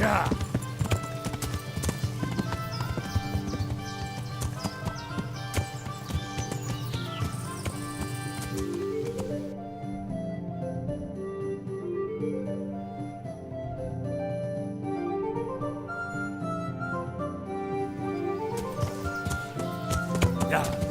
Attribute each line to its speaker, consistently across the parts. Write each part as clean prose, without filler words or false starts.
Speaker 1: Yeah. Yeah.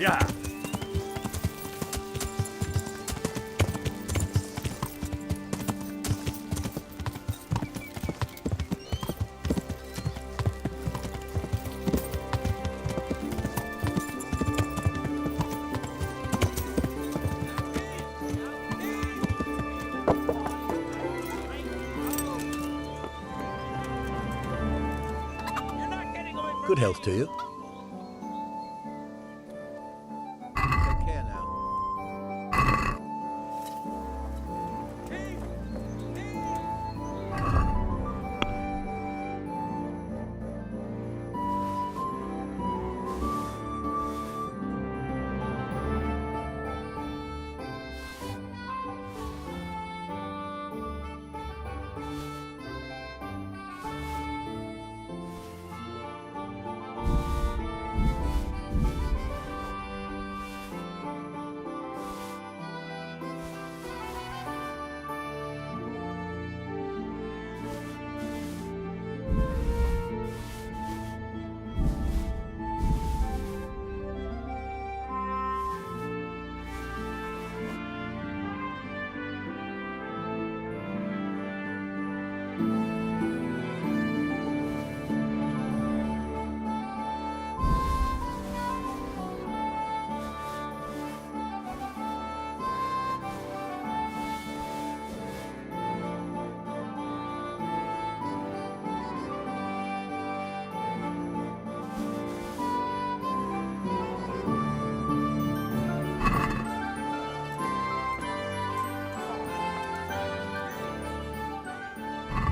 Speaker 1: Yeah.
Speaker 2: Good health to you. Take care now.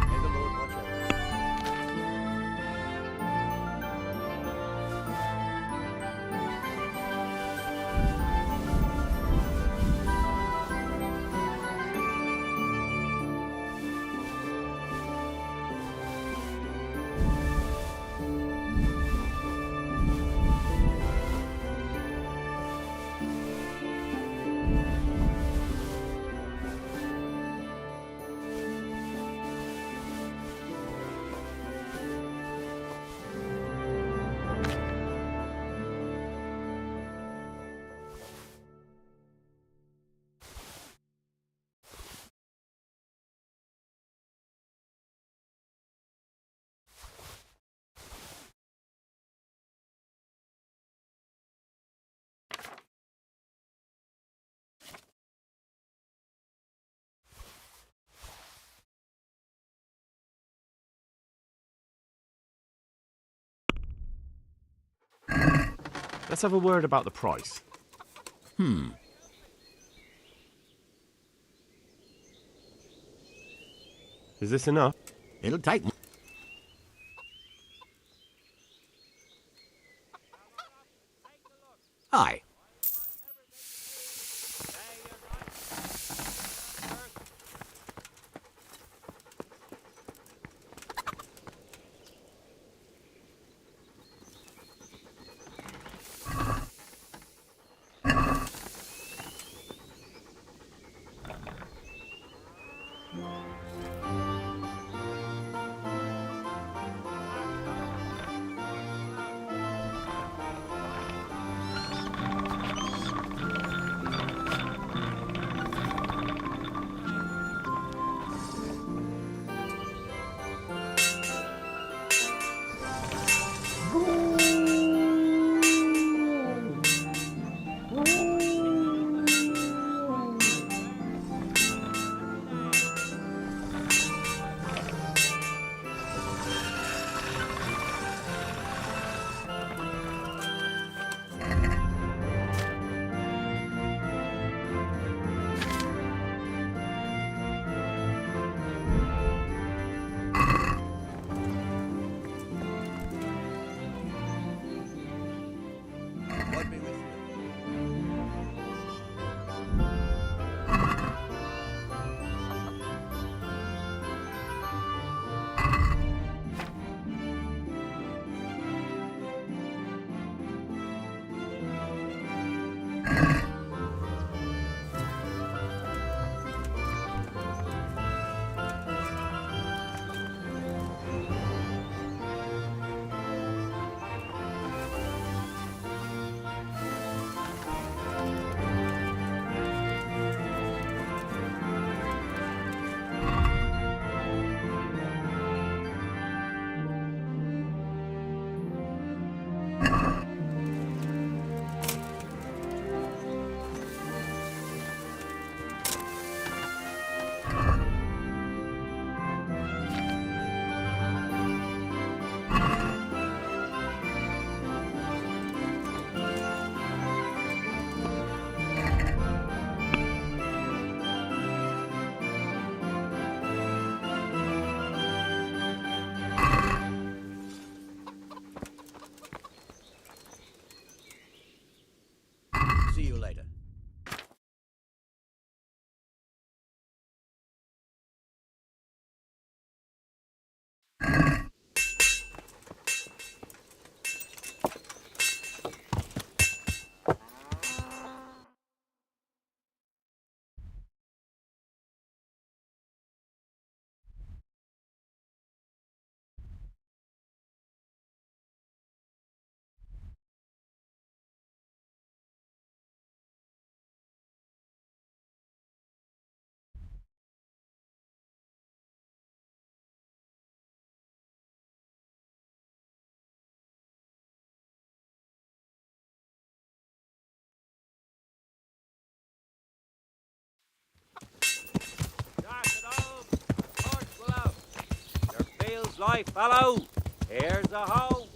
Speaker 2: May the Lord watch over you.
Speaker 1: Let's have a word about the price. Is this enough?
Speaker 2: It'll take. Aye. feels like, fellow. Here's a hoe.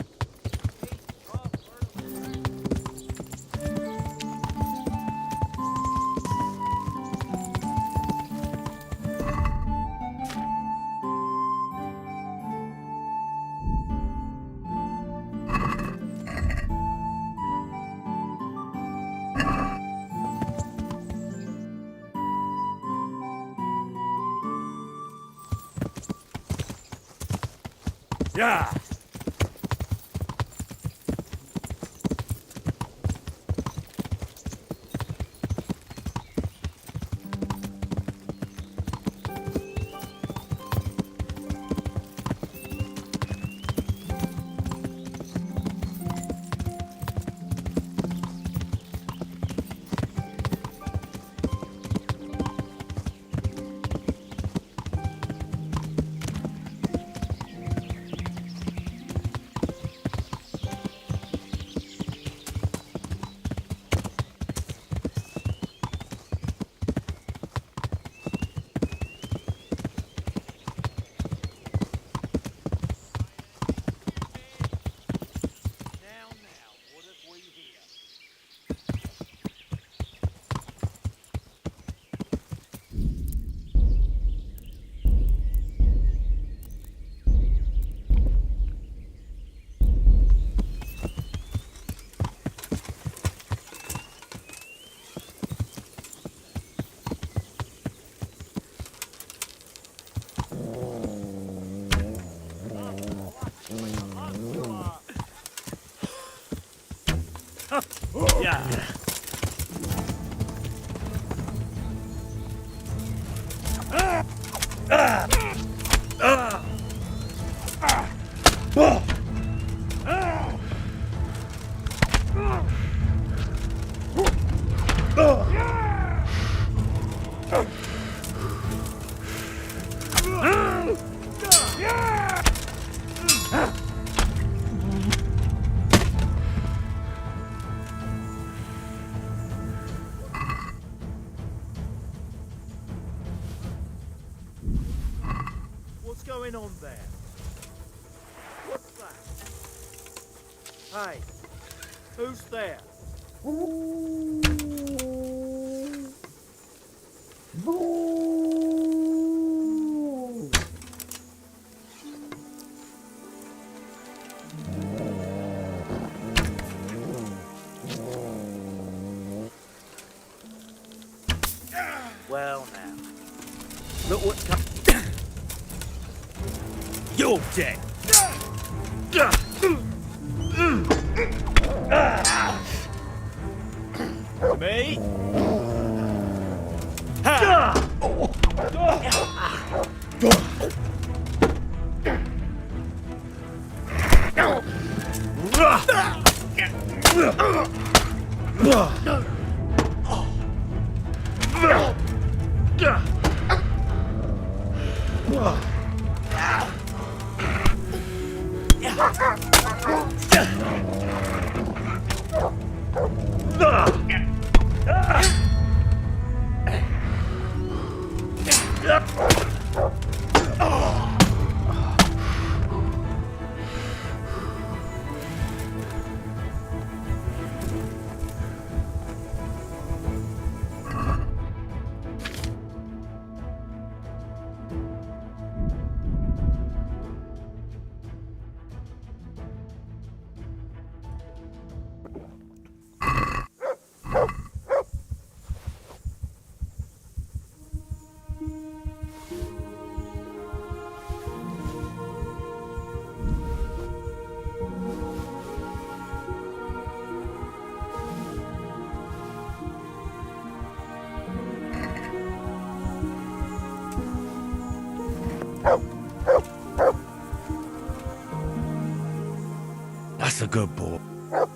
Speaker 3: Yeah. Yeah.
Speaker 2: What's going on there? What's that? Hey, who's there? Well now, look what's come.
Speaker 3: You're dead. Me? That's a good boy.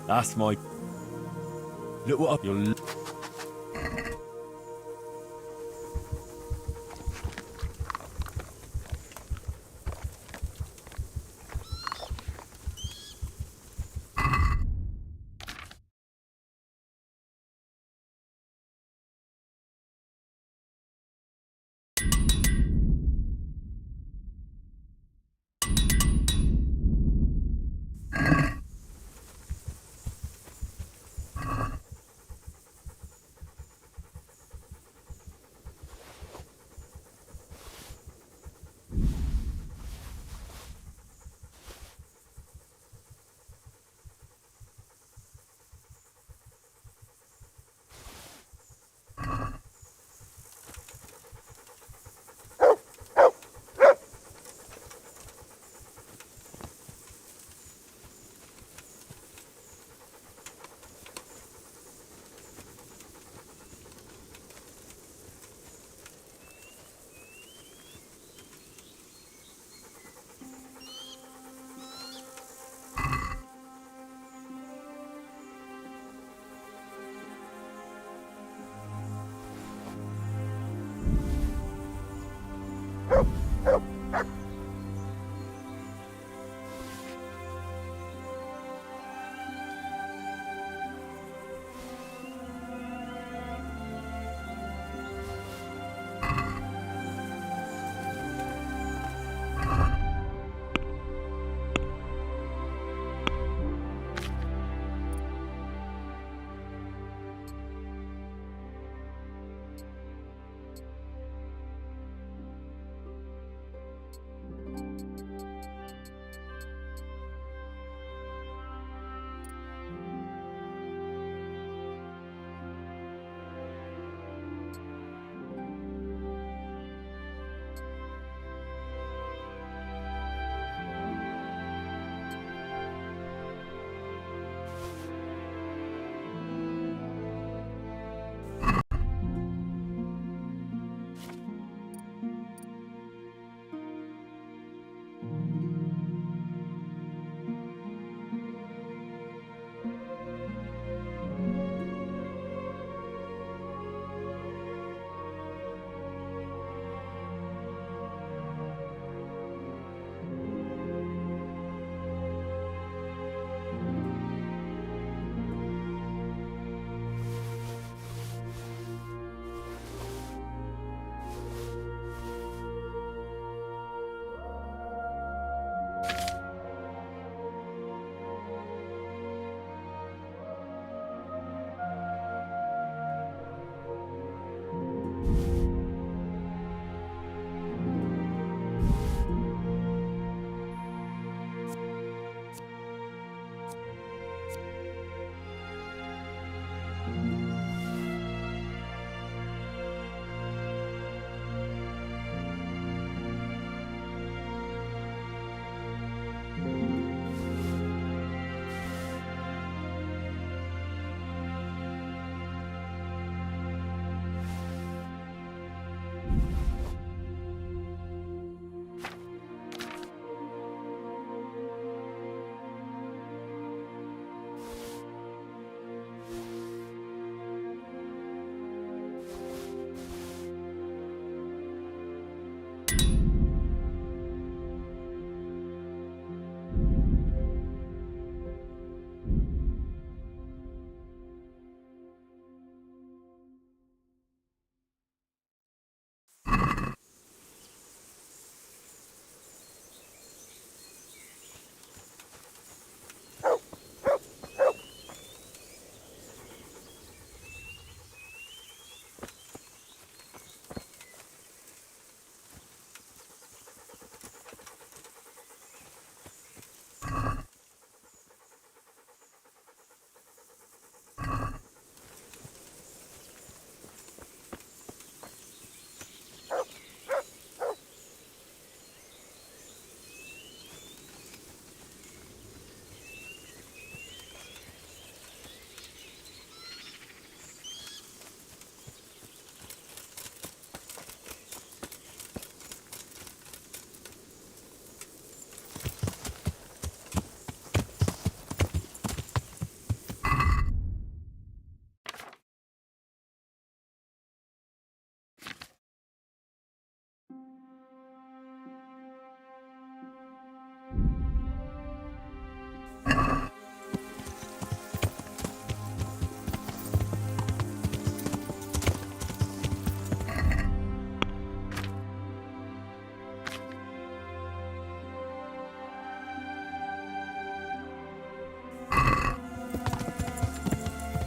Speaker 3: That's my... Look what up your...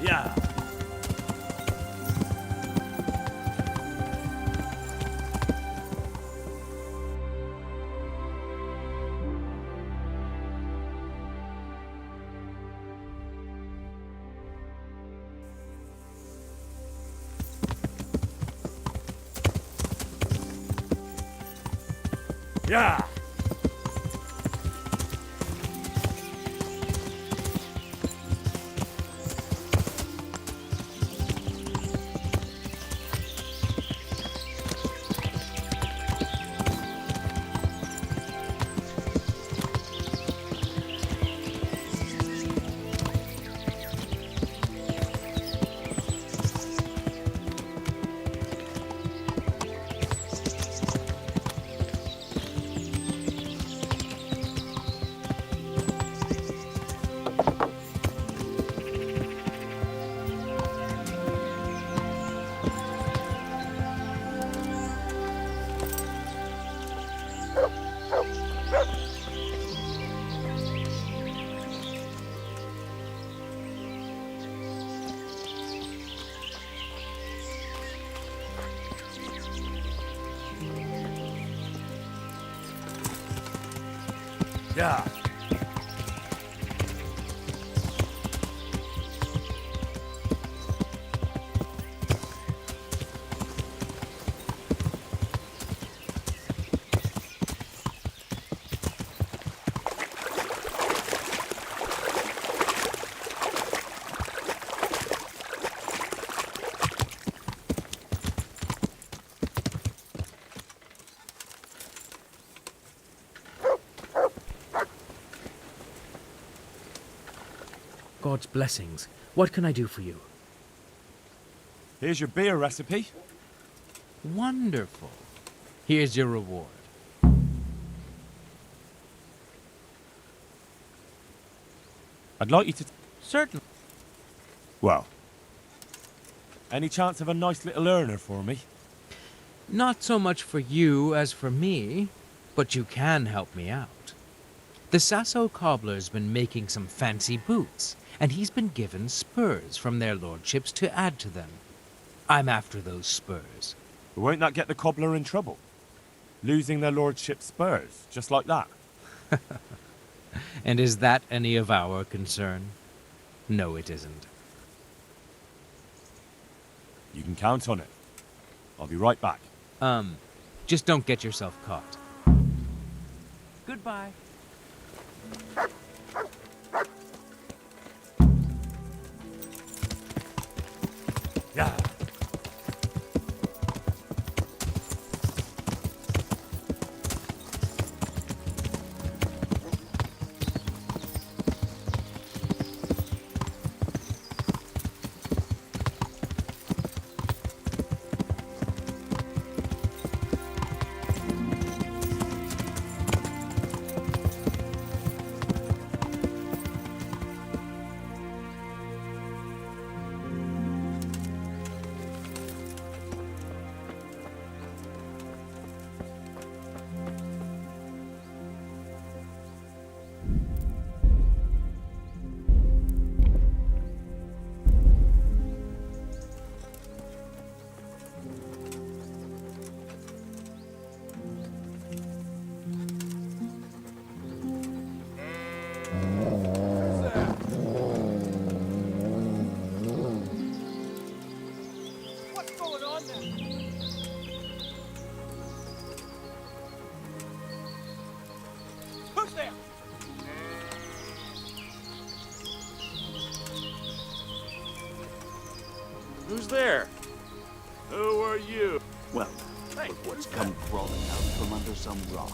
Speaker 3: Yeah. Yeah. Yeah.
Speaker 4: God's blessings. What can I do for you?
Speaker 3: Here's your beer recipe.
Speaker 4: Wonderful. Here's your reward.
Speaker 3: I'd like you to...
Speaker 4: Certainly.
Speaker 3: Well, any chance of a nice little earner for me?
Speaker 4: Not so much for you as for me, but you can help me out. The Sasso cobbler's been making some fancy boots, and he's been given spurs from their lordships to add to them. I'm after those spurs.
Speaker 3: Won't that get the cobbler in trouble? Losing their lordship's spurs, just like that?
Speaker 4: And is that any of our concern? No, it isn't.
Speaker 3: You can count on it. I'll be right back.
Speaker 4: Just don't get yourself caught. Goodbye.
Speaker 3: Yeah.
Speaker 2: What's going on there? Who's there?
Speaker 5: Who's there? Who are you?
Speaker 6: Well,
Speaker 2: Hey,
Speaker 6: look what's
Speaker 2: who's
Speaker 6: come crawling out from under some rock.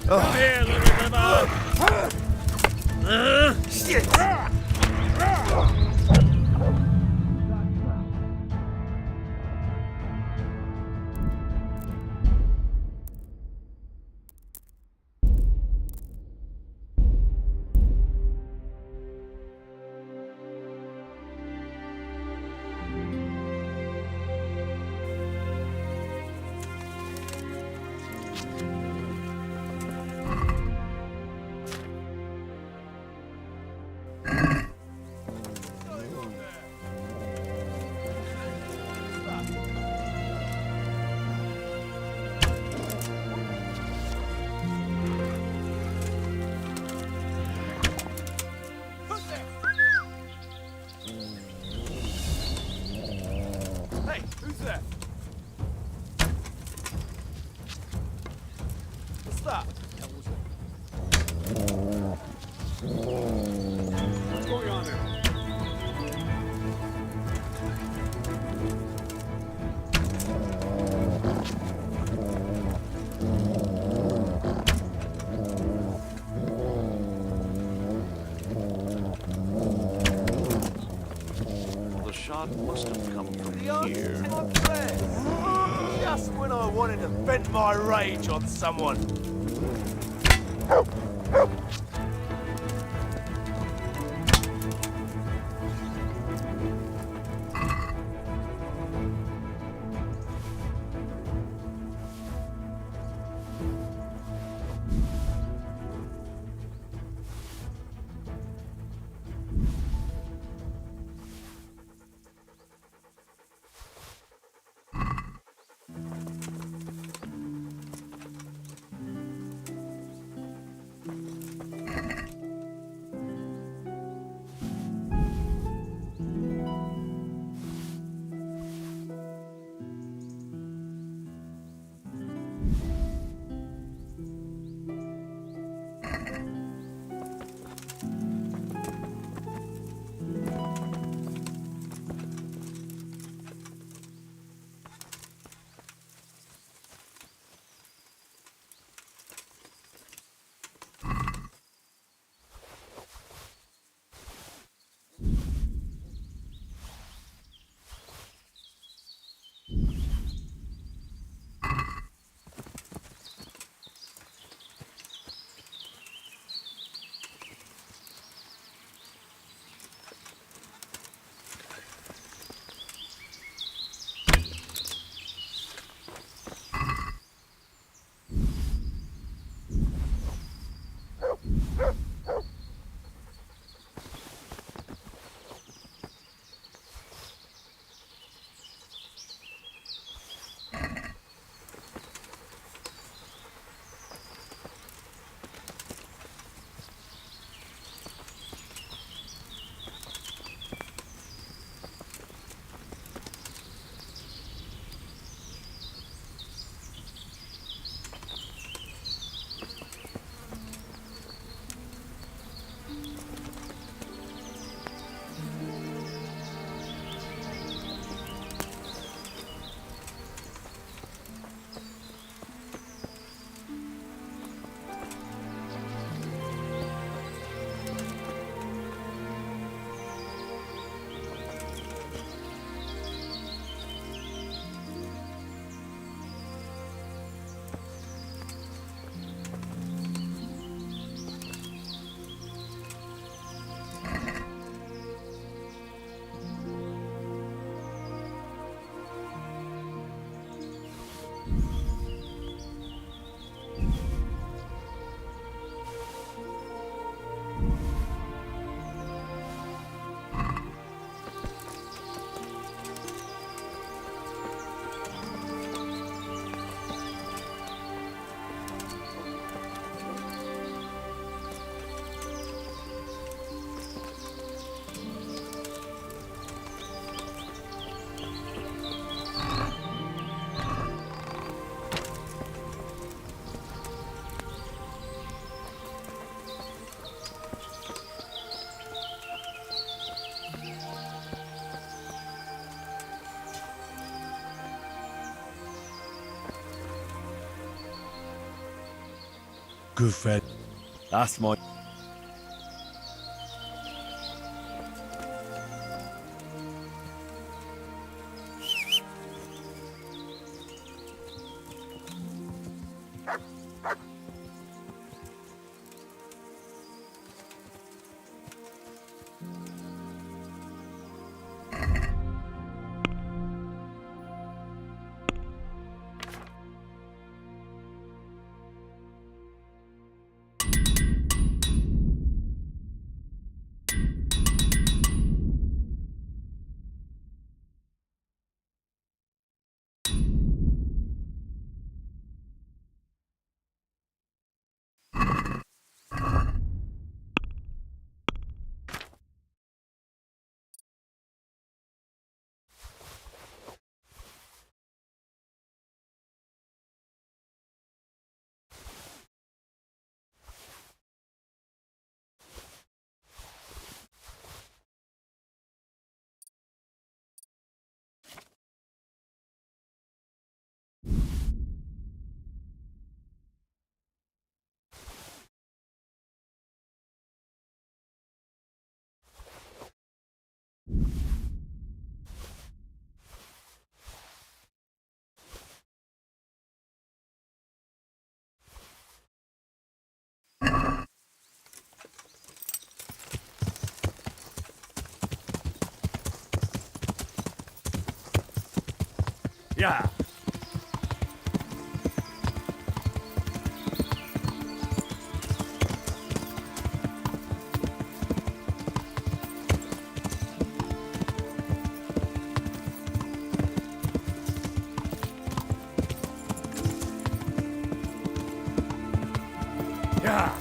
Speaker 5: Come here, little demon!
Speaker 2: that?
Speaker 5: What's going on there?
Speaker 6: The shot must have come from
Speaker 2: The
Speaker 6: here.
Speaker 2: answer to my prayers. Just when I wanted to vent my rage on someone.
Speaker 3: Good friend. That's my... Yeah. Yeah.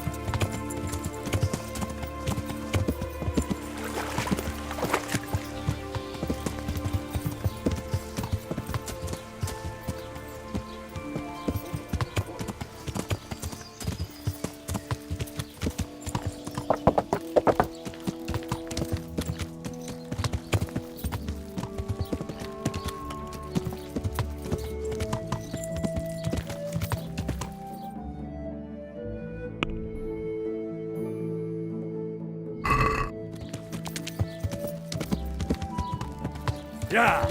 Speaker 3: Yeah.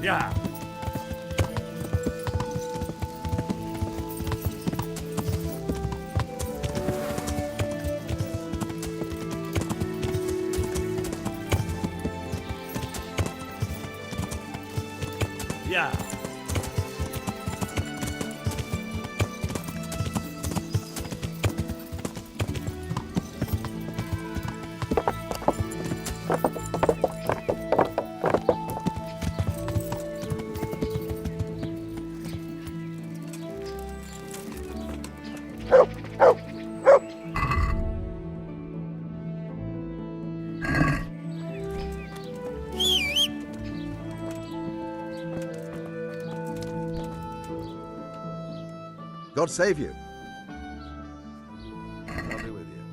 Speaker 3: Yeah. Yeah.
Speaker 7: God save you. I'll be with you.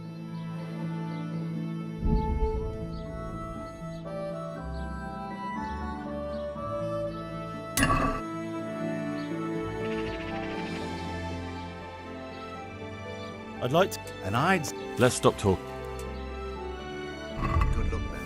Speaker 3: I'd like to.
Speaker 7: And I'd...
Speaker 3: Let's stop talking.
Speaker 7: Good luck, man.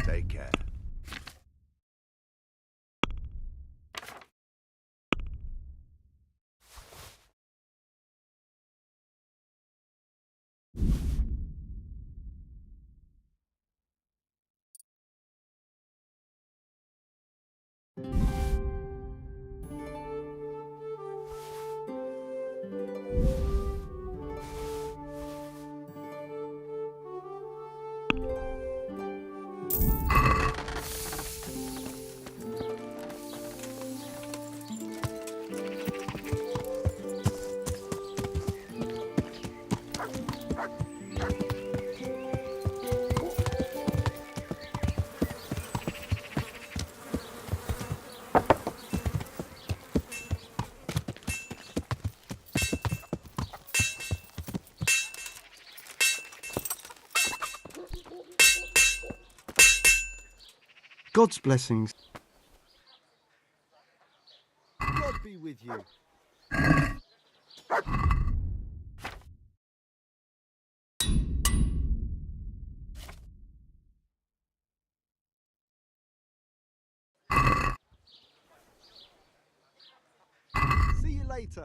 Speaker 7: Take care.
Speaker 8: God's blessings.
Speaker 7: God be with you. See you later.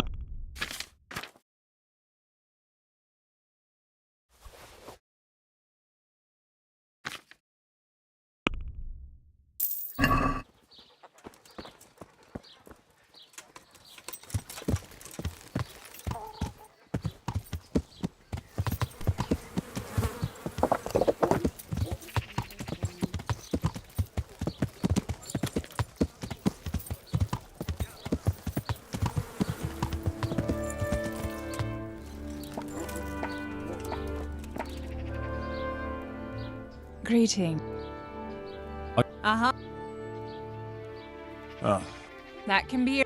Speaker 8: Greeting. Uh-huh. That can be...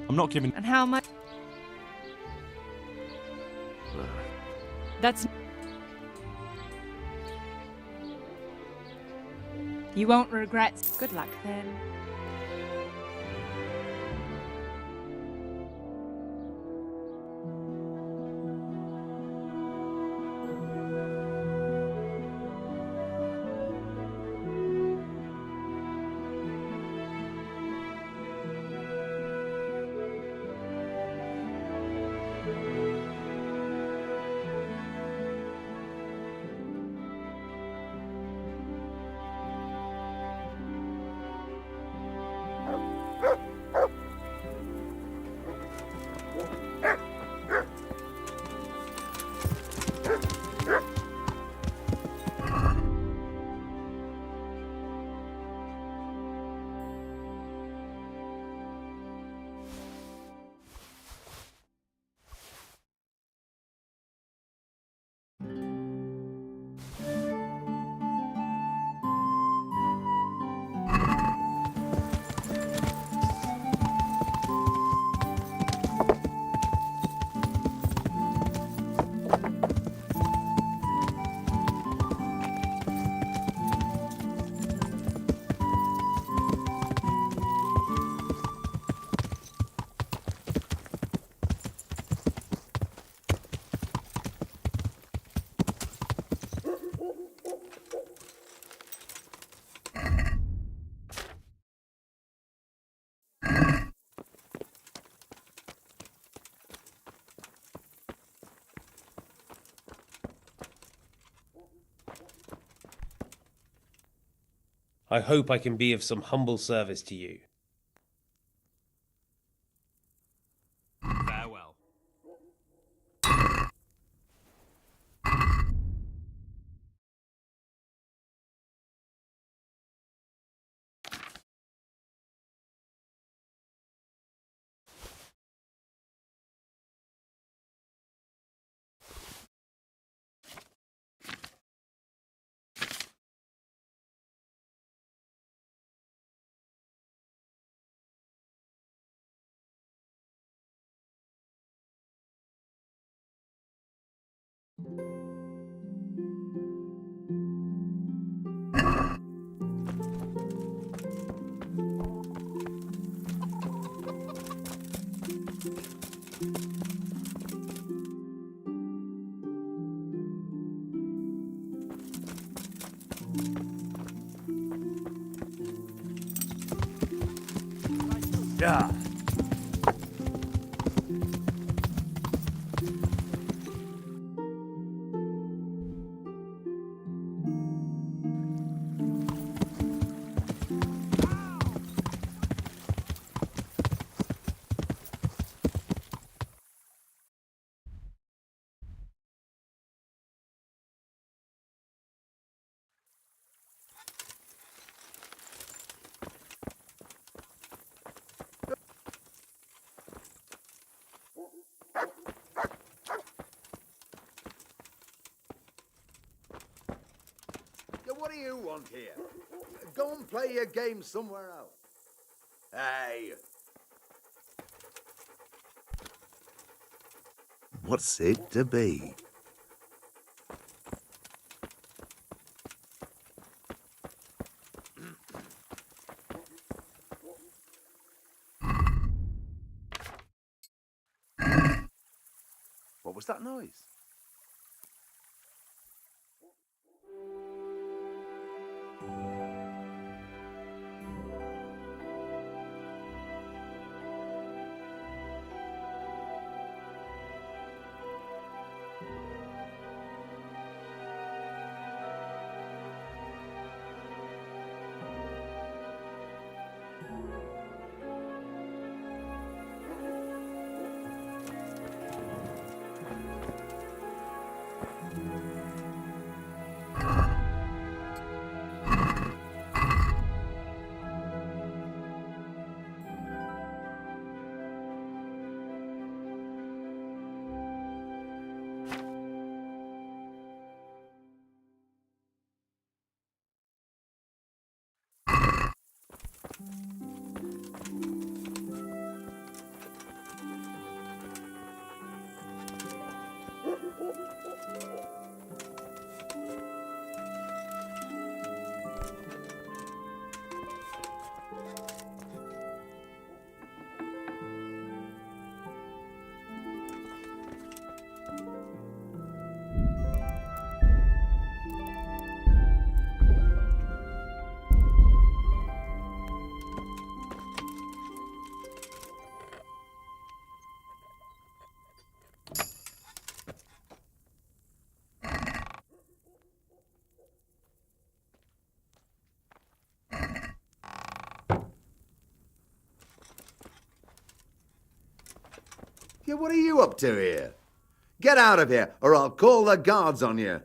Speaker 3: I'm not giving.
Speaker 8: And how much? That's... You won't regret... Good luck, then.
Speaker 9: I hope I can be of some humble service to you.
Speaker 3: Farewell.
Speaker 2: Yeah.
Speaker 7: Yeah, what do you want here? Go and play your game somewhere else. Hey. What's it to be? What was that noise? Yeah, what are you up to here? Get out of here, or I'll call the guards on you.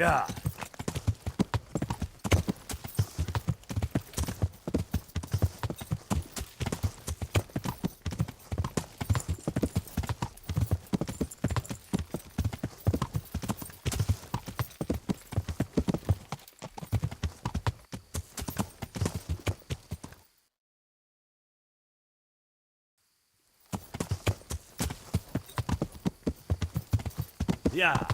Speaker 2: Yeah. Yeah.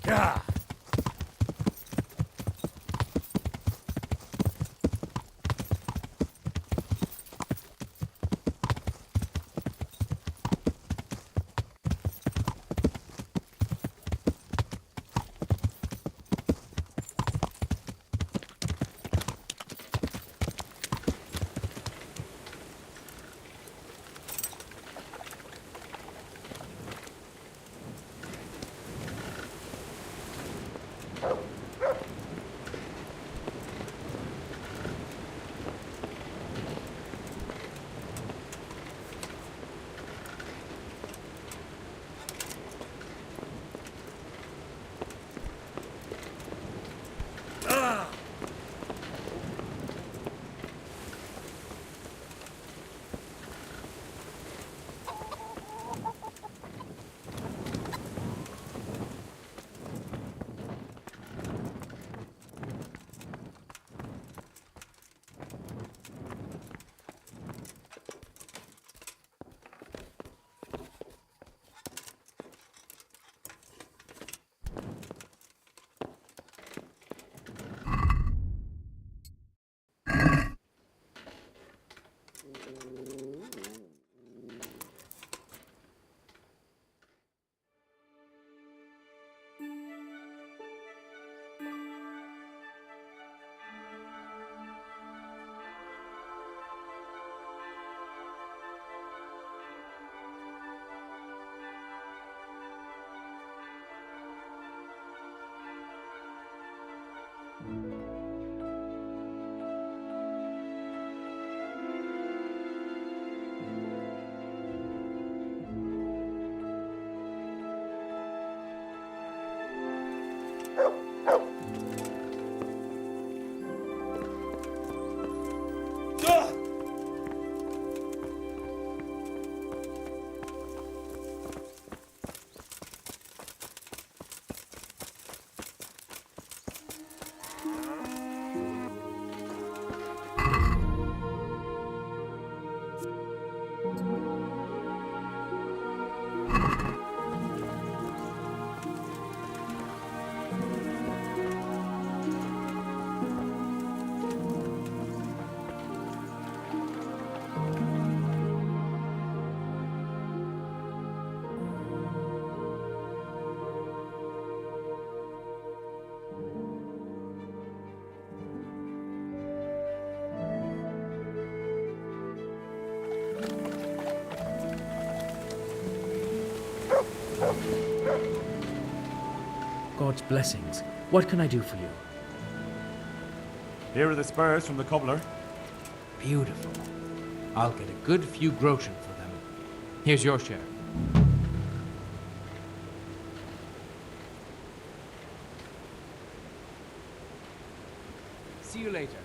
Speaker 2: Yeah.
Speaker 4: God's blessings. What can I do for you?
Speaker 1: Here are the spurs from the cobbler.
Speaker 4: Beautiful. I'll get a good few groschen for them. Here's your share. See you later.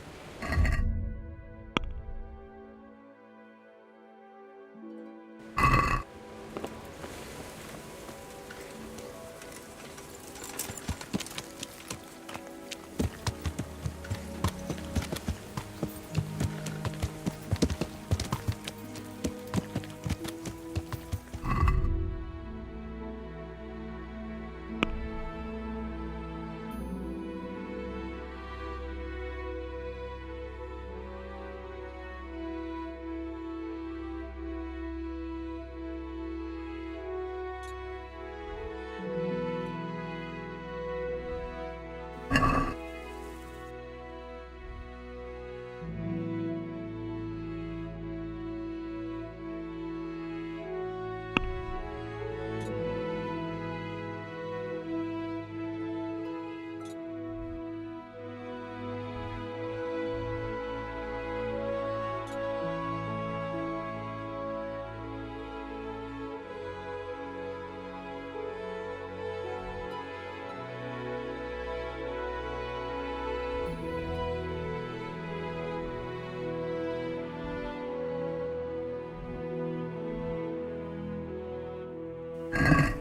Speaker 3: Yeah.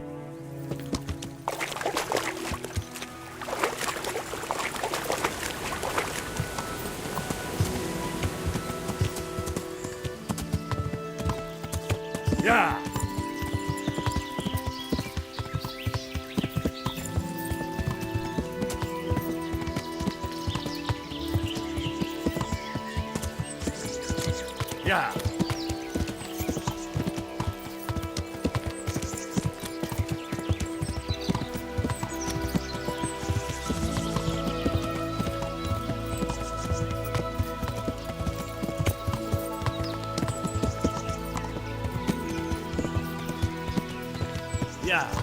Speaker 3: Yeah. Yeah. Yeah.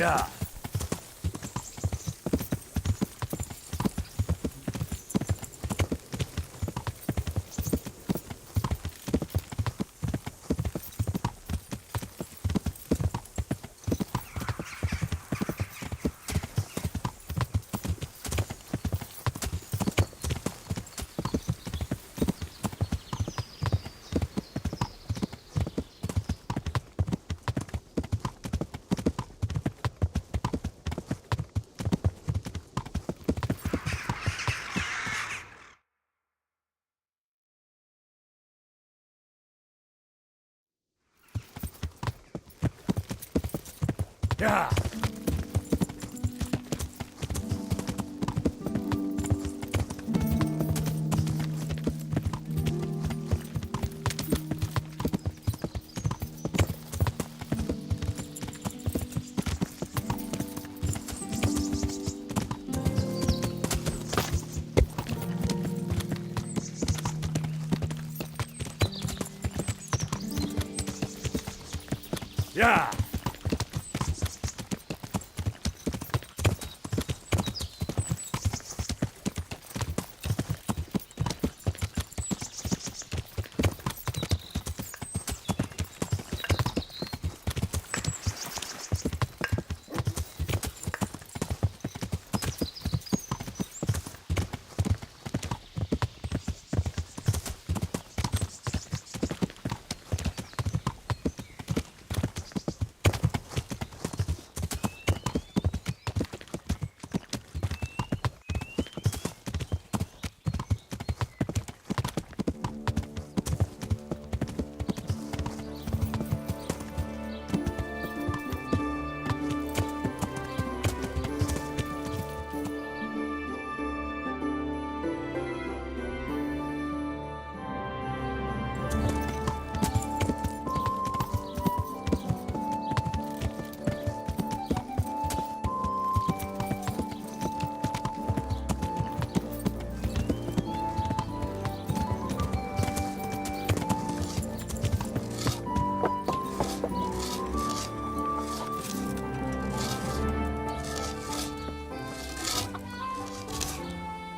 Speaker 3: Yeah. Yeah. Yeah.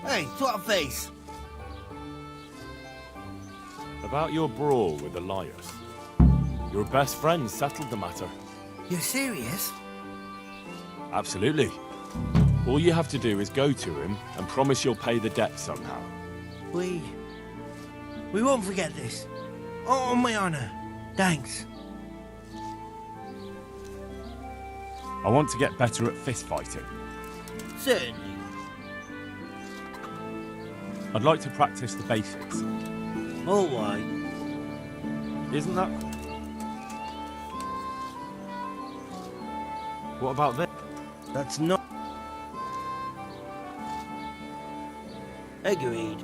Speaker 10: Hey, twat face.
Speaker 1: About your brawl with Elias. Your best friend settled the matter.
Speaker 10: You're serious?
Speaker 1: Absolutely. All you have to do is go to him and promise you'll pay the debt somehow.
Speaker 10: We won't forget this. On my honor. Thanks.
Speaker 1: I want to get better at fist fighting.
Speaker 10: Certainly.
Speaker 1: I'd like to practice the basics.
Speaker 10: All right.
Speaker 1: Isn't that...
Speaker 3: What about this?
Speaker 10: That's not... Agreed.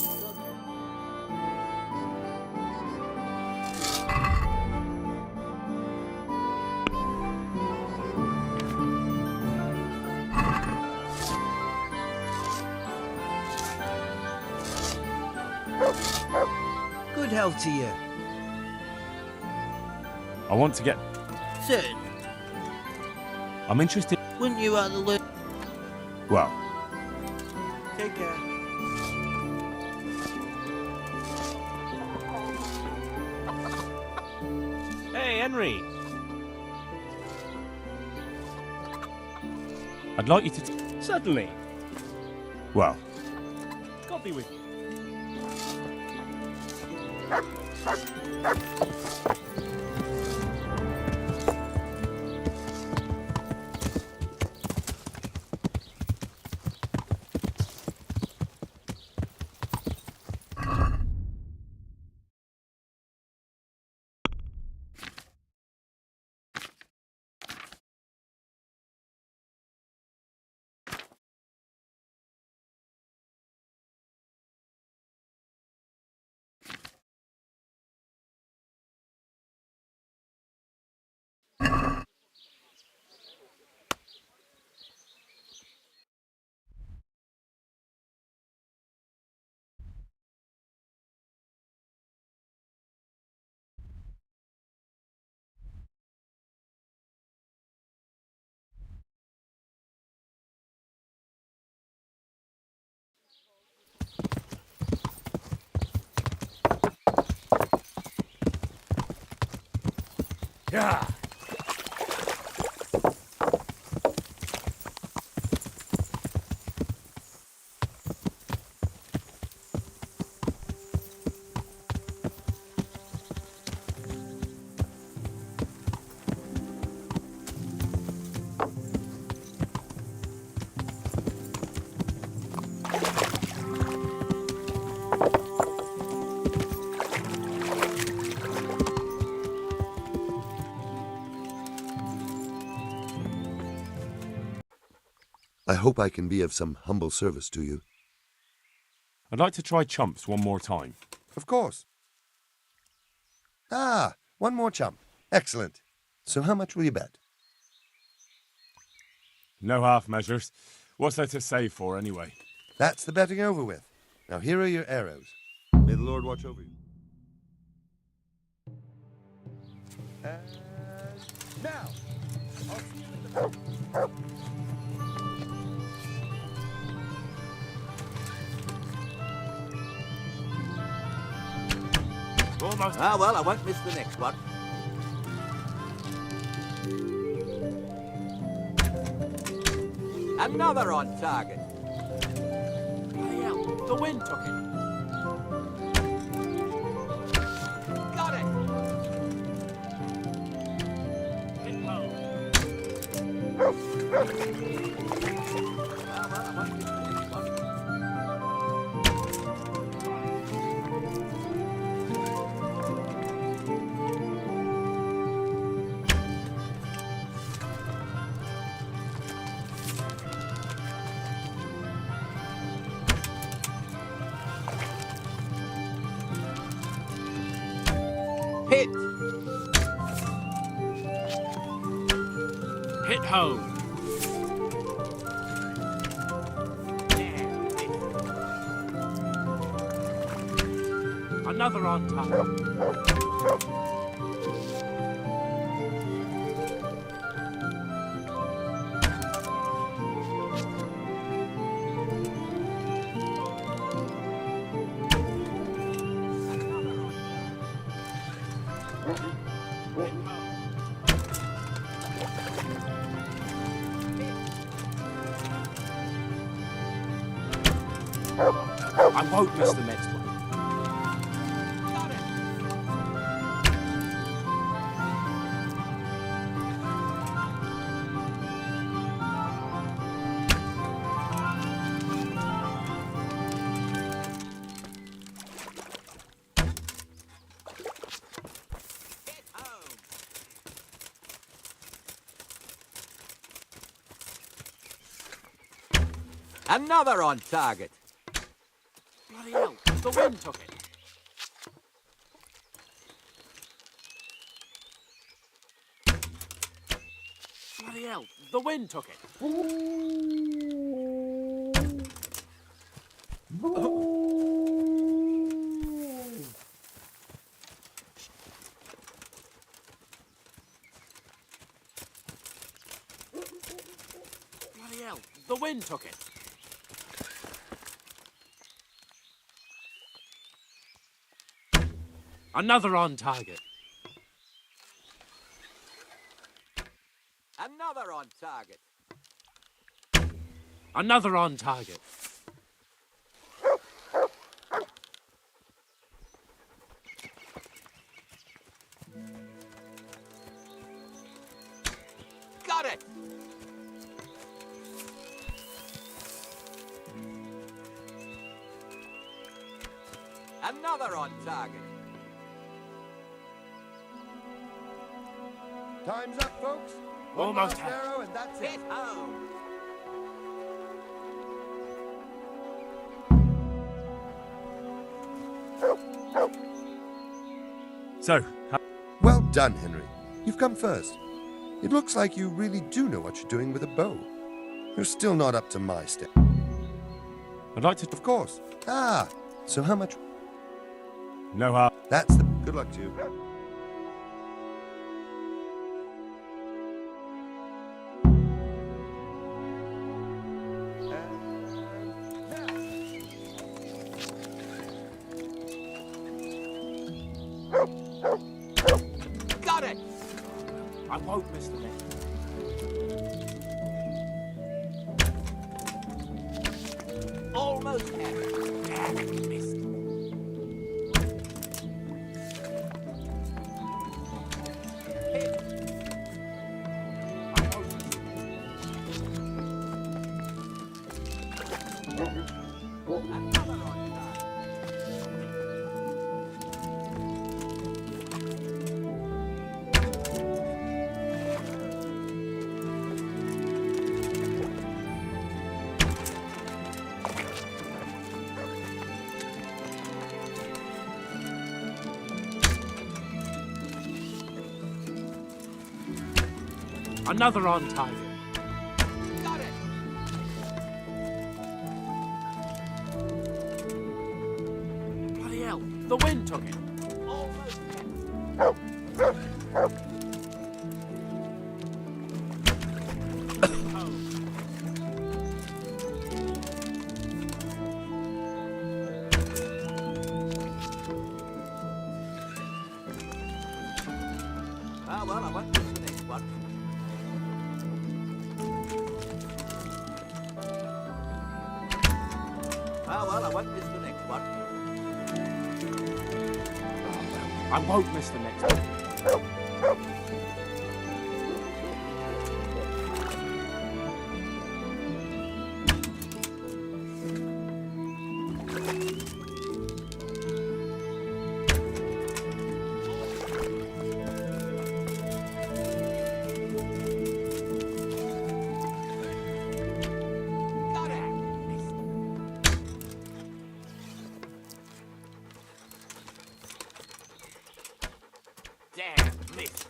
Speaker 10: Good health to you.
Speaker 1: I want to get...
Speaker 10: Certain.
Speaker 1: I'm interested...
Speaker 10: Wouldn't you rather learn?
Speaker 1: Well,
Speaker 10: Take care.
Speaker 9: Hey, Henry.
Speaker 1: I'd like you to...
Speaker 9: Certainly.
Speaker 1: Well,
Speaker 9: God be with you.
Speaker 2: Yeah.
Speaker 11: I hope I can be of some humble service to you.
Speaker 1: I'd like to try chumps one more time.
Speaker 11: Of course. Ah, one more chump. Excellent. So how much will you bet?
Speaker 1: No half measures. What's there to save for, anyway?
Speaker 11: That's the betting over with. Now here are your arrows. May the Lord watch over you. And now, I'll see you at the...
Speaker 1: Almost.
Speaker 7: Ah, well, I won't miss the next one. Another on target.
Speaker 5: Hell, the wind took it.
Speaker 7: Got it.
Speaker 5: Hit home.
Speaker 7: Ah, well, I won't miss the next one. Hit!
Speaker 5: Hit home. Another on target. I won't miss the next one.
Speaker 7: Got it! Hit home! Another on target.
Speaker 5: Bloody hell, the wind took it. Bloody hell, the wind took it. Bloody hell, the wind took it. Another on target.
Speaker 7: Another on target.
Speaker 5: Another on target.
Speaker 7: Got it. Another on target.
Speaker 11: Time's up, folks. One
Speaker 5: Almost
Speaker 11: last
Speaker 5: had it.
Speaker 11: arrow, and that's it.
Speaker 7: Hit home.
Speaker 3: So,
Speaker 11: Well done, Henry. You've come first. It looks like you really do know what you're doing with a bow. You're still not up to my step.
Speaker 3: I'd like to
Speaker 11: Of course. Ah, so how much?
Speaker 3: know how.
Speaker 11: That's the... Good luck to you.
Speaker 7: Got it.
Speaker 5: I won't miss the next.
Speaker 7: Almost had it.
Speaker 5: Damn it, missed.
Speaker 7: Hit.
Speaker 5: I won't miss it.
Speaker 7: Another on target.
Speaker 5: Another on target.
Speaker 7: Got it.
Speaker 5: Bloody hell, the wind took it.
Speaker 7: Almost had it. Ah, well, I won't miss the next one. Ah, well, I won't miss the next one.
Speaker 5: I won't miss the next one.
Speaker 7: Got it.
Speaker 5: Damn, missed.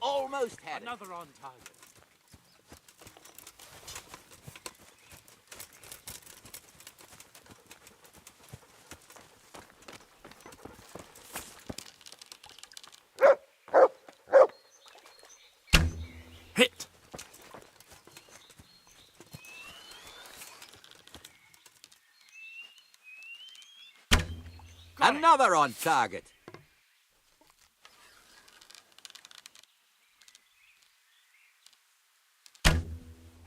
Speaker 7: Almost had it.
Speaker 5: Another on target. Hit. Got it.
Speaker 7: Another on target.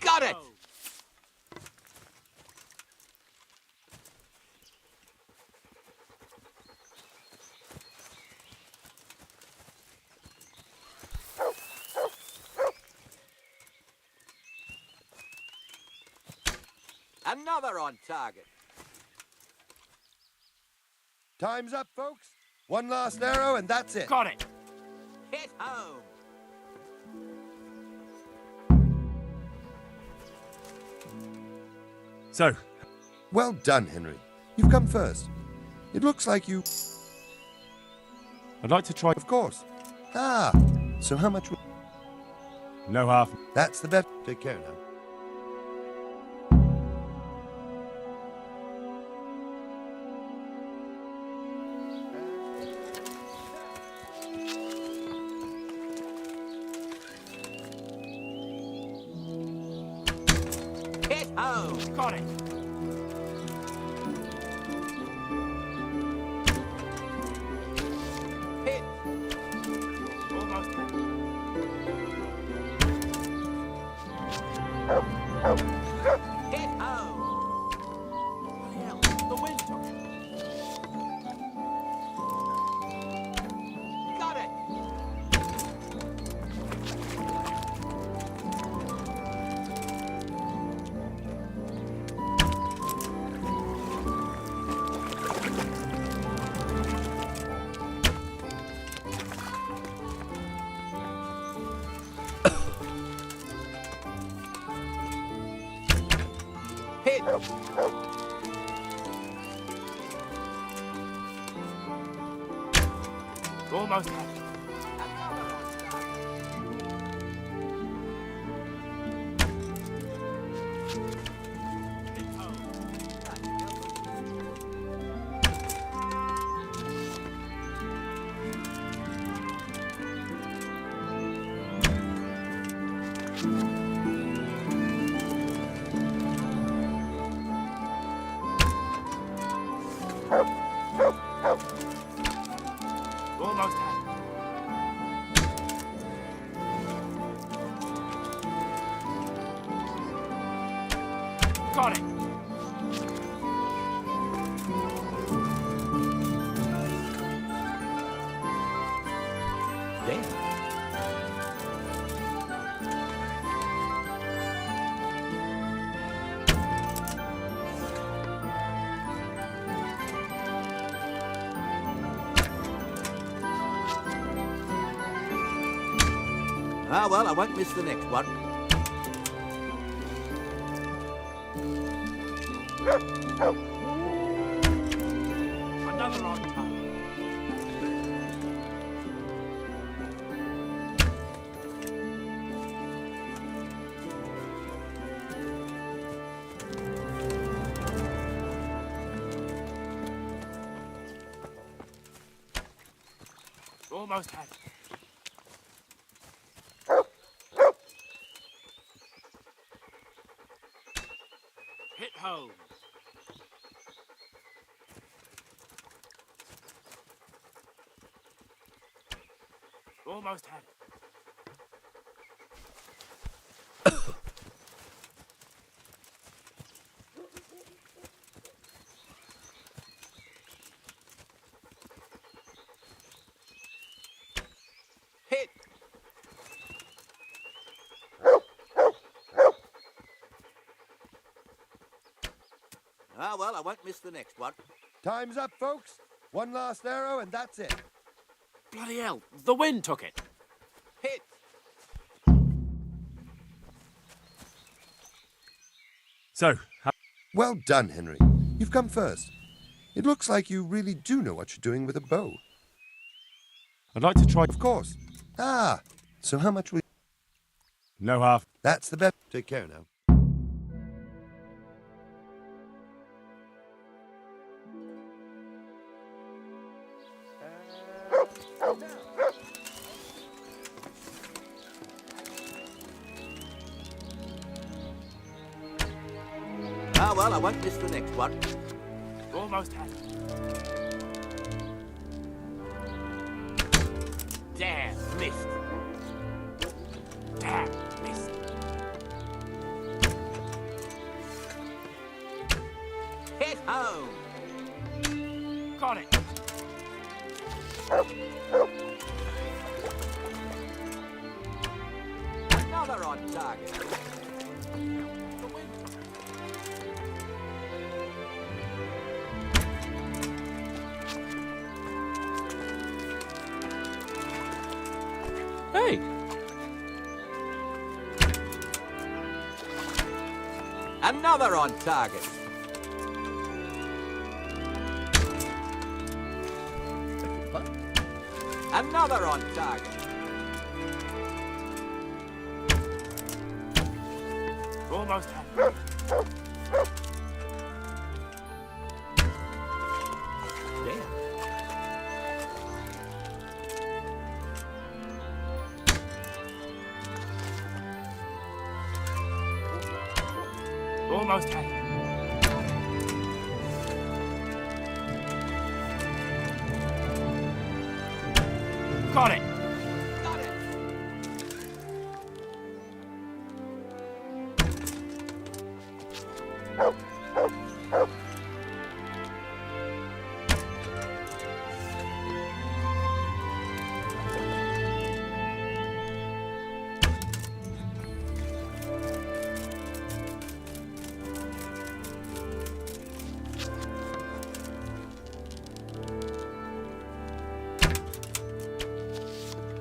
Speaker 7: Got it. Another on target.
Speaker 11: Time's up, folks. One last arrow, and that's it.
Speaker 5: Got it.
Speaker 7: Hit home.
Speaker 3: So,
Speaker 11: Well done, Henry. You've come first. It looks like you...
Speaker 1: I'd like to try...
Speaker 11: Of course. Ah, so how much...
Speaker 1: No half.
Speaker 11: That's the bet. Take care now.
Speaker 10: Hit home.
Speaker 2: Got it.
Speaker 10: Hit.
Speaker 2: Almost.
Speaker 10: Hit home.
Speaker 2: Hell, the wind took it.
Speaker 10: Got it. Hit.
Speaker 2: Almost had it. Almost had it. Got it.
Speaker 10: Ah, well, I won't miss the next one.
Speaker 2: Another on time. Almost had it. Hit home. Almost had it.
Speaker 10: Hit. Ah, well, I won't miss the next one.
Speaker 11: Time's up, folks. One last arrow and that's it.
Speaker 2: Bloody hell, the wind took it.
Speaker 10: Hit.
Speaker 3: so,
Speaker 11: Well done, Henry. You've come first. It looks like you really do know what you're doing with a bow.
Speaker 1: I'd like to try...
Speaker 11: Of course. Ah, so how much will...
Speaker 1: No half.
Speaker 11: That's the bet. Take care now.
Speaker 10: Ah, well, I won't miss the next one.
Speaker 2: Almost had it. Damn, missed. Damn, missed.
Speaker 10: Hit home.
Speaker 2: Got it.
Speaker 10: Another on target.
Speaker 2: The wind took it.
Speaker 4: Hey,
Speaker 10: Another on target. Another on target.
Speaker 5: Almost had it. Almost had it. Got it.
Speaker 10: Got it.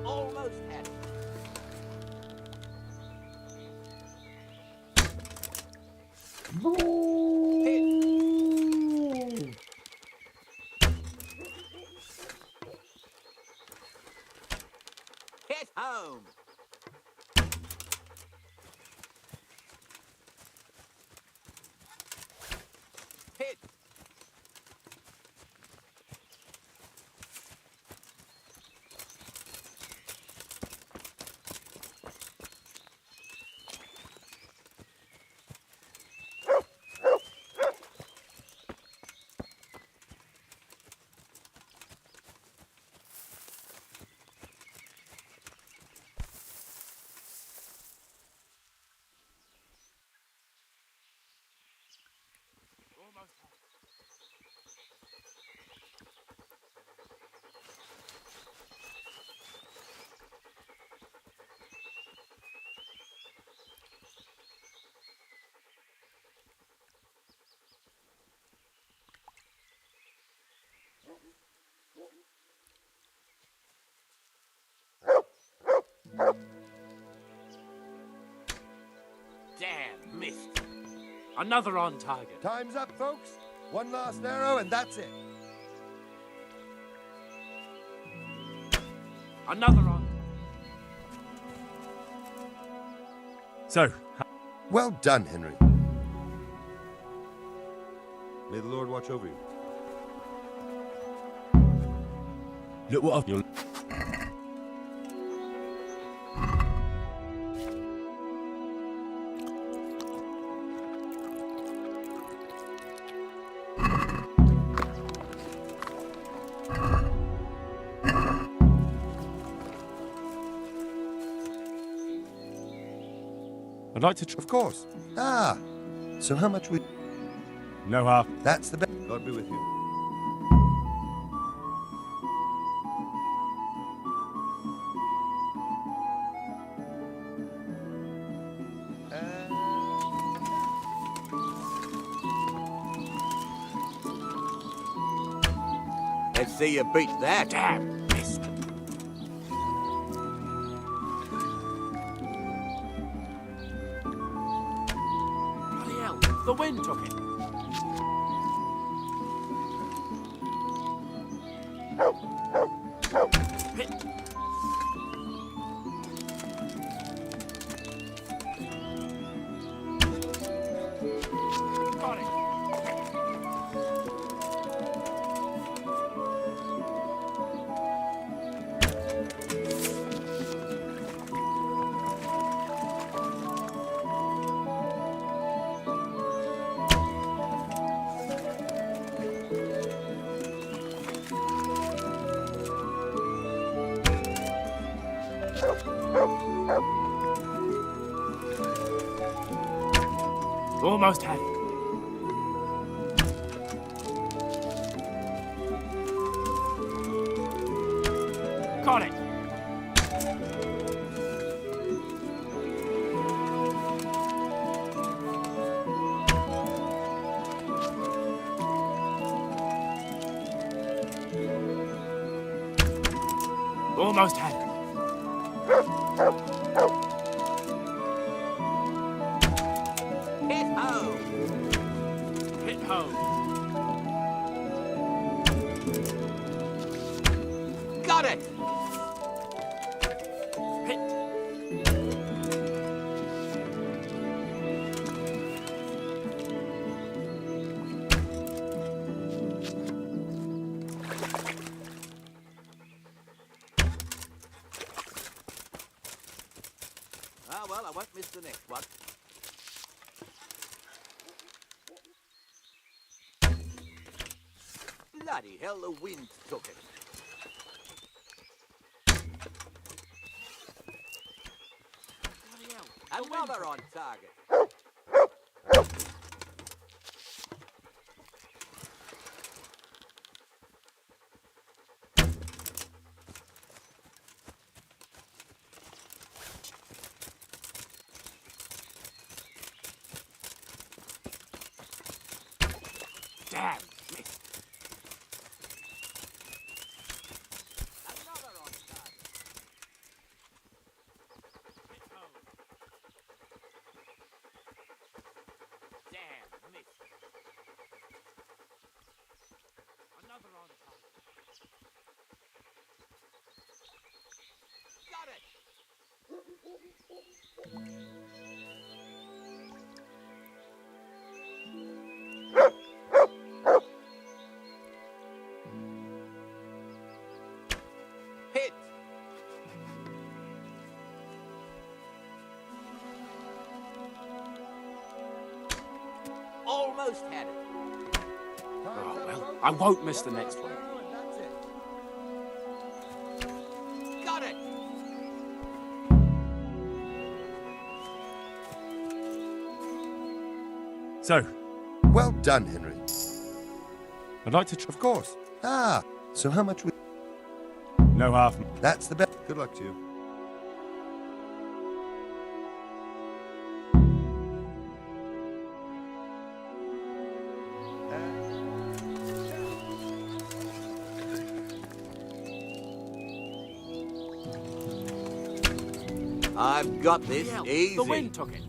Speaker 10: Almost had it. Hit home. Hit. Damn, missed.
Speaker 5: Another on target.
Speaker 11: Time's up, folks. One last arrow, and that's it.
Speaker 5: Another on.
Speaker 3: So,
Speaker 11: Well done, Henry. May the Lord watch over you.
Speaker 3: look what I've... You're... I'd like to try...
Speaker 11: Of course. Ah, so how much we...
Speaker 3: No half.
Speaker 11: That's the best. God be with you.
Speaker 10: Let's see you beat that.
Speaker 5: Damn, missed. Bloody hell, the wind took it. Hit. Got it. Almost had it. Got it. Almost had it.
Speaker 10: Hit home.
Speaker 5: Hit home.
Speaker 10: Got it.
Speaker 5: Hit.
Speaker 10: Ah, well, I won't miss the next one. Bloody hell, the wind took it.
Speaker 5: Bloody hell.
Speaker 10: Another on target.
Speaker 5: Damn. Missed.
Speaker 10: Another on target.
Speaker 5: Hit home.
Speaker 10: Damn, missed.
Speaker 5: Another on target.
Speaker 10: Got it. Hit. Almost had it.
Speaker 5: Oh, well, I won't miss the next one.
Speaker 10: Got it.
Speaker 3: So,
Speaker 11: Well done, Henry.
Speaker 3: I'd like to try.
Speaker 11: Of course. Ah, so how much?
Speaker 3: No half.
Speaker 11: That's the best. Good luck to you.
Speaker 10: I've got this
Speaker 5: Hell,
Speaker 10: easy.
Speaker 5: the wind took it.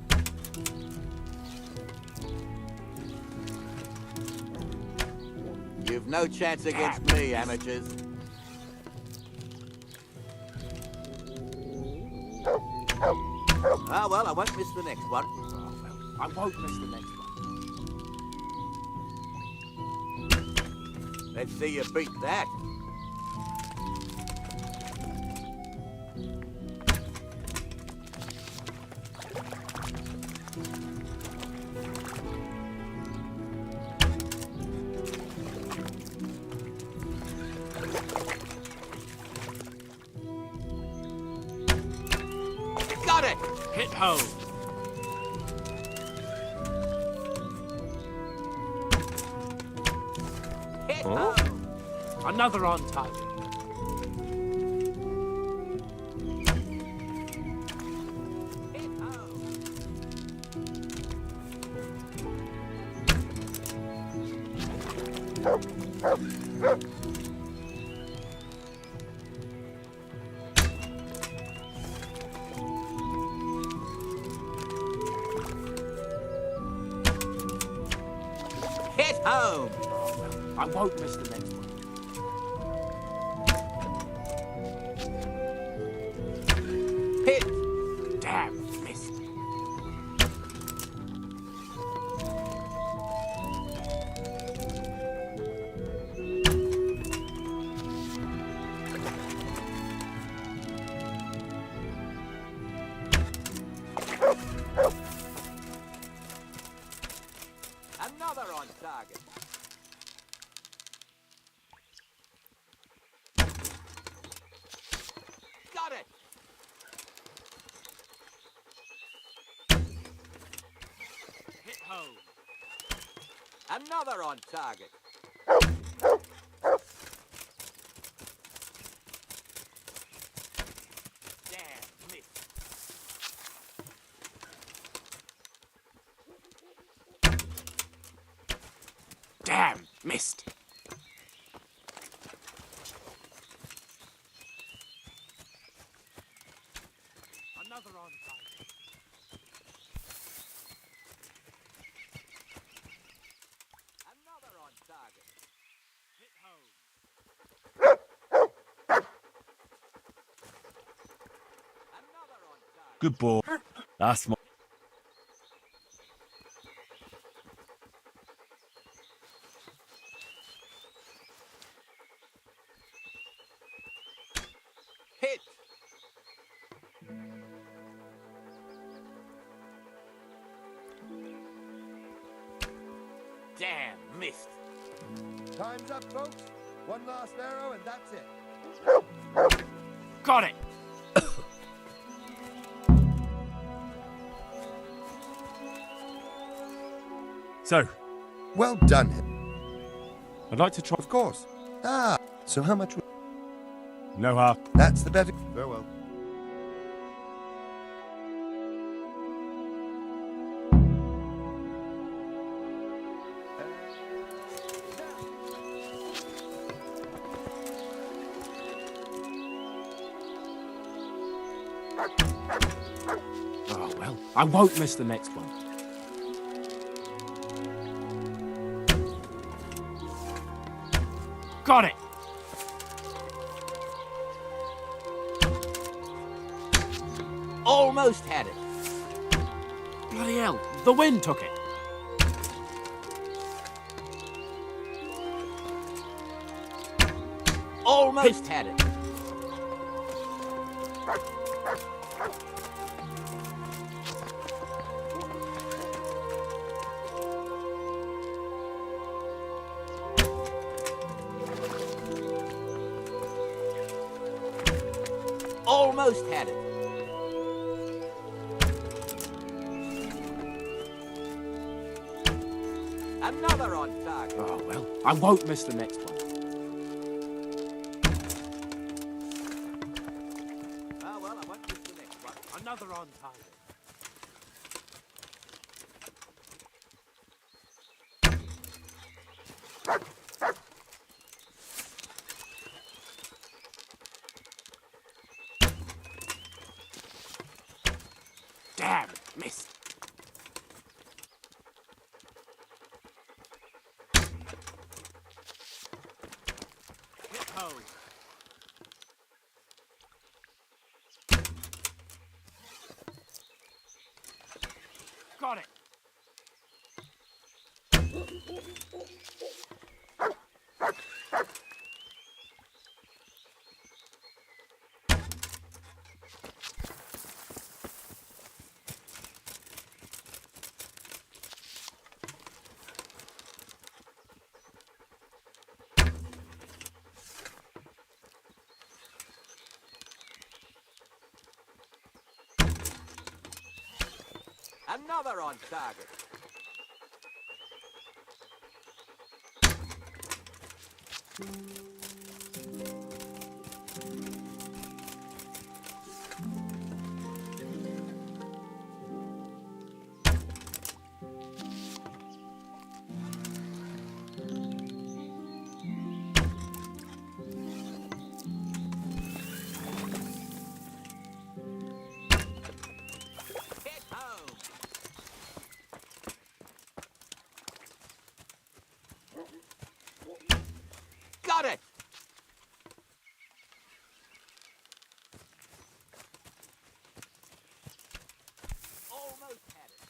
Speaker 10: You've no chance against me, amateurs. Ah, well, I won't miss the next one.
Speaker 5: Oh, well, I won't miss the next one.
Speaker 10: Let's see you beat that. Got it!
Speaker 5: Hit home.
Speaker 10: Hit
Speaker 3: Oh.
Speaker 10: home!
Speaker 5: Another on target.
Speaker 10: Hit home! Hit home!
Speaker 5: I won't miss the next one.
Speaker 10: Hit!
Speaker 5: Damn, missed.
Speaker 10: Another on target. Got it!
Speaker 5: Hit home.
Speaker 10: Another on target. Damn, missed.
Speaker 5: Damn, missed. Another on target.
Speaker 3: Good boy. That's my...
Speaker 10: Hit!
Speaker 2: Damn, missed.
Speaker 11: Time's up, folks. One last arrow, and that's it.
Speaker 2: Got it.
Speaker 1: So,
Speaker 11: Well done, Henry.
Speaker 1: I'd like to try...
Speaker 11: Of course. Ah, so how much...
Speaker 1: No harm.
Speaker 11: That's the better... Farewell.
Speaker 1: Oh, well, I won't miss the next one.
Speaker 2: Got it.
Speaker 10: Almost had it.
Speaker 2: Bloody hell, the wind took it.
Speaker 10: Almost had it. Almost had it. Another on target.
Speaker 1: Oh, well, I won't miss the next one.
Speaker 10: Ah, well, I won't miss the next one.
Speaker 2: Another on target. Damn, missed. Hit home. Got it.
Speaker 10: Another on target. Hit home. Got it. Almost had it.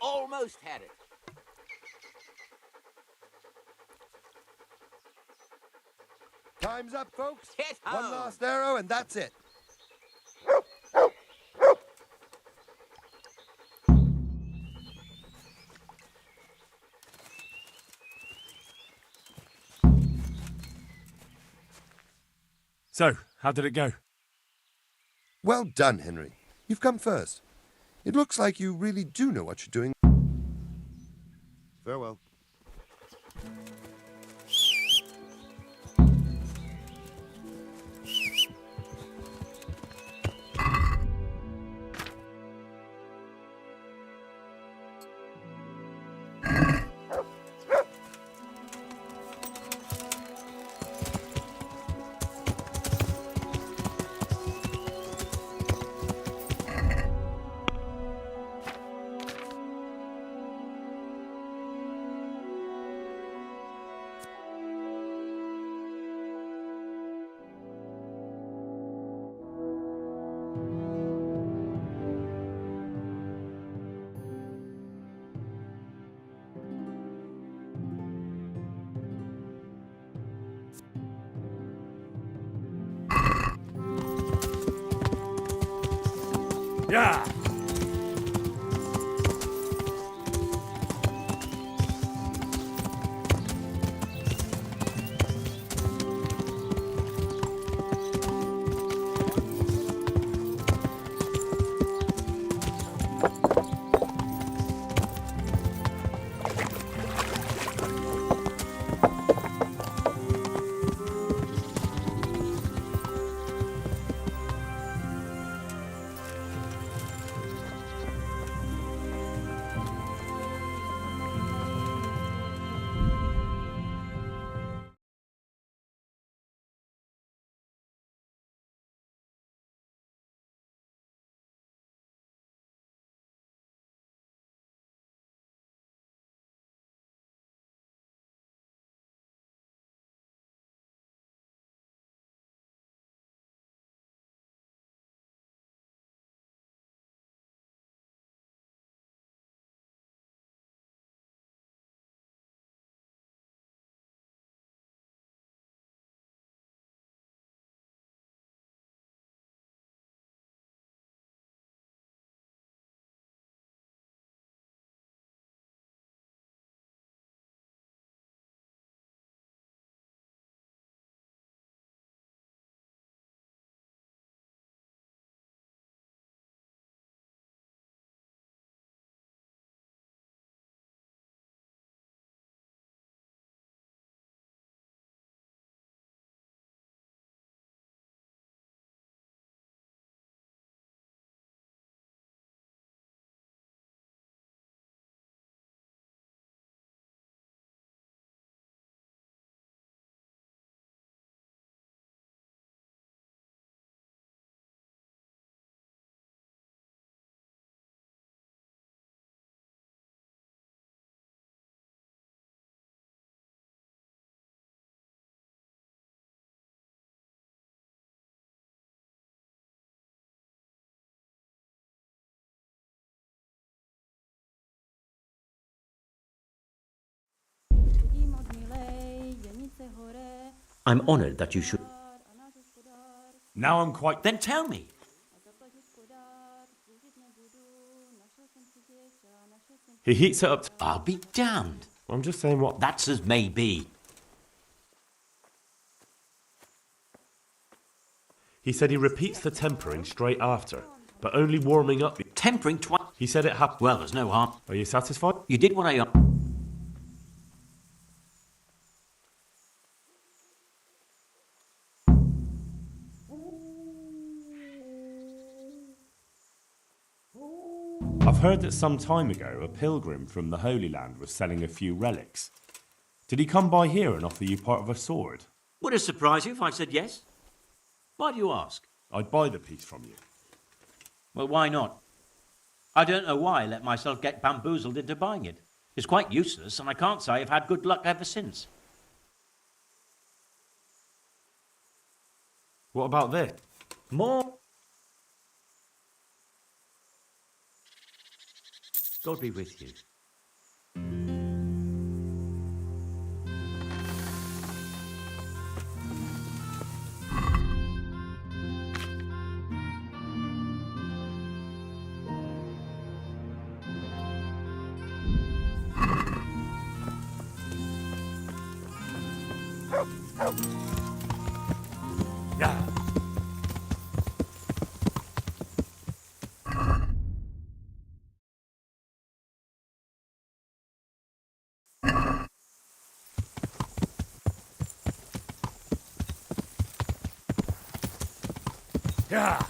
Speaker 10: Almost had it.
Speaker 11: Time's up, folks.
Speaker 10: Hit
Speaker 11: One
Speaker 10: home.
Speaker 11: last arrow, and that's it.
Speaker 1: So, how did it go?
Speaker 11: Well done, Henry. You've come first. It looks like you really do know what you're doing. Farewell.
Speaker 3: Yeah.
Speaker 12: I'm honored that you should.
Speaker 3: Now I'm quite.
Speaker 12: Then tell me.
Speaker 3: He heats it up.
Speaker 12: I'll be damned.
Speaker 3: I'm just saying what.
Speaker 12: That's as may be.
Speaker 3: He said he repeats the tempering straight after, but only warming up.
Speaker 12: Tempering twice.
Speaker 3: He said it happened.
Speaker 12: Well, there's no harm.
Speaker 3: Are you satisfied?
Speaker 12: You did what I.
Speaker 3: I've heard that some time ago a pilgrim from the Holy Land was selling a few relics. Did he come by here and offer you part of a sword?
Speaker 12: Would it surprise you if I said yes? Why do you ask?
Speaker 3: I'd buy the piece from you.
Speaker 12: Well, why not? I don't know why I let myself get bamboozled into buying it. It's quite useless, and I can't say I've had good luck ever since.
Speaker 3: What about this?
Speaker 12: More? God be with you.
Speaker 3: Yeah. Yeah.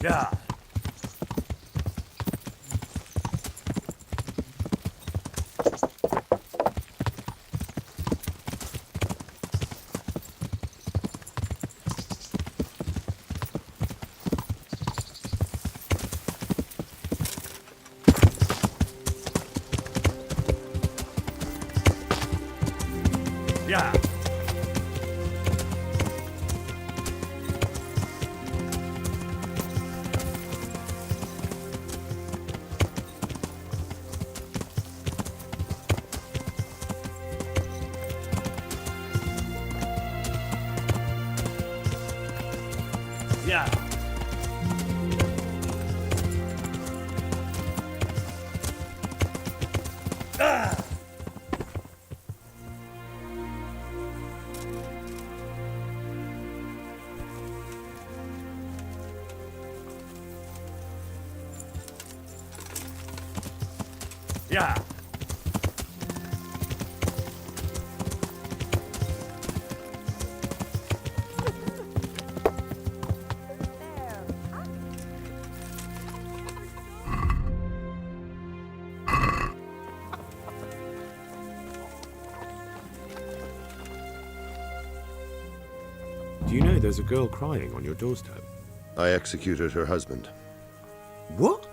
Speaker 2: Yeah. Yeah. Yeah. Ah. Yeah.
Speaker 1: Do you know there's a girl crying on your doorstep?
Speaker 11: I executed her husband.
Speaker 1: What?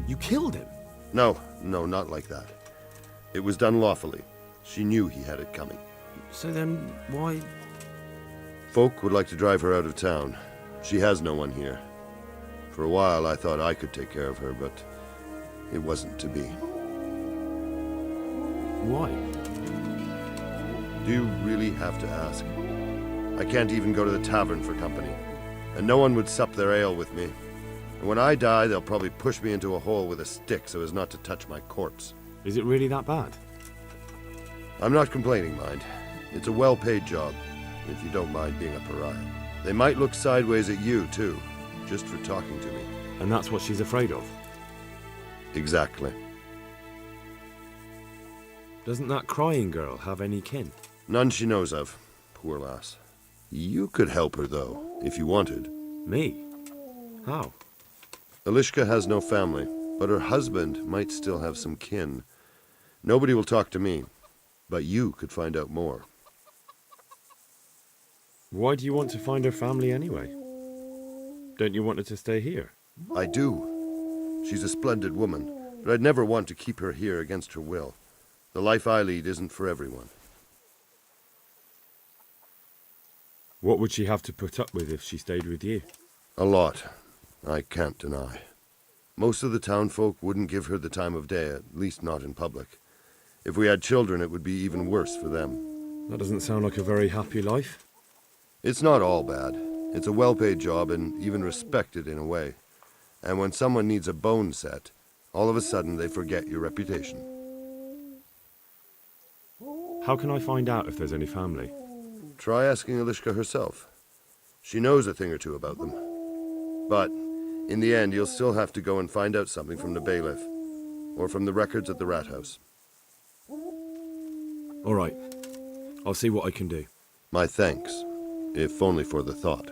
Speaker 1: You killed him?
Speaker 11: No, not like that. It was done lawfully. She knew he had it coming.
Speaker 1: So then, why...
Speaker 11: Folk would like to drive her out of town. She has no one here. For a while, I thought I could take care of her, but it wasn't to be.
Speaker 1: Why?
Speaker 11: Do you really have to ask? I can't even go to the tavern for company, and no one would sup their ale with me. And when I die, they'll probably push me into a hole with a stick so as not to touch my corpse.
Speaker 1: Is it really that bad?
Speaker 11: I'm not complaining, mind. It's a well-paid job, if you don't mind being a pariah. They might look sideways at you, too, just for talking to me.
Speaker 1: And that's what she's afraid of?
Speaker 11: Exactly.
Speaker 1: Doesn't that crying girl have any kin?
Speaker 11: None she knows of. Poor lass. You could help her, though, if you wanted.
Speaker 1: Me? How?
Speaker 11: Elishka has no family, but her husband might still have some kin. Nobody will talk to me, but you could find out more.
Speaker 1: Why do you want to find her family anyway? Don't you want her to stay here?
Speaker 11: I do. She's a splendid woman, but I'd never want to keep her here against her will. The life I lead isn't for everyone.
Speaker 1: What would she have to put up with if she stayed with you?
Speaker 11: A lot. I can't deny. Most of the townfolk wouldn't give her the time of day, at least not in public. If we had children, it would be even worse for them.
Speaker 1: That doesn't sound like a very happy life.
Speaker 11: It's not all bad. It's a well-paid job and even respected in a way. And when someone needs a bone set, all of a sudden they forget your reputation.
Speaker 1: How can I find out if there's any family?
Speaker 11: Try asking Elishka herself. She knows a thing or two about them. But, in the end, you'll still have to go and find out something from the bailiff, or from the records at the rat house.
Speaker 1: All right. I'll see what I can do.
Speaker 11: My thanks, if only for the thought.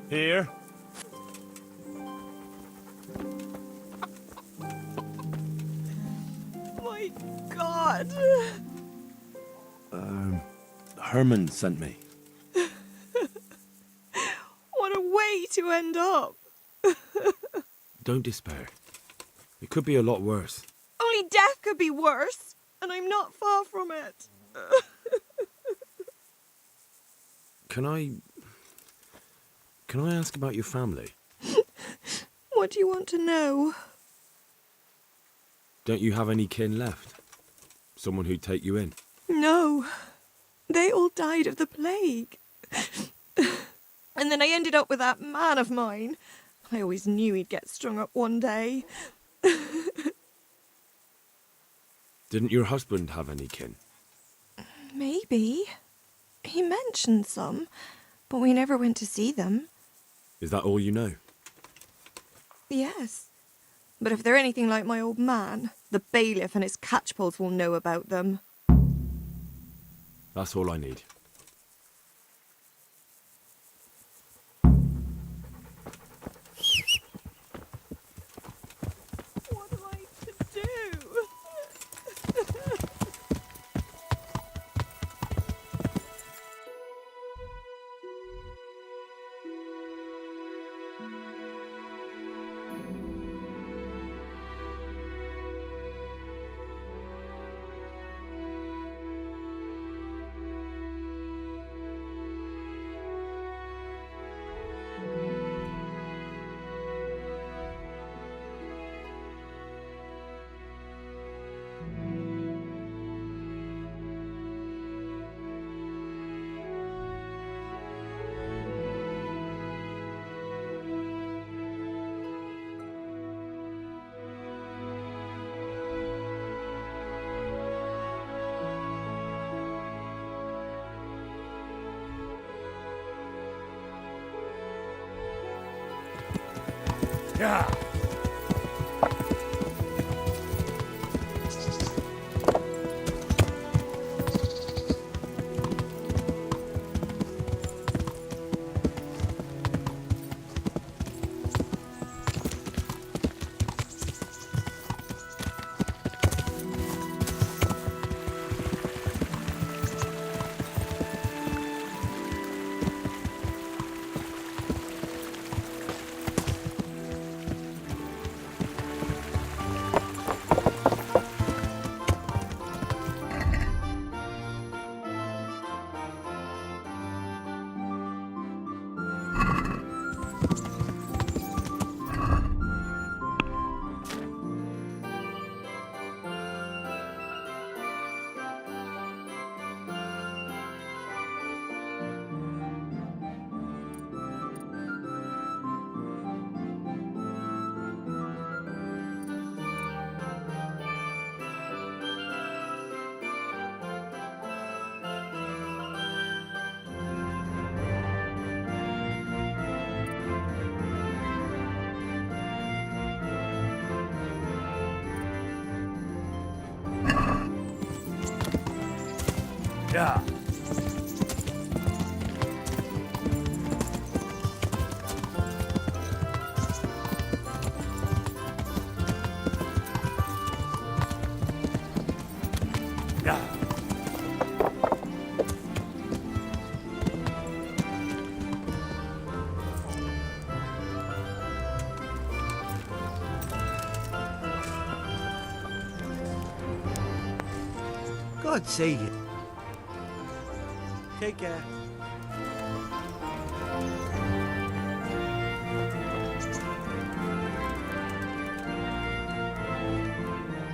Speaker 2: Here.
Speaker 8: My God.
Speaker 1: Herman sent me.
Speaker 8: What a way to end up.
Speaker 1: Don't despair. It could be a lot worse.
Speaker 8: Only death could be worse, and I'm not far from it.
Speaker 1: Can I ask about your family?
Speaker 8: What do you want to know?
Speaker 1: Don't you have any kin left? Someone who'd take you in?
Speaker 8: No. They all died of the plague. And then I ended up with that man of mine. I always knew he'd get strung up one day.
Speaker 1: Didn't your husband have any kin?
Speaker 8: Maybe. He mentioned some, but we never went to see them.
Speaker 1: Is that all you know?
Speaker 8: Yes. But if they're anything like my old man, the bailiff and his catchpoles will know about them.
Speaker 1: That's all I need.
Speaker 8: What am I to do?
Speaker 2: Yeah. Yeah. Yeah.
Speaker 10: God save you. Take care.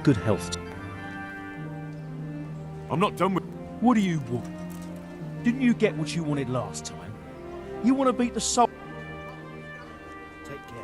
Speaker 9: Good health.
Speaker 1: I'm not done with...
Speaker 13: What do you want? Didn't you get what you wanted last time? You want to beat the soul?
Speaker 10: Take care.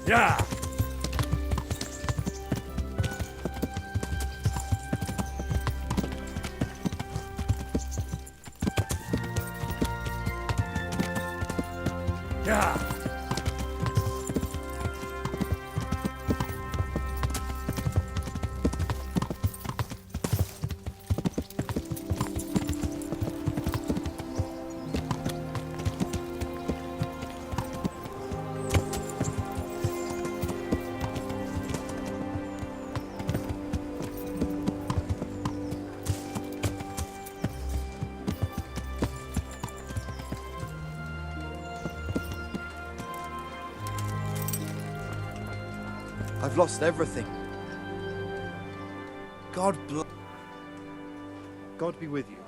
Speaker 10: Yeah.
Speaker 2: Yeah.
Speaker 14: I've lost everything. God be with you.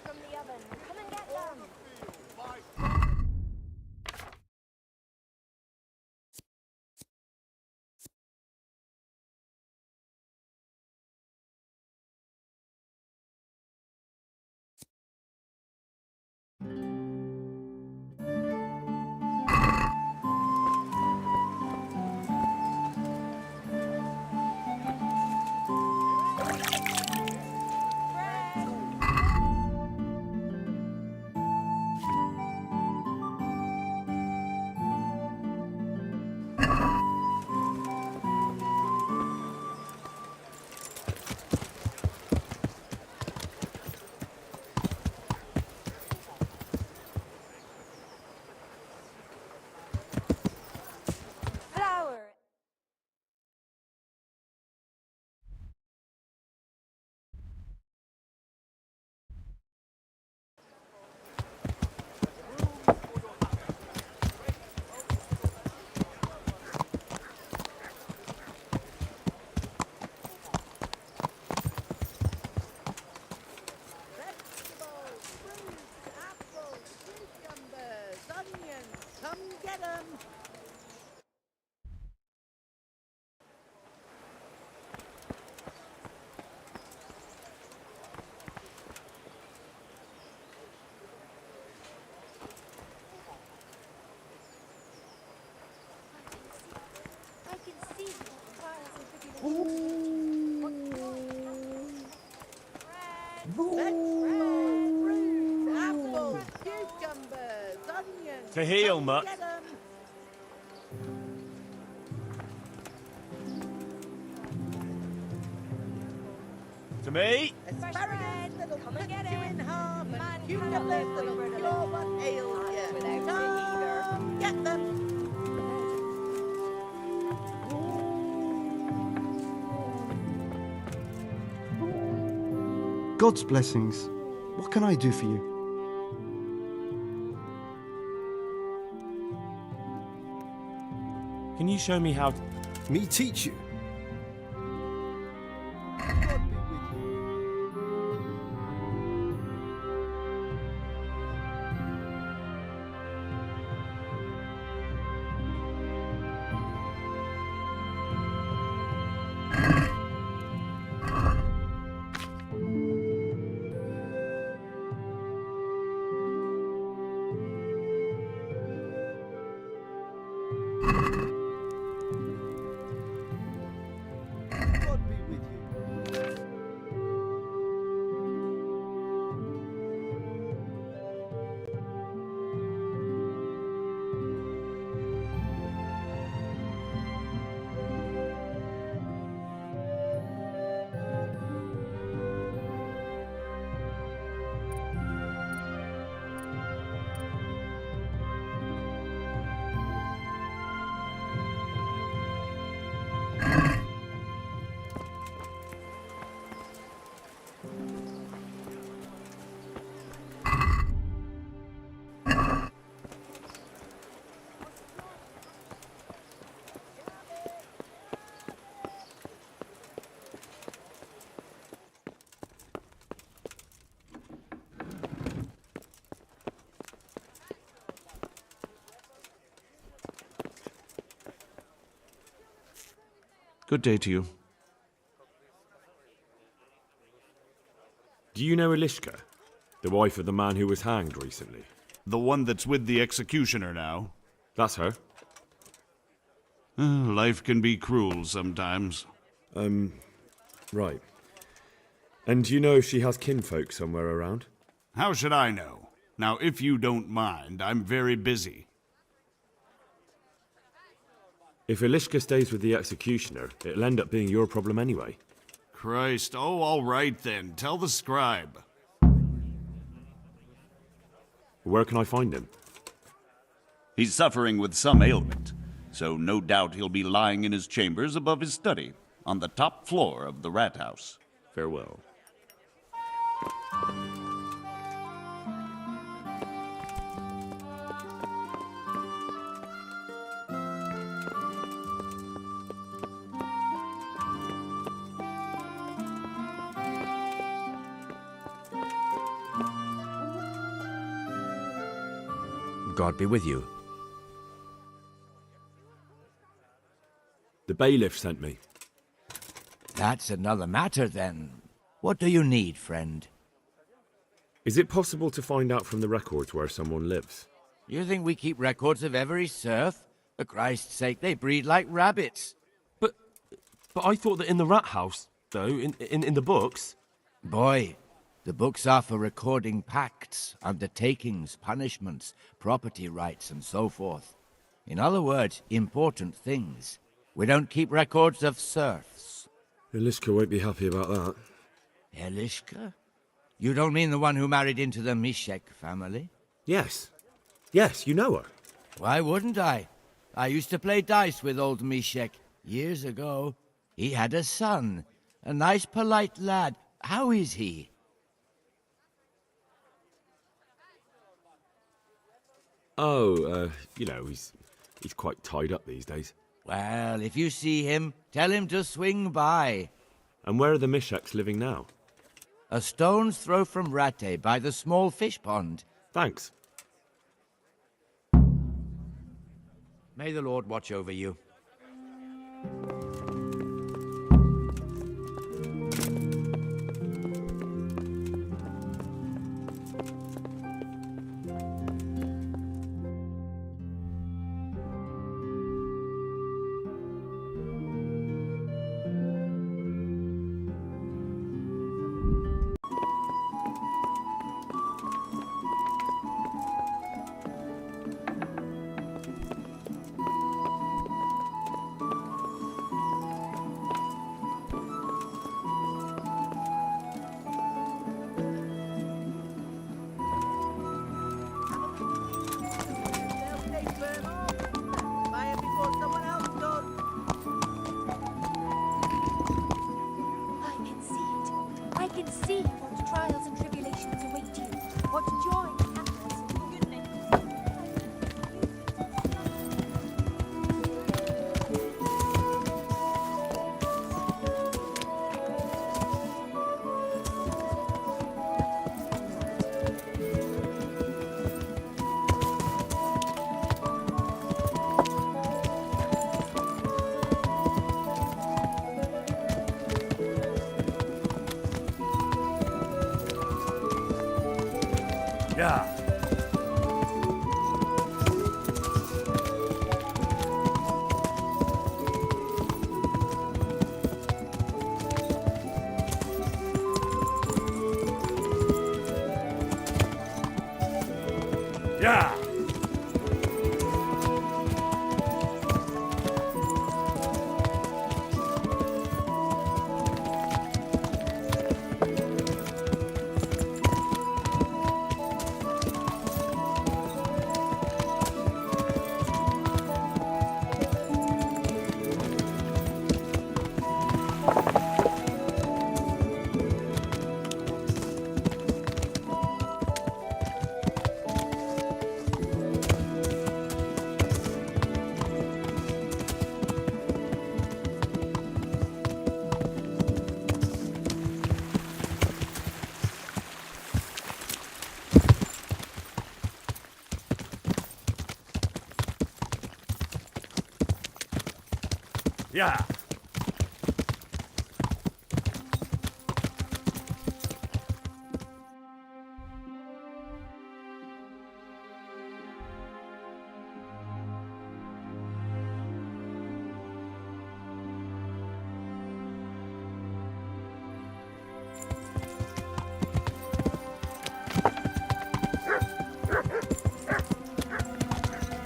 Speaker 15: from the oven. Come and get them. Flour.
Speaker 7: Come get them!
Speaker 15: I can see the piles of the
Speaker 7: Vegetables, fruits, apples, cucumbers, onions.
Speaker 1: To heal,
Speaker 7: Come
Speaker 1: Mutt.
Speaker 7: get 'em.
Speaker 1: To me?
Speaker 7: Asparagus that'll
Speaker 15: Come and
Speaker 7: cut
Speaker 15: get
Speaker 7: you
Speaker 15: it.
Speaker 7: in half,
Speaker 15: Man
Speaker 7: and
Speaker 15: can't
Speaker 7: cucumbers
Speaker 15: live
Speaker 7: that'll
Speaker 15: with
Speaker 7: cure what ails you.
Speaker 15: without
Speaker 7: Come get them.
Speaker 14: God's blessings. What can I do for you?
Speaker 3: Can you show me how to...
Speaker 14: Me teach you?
Speaker 16: Good day to you.
Speaker 1: Do you know Elishka? The wife of the man who was hanged recently?
Speaker 17: The one that's with the executioner now?
Speaker 1: That's her.
Speaker 17: Life can be cruel sometimes.
Speaker 1: Right. And do you know if she has kinfolk somewhere around?
Speaker 17: How should I know? Now, if you don't mind, I'm very busy.
Speaker 1: If Elishka stays with the executioner, it'll end up being your problem anyway.
Speaker 17: Christ, oh, all right then. Tell the scribe.
Speaker 1: Where can I find him?
Speaker 18: He's suffering with some ailment, so no doubt he'll be lying in his chambers above his study, on the top floor of the rat house.
Speaker 1: Farewell.
Speaker 16: God be with you.
Speaker 1: The bailiff sent me.
Speaker 16: That's another matter, then. What do you need, friend?
Speaker 1: Is it possible to find out from the records where someone lives?
Speaker 16: You think we keep records of every serf? For Christ's sake, they breed like rabbits.
Speaker 3: But I thought that in the rat house, though, in the books...
Speaker 16: Boy, the books are for recording pacts, undertakings, punishments, property rights, and so forth. In other words, important things. We don't keep records of serfs.
Speaker 1: Elishka won't be happy about that.
Speaker 16: Elishka? You don't mean the one who married into the Mishek family?
Speaker 1: Yes. Yes, you know her.
Speaker 16: Why wouldn't I? I used to play dice with old Mishek years ago. He had a son, a nice, polite lad. How is he?
Speaker 1: Oh, you know, he's quite tied up these days.
Speaker 16: Well, if you see him, tell him to swing by.
Speaker 1: And where are the Misheks living now?
Speaker 16: A stone's throw from Rate by the small fish pond.
Speaker 1: Thanks.
Speaker 16: May the Lord watch over you.
Speaker 15: I can see what trials and tribulations await you. What joy and happiness and goodness.
Speaker 2: Yeah. Yeah. Yeah.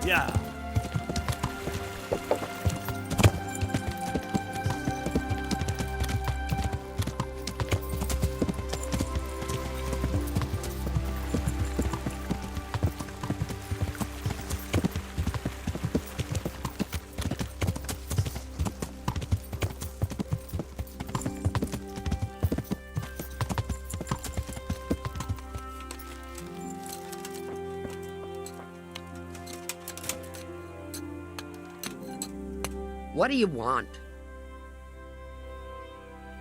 Speaker 2: Yeah.
Speaker 19: What do you want?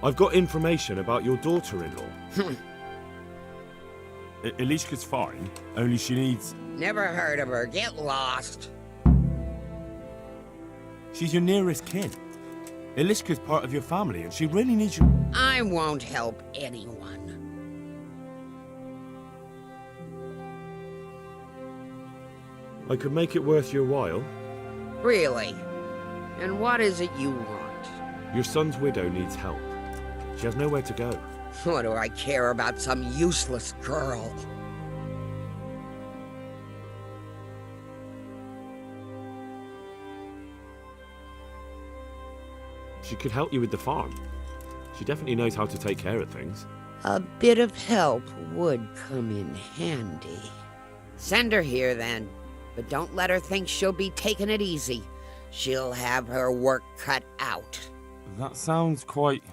Speaker 1: I've got information about your daughter-in-law.
Speaker 3: Elishka's fine, only she needs...
Speaker 19: Never heard of her. Get lost.
Speaker 3: She's your nearest kin. Elishka's part of your family, and she really needs you.
Speaker 19: I won't help anyone.
Speaker 3: I could make it worth your while.
Speaker 19: Really? And what is it you want?
Speaker 3: Your son's widow needs help. She has nowhere to go.
Speaker 19: What do I care about some useless girl?
Speaker 3: She could help you with the farm. She definitely knows how to take care of things.
Speaker 19: A bit of help would come in handy. Send her here, then. But don't let her think she'll be taking it easy. She'll have her work cut out.
Speaker 3: That sounds quite...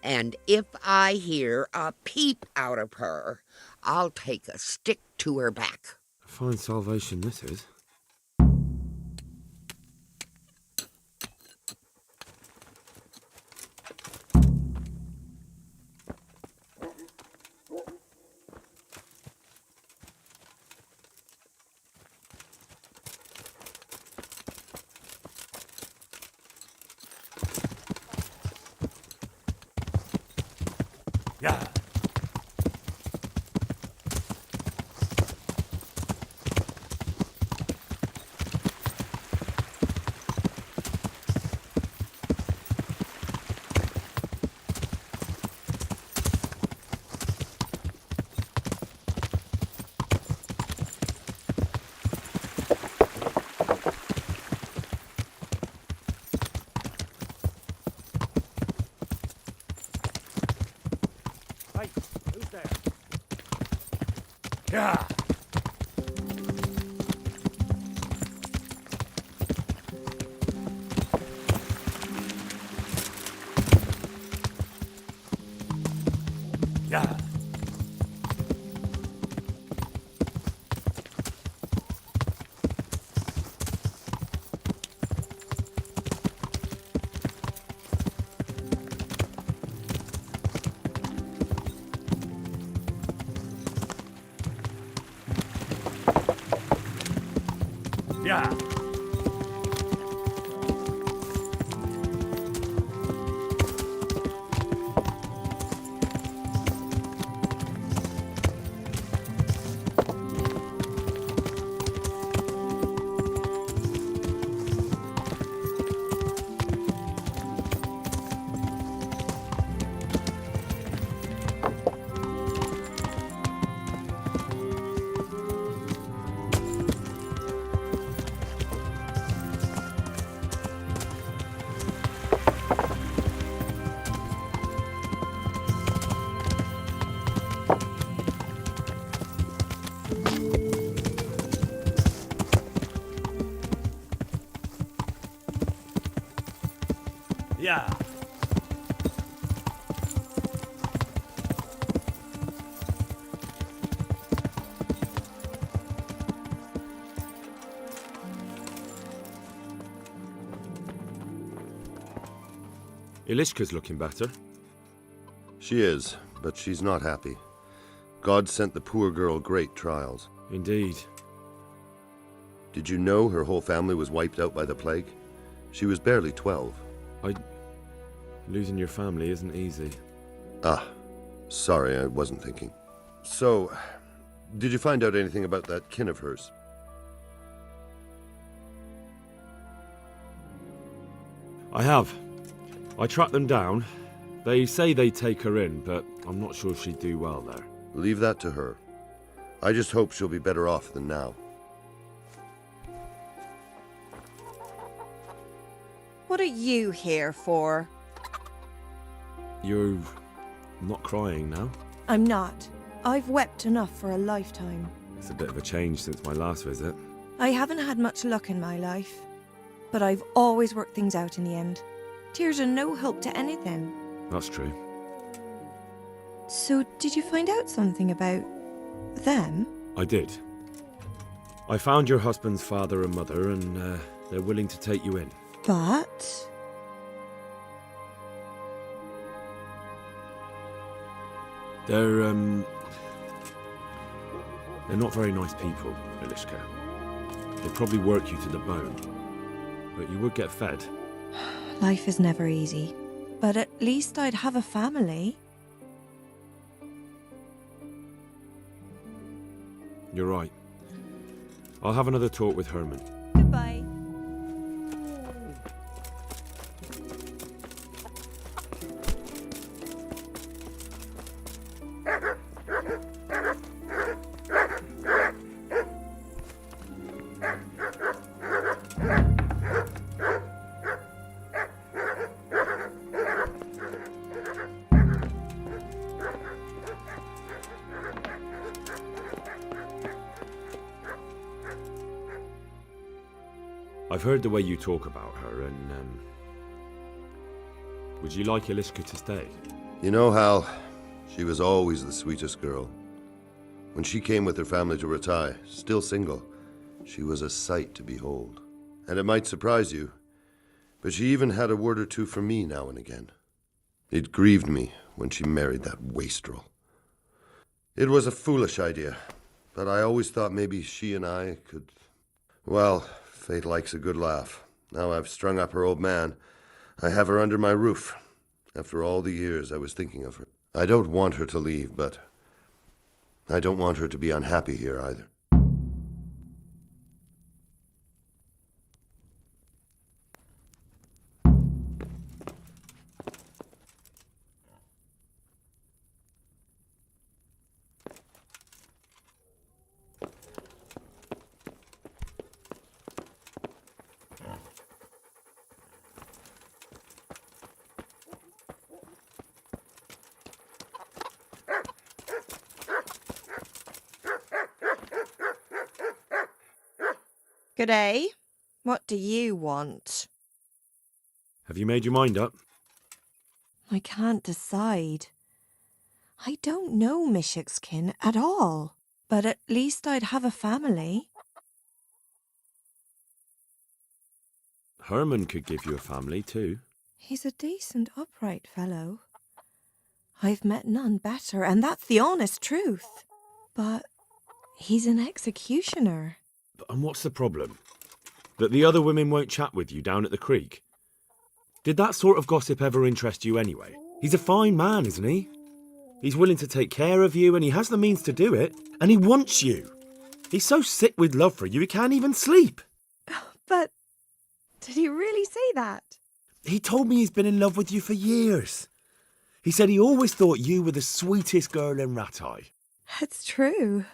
Speaker 19: And if I hear a peep out of her, I'll take a stick to her back.
Speaker 3: A fine salvation this is. Yeah.
Speaker 13: Hey, who's there?
Speaker 3: Yeah. Yeah. Yeah. Yeah. Elishka's looking better.
Speaker 11: She is, but she's not happy. God sent the poor girl great trials.
Speaker 3: Indeed.
Speaker 11: Did you know her whole family was wiped out by the plague? She was barely 12.
Speaker 3: Losing your family isn't easy.
Speaker 11: Ah, sorry, I wasn't thinking. So, did you find out anything about that kin of hers?
Speaker 3: I have. I tracked them down. They say they'd take her in, but I'm not sure she'd do well there.
Speaker 11: Leave that to her. I just hope she'll be better off than now.
Speaker 8: What are you here for?
Speaker 3: You're not crying now?
Speaker 8: I'm not. I've wept enough for a lifetime.
Speaker 3: It's a bit of a change since my last visit.
Speaker 8: I haven't had much luck in my life, but I've always worked things out in the end. Tears are no help to anything.
Speaker 3: That's true.
Speaker 8: So, did you find out something about them?
Speaker 3: I did. I found your husband's father and mother, and they're willing to take you in.
Speaker 8: But...
Speaker 3: They're, They're not very nice people, Elishka. They'd probably work you to the bone. But you would get fed.
Speaker 8: Life is never easy. But at least I'd have a family.
Speaker 3: You're right. I'll have another talk with Herman.
Speaker 8: Goodbye.
Speaker 3: I've heard the way you talk about her, and, would you like Elishka to stay?
Speaker 11: You know, Hal, she was always the sweetest girl. When she came with her family to Ratai, still single, she was a sight to behold. And it might surprise you, but she even had a word or two for me now and again. It grieved me when she married that wastrel. It was a foolish idea, but I always thought maybe she and I could... Well, fate likes a good laugh. Now I've strung up her old man. I have her under my roof. After all the years I was thinking of her. I don't want her to leave, but I don't want her to be unhappy here either.
Speaker 8: G'day. What do you want?
Speaker 3: Have you made your mind up?
Speaker 8: I can't decide. I don't know Mishik's at all, but at least I'd have a family.
Speaker 3: Herman could give you a family, too.
Speaker 8: He's a decent, upright fellow. I've met none better, and that's the honest truth. But he's an executioner.
Speaker 3: And what's the problem? That the other women won't chat with you down at the creek? Did that sort of gossip ever interest you anyway? He's a fine man, isn't he? He's willing to take care of you, and he has the means to do it. And he wants you. He's so sick with love for you, he can't even sleep.
Speaker 8: But did he really say that?
Speaker 3: He told me he's been in love with you for years. He said he always thought you were the sweetest girl in Ratai.
Speaker 8: It's true.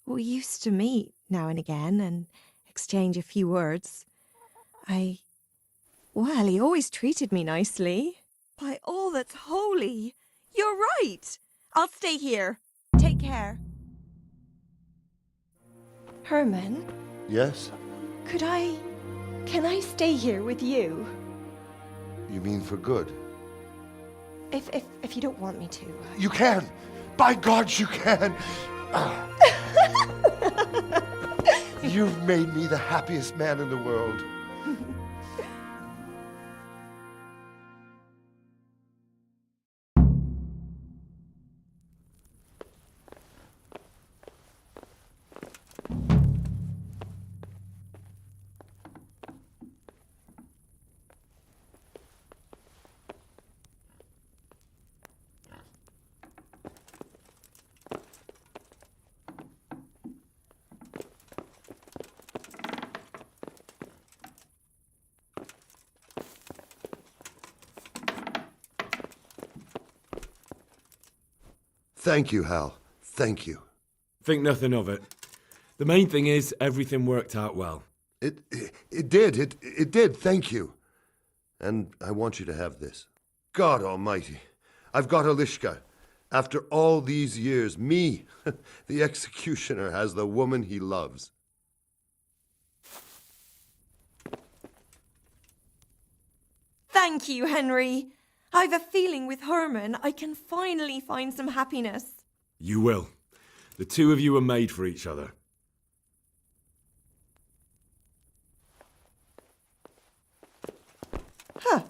Speaker 8: We used to meet now and again and exchange a few words. Well, he always treated me nicely. By all that's holy, you're right. I'll stay here. Take care. Herman?
Speaker 11: Yes?
Speaker 8: Can I stay here with you?
Speaker 11: You mean for good?
Speaker 8: If you don't want me to.
Speaker 11: You can! By God, you can! You've made me the happiest man in the world. Thank you, Hal. Thank you.
Speaker 3: Think nothing of it. The main thing is everything worked out well.
Speaker 11: It did. It did. Thank you. And I want you to have this. God Almighty, I've got Elishka. After all these years, me, the executioner, has the woman he loves.
Speaker 8: Thank you, Henry. I've a feeling with Herman I can finally find some happiness.
Speaker 3: You will. The two of you are made for each other.
Speaker 8: Huh.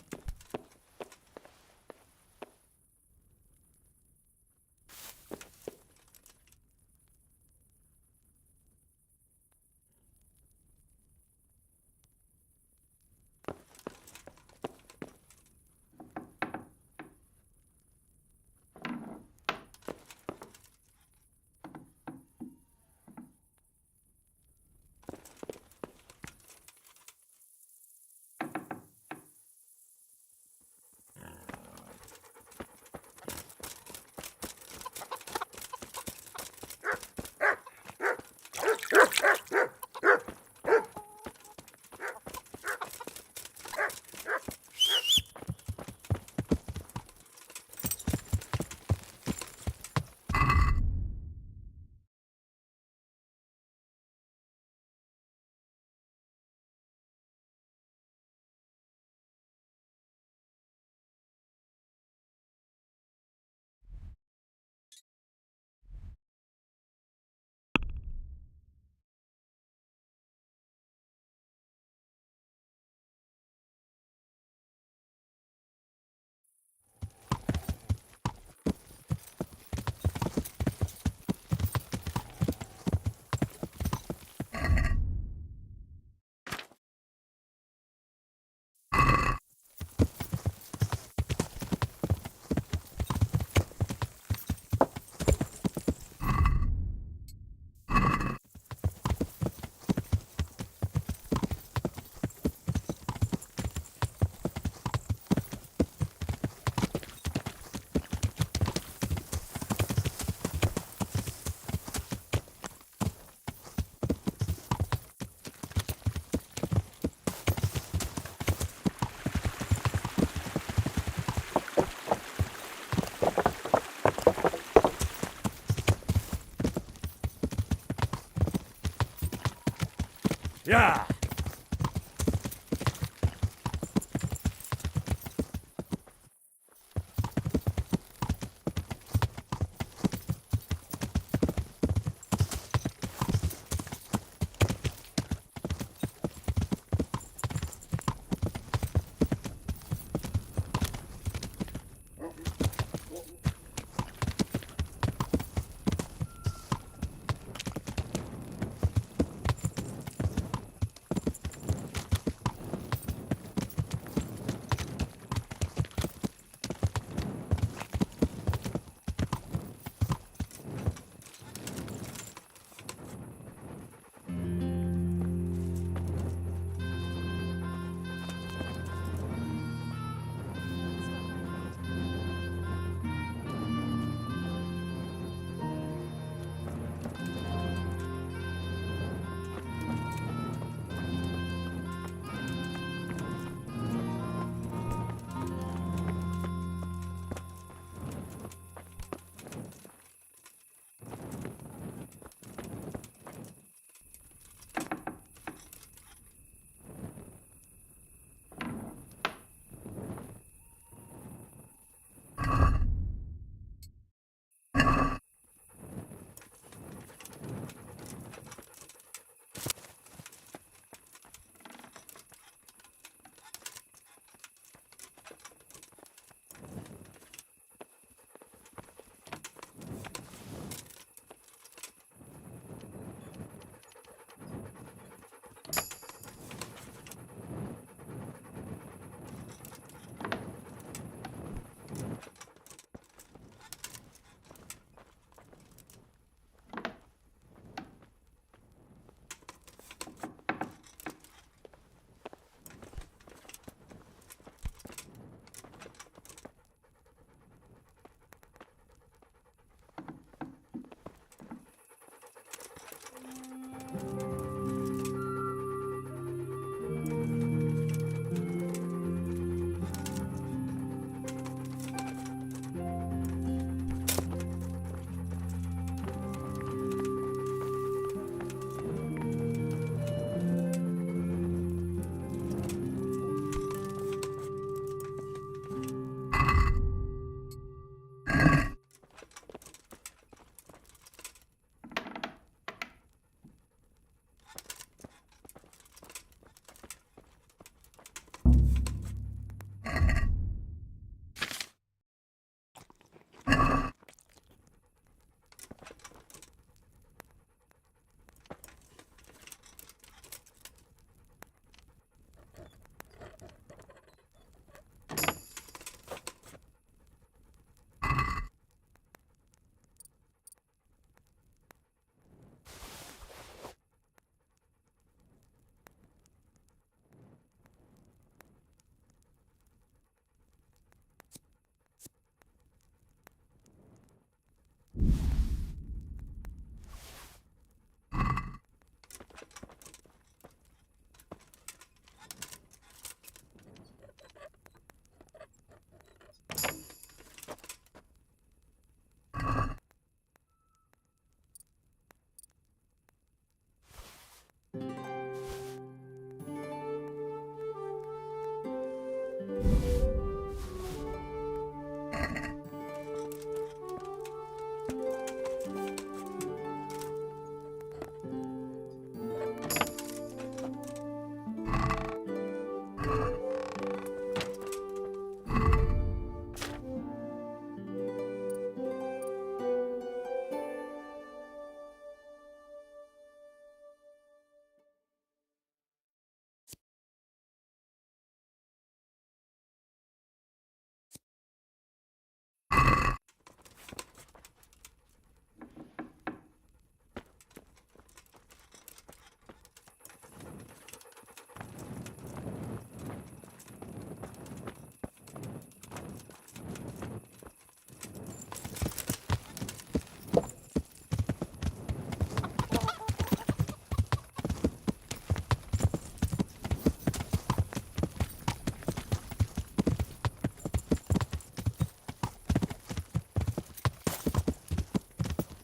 Speaker 2: Yeah.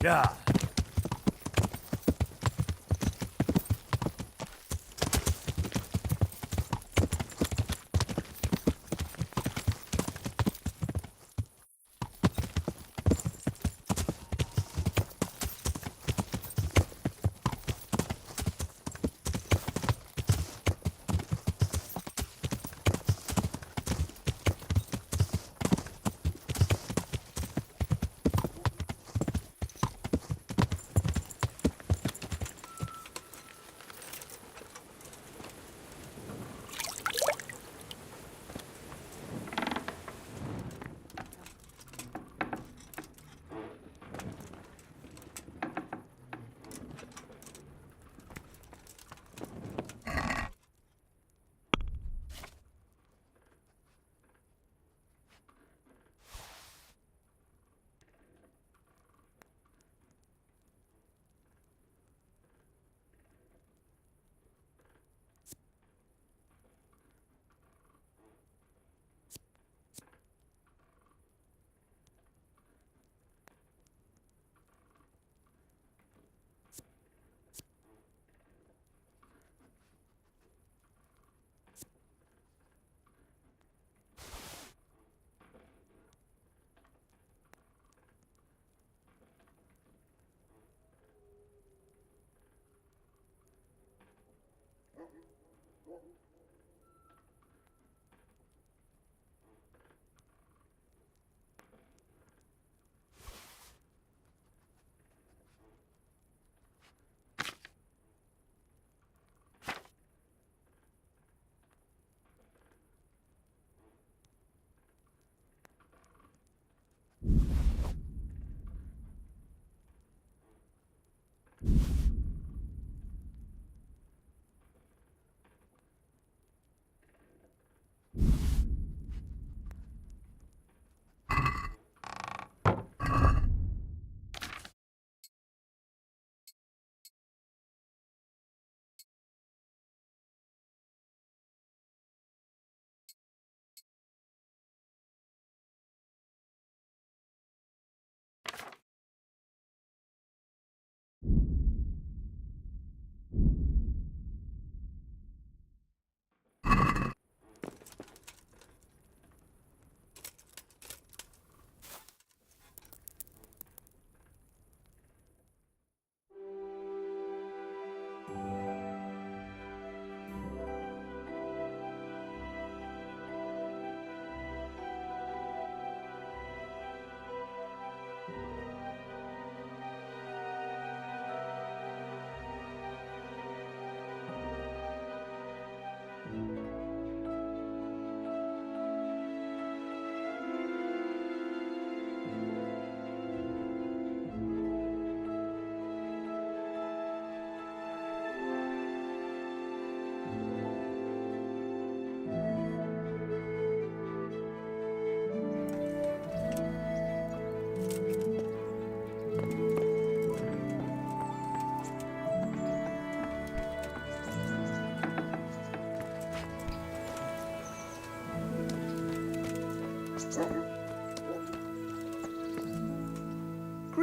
Speaker 2: Yeah.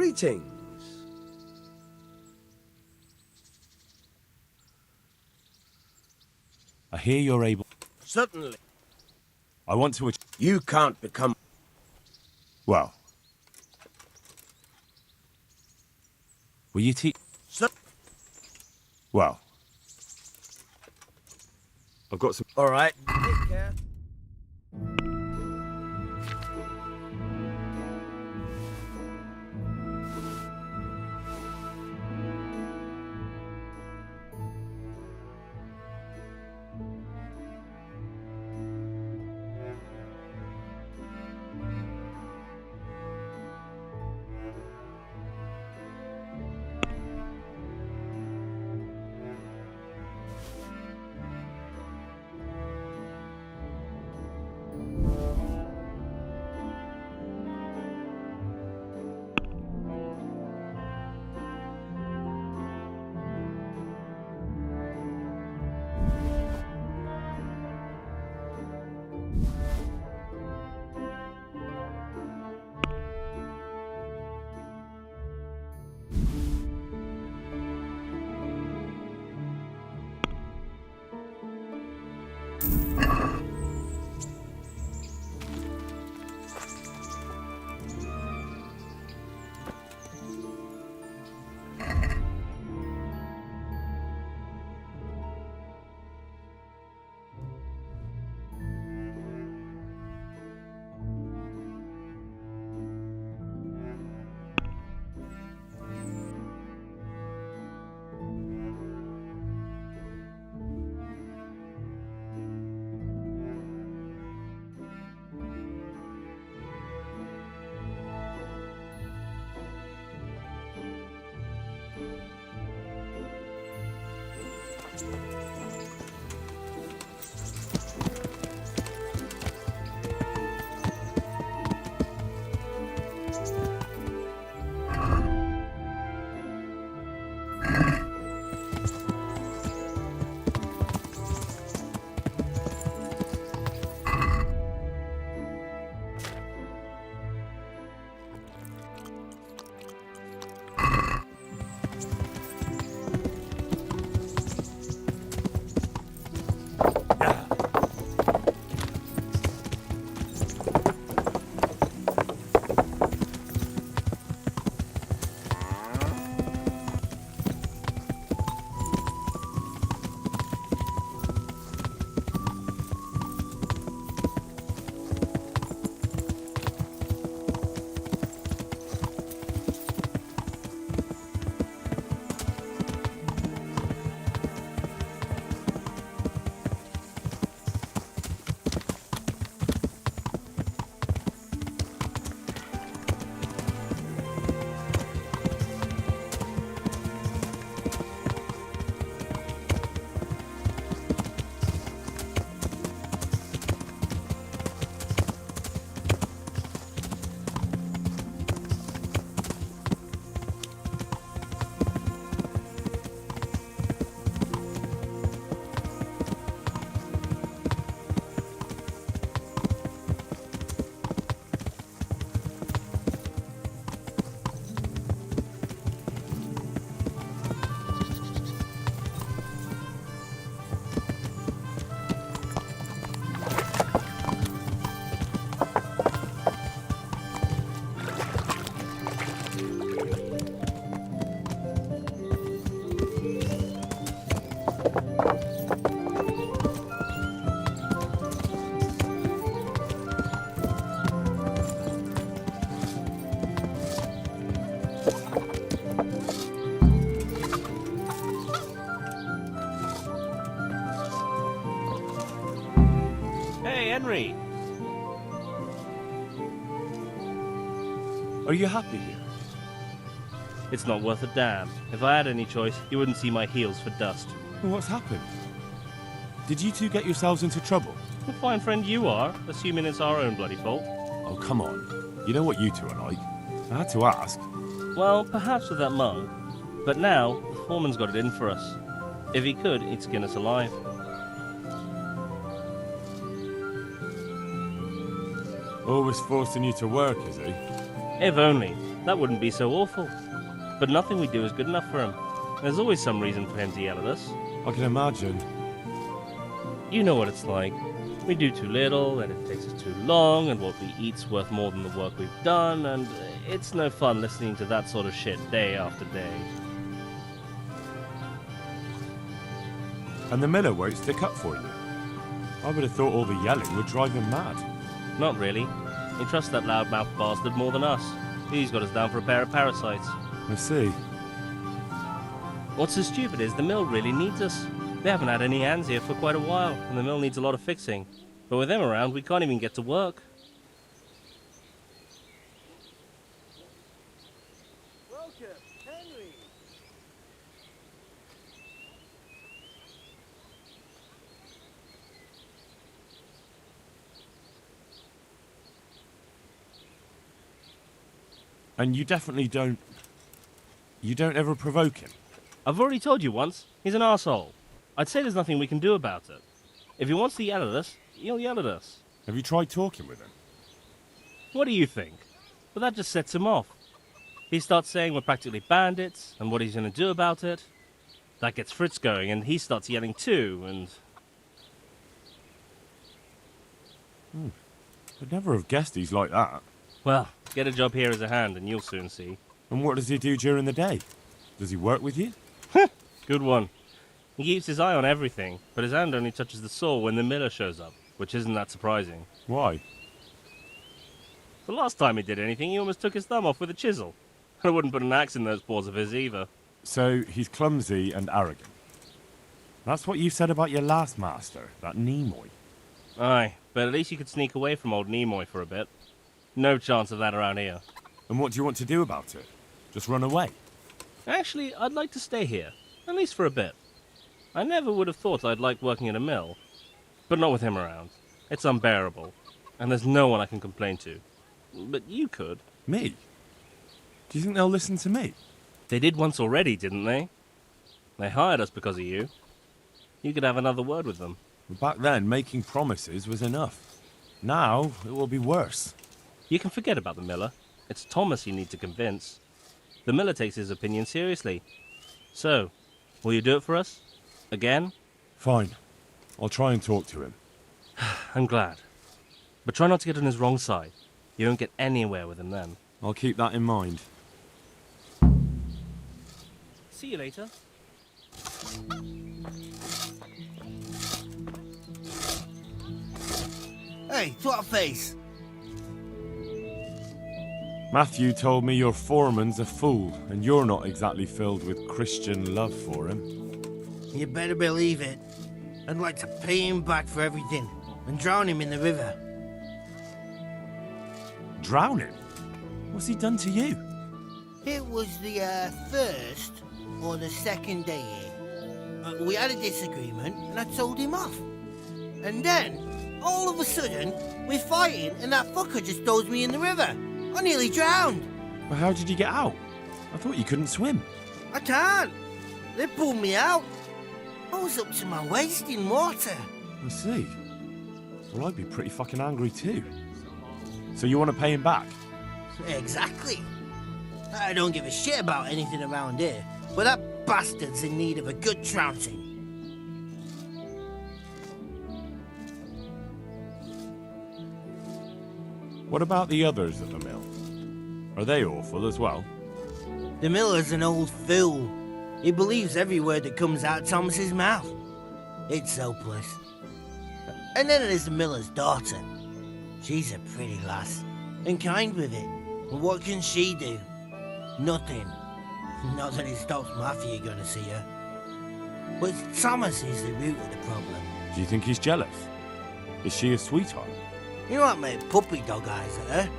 Speaker 20: Greetings.
Speaker 3: I hear you're able...
Speaker 20: Certainly.
Speaker 3: I want to...
Speaker 20: You can't become...
Speaker 3: Well... Will you teach... Well... I've got some...
Speaker 20: All right. Take care.
Speaker 9: Henry.
Speaker 3: Are you happy here?
Speaker 9: It's not worth a damn. If I had any choice, you wouldn't see my heels for dust.
Speaker 3: What's happened? Did you two get yourselves into trouble?
Speaker 9: A fine friend you are, assuming it's our own bloody fault.
Speaker 3: Oh, come on. You know what you two are like. I had to ask.
Speaker 9: Well, perhaps with that monk. But now, the foreman's got it in for us. If he could, he'd skin us alive.
Speaker 1: Always forcing you to work, is he?
Speaker 9: If only. That wouldn't be so awful. But nothing we do is good enough for him. There's always some reason for him to yell at us.
Speaker 1: I can imagine.
Speaker 9: You know what it's like. We do too little, and it takes us too long, and what we eat's worth more than the work we've done, and it's no fun listening to that sort of shit day after day.
Speaker 1: And the miller won't stick up for you. I would have thought all the yelling would drive him mad.
Speaker 9: Not really. He trusts that loudmouth bastard more than us. He's got us down for a pair of parasites.
Speaker 1: I see.
Speaker 9: What's so stupid is the mill really needs us. They haven't had any hands here for quite a while, and the mill needs a lot of fixing. But with them around, we can't even get to work.
Speaker 2: Welcome, Henry.
Speaker 1: And you definitely don't... You don't ever provoke him?
Speaker 9: I've already told you once, he's an arsehole. I'd say there's nothing we can do about it. If he wants to yell at us, he'll yell at us.
Speaker 1: Have you tried talking with him?
Speaker 9: What do you think? But that just sets him off. He starts saying we're practically bandits, and what he's going to do about it. That gets Fritz going, and he starts yelling too, and...
Speaker 1: I'd never have guessed he's like that.
Speaker 9: Well, get a job here as a hand, and you'll soon see.
Speaker 1: And what does he do during the day? Does he work with you?
Speaker 9: Good one. He keeps his eye on everything, but his hand only touches the saw when the miller shows up, which isn't that surprising.
Speaker 1: Why?
Speaker 9: The last time he did anything, he almost took his thumb off with a chisel. I wouldn't put an axe in those paws of his either.
Speaker 1: So he's clumsy and arrogant. That's what you said about your last master, that Nimoy.
Speaker 9: Aye, but at least you could sneak away from old Nimoy for a bit. No chance of that around here.
Speaker 1: And what do you want to do about it? Just run away?
Speaker 9: Actually, I'd like to stay here, at least for a bit. I never would have thought I'd like working in a mill, but not with him around. It's unbearable, and there's no one I can complain to. But you could.
Speaker 1: Me? Do you think they'll listen to me?
Speaker 9: They did once already, didn't they? They hired us because of you. You could have another word with them.
Speaker 1: Back then, making promises was enough. Now, it will be worse.
Speaker 9: You can forget about the miller. It's Thomas you need to convince. The miller takes his opinion seriously. So, will you do it for us? Again?
Speaker 1: Fine. I'll try and talk to him.
Speaker 9: I'm glad. But try not to get on his wrong side. You won't get anywhere with him then.
Speaker 1: I'll keep that in mind.
Speaker 9: See you later.
Speaker 20: Hey, twat face!
Speaker 1: Matthew told me your foreman's a fool, and you're not exactly filled with Christian love for him.
Speaker 20: You better believe it. I'd like to pay him back for everything and drown him in the river.
Speaker 1: Drown him? What's he done to you?
Speaker 20: It was the first or the second day here. We had a disagreement and I told him off. And then, all of a sudden, we're fighting and that fucker just throws me in the river. I nearly drowned.
Speaker 1: Well, how did you get out? I thought you couldn't swim.
Speaker 20: I can't. They pulled me out. I was up to my waist in water.
Speaker 1: I see. Well, I'd be pretty fucking angry too. So you want to pay him back?
Speaker 20: Exactly. I don't give a shit about anything around here, but that bastard's in need of a good trouncing.
Speaker 1: What about the others at the mill? Are they awful as well?
Speaker 20: The miller's an old fool. He believes every word that comes out of Thomas's mouth. It's hopeless. And then there's the miller's daughter. She's a pretty lass, and kind with it. And what can she do? Nothing. Not that it stops Matthew going to see her. But Thomas is the root of the problem.
Speaker 1: Do you think he's jealous? Is she a sweetheart?
Speaker 20: You might make puppy dog eyes at her,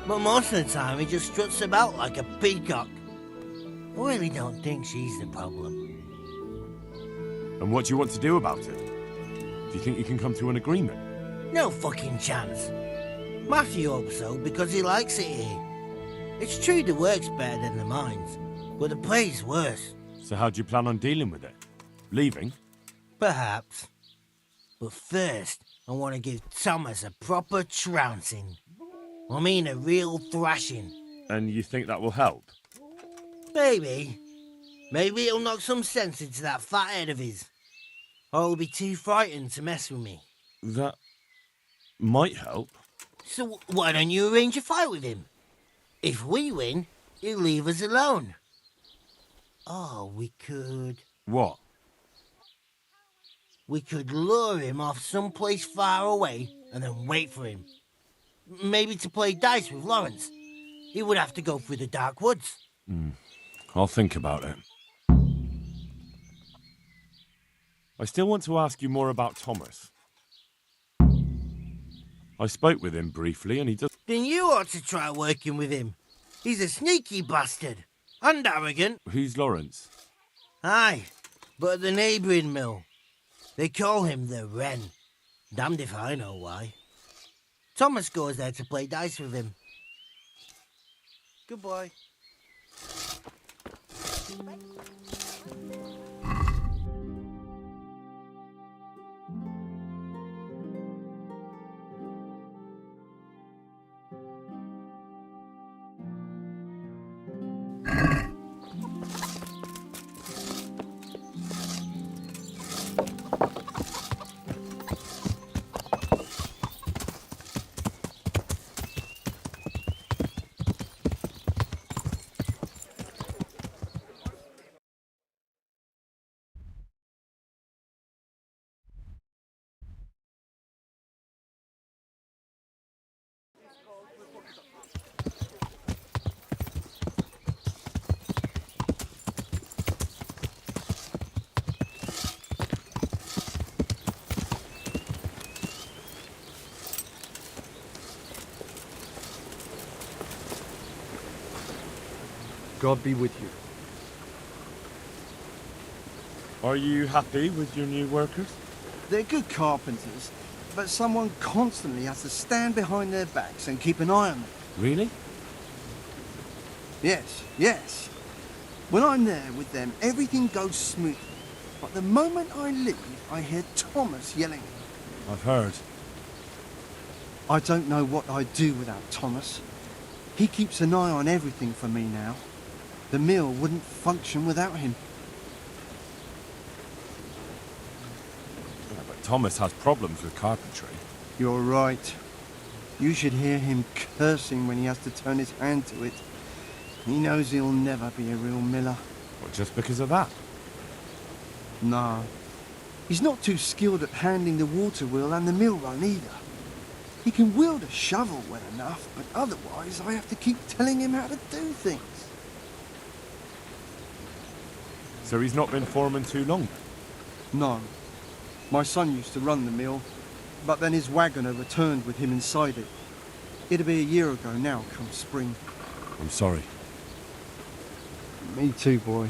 Speaker 20: but most of the time he just struts about like a peacock. I really don't think she's the problem.
Speaker 1: And what do you want to do about it? Do you think you can come to an agreement?
Speaker 20: No fucking chance. Matthew hopes so because he likes it here. It's true the work's better than the mines, but the pay's worse.
Speaker 1: So how do you plan on dealing with it? Leaving?
Speaker 20: Perhaps. But first, I want to give Thomas a proper trouncing. I mean a real thrashing.
Speaker 1: And you think that will help?
Speaker 20: Maybe. Maybe it'll knock some sense into that fat head of his. Or he'll be too frightened to mess with me.
Speaker 1: That might help.
Speaker 20: So why don't you arrange a fight with him? If we win, he'll leave us alone. Oh, we could...
Speaker 1: What?
Speaker 20: We could lure him off someplace far away and then wait for him. Maybe to play dice with Lawrence. He would have to go through the dark woods.
Speaker 1: I'll think about it. I still want to ask you more about Thomas. I spoke with him briefly and he does...
Speaker 20: Then you ought to try working with him. He's a sneaky bastard. And arrogant.
Speaker 1: Who's Lawrence?
Speaker 20: Aye, but at the neighbouring mill. They call him the Wren. Damned if I know why. Thomas goes there to play dice with him. Goodbye.
Speaker 14: God be with you.
Speaker 1: Are you happy with your new workers?
Speaker 14: They're good carpenters, but someone constantly has to stand behind their backs and keep an eye on them.
Speaker 1: Really?
Speaker 14: Yes. When I'm there with them, everything goes smoothly. But the moment I leave, I hear Thomas yelling.
Speaker 1: I've heard.
Speaker 14: I don't know what I'd do without Thomas. He keeps an eye on everything for me now. The mill wouldn't function without him.
Speaker 1: Yeah, but Thomas has problems with carpentry.
Speaker 14: You're right. You should hear him cursing when he has to turn his hand to it. He knows he'll never be a real miller.
Speaker 1: What, just because of that?
Speaker 14: No. He's not too skilled at handling the water wheel and the mill run either. He can wield a shovel well enough, but otherwise I have to keep telling him how to do things.
Speaker 1: So he's not been foreman too long?
Speaker 14: No. My son used to run the mill, but then his wagon overturned with him inside it. It'll be a year ago now, come spring.
Speaker 1: I'm sorry.
Speaker 14: Me too, boy.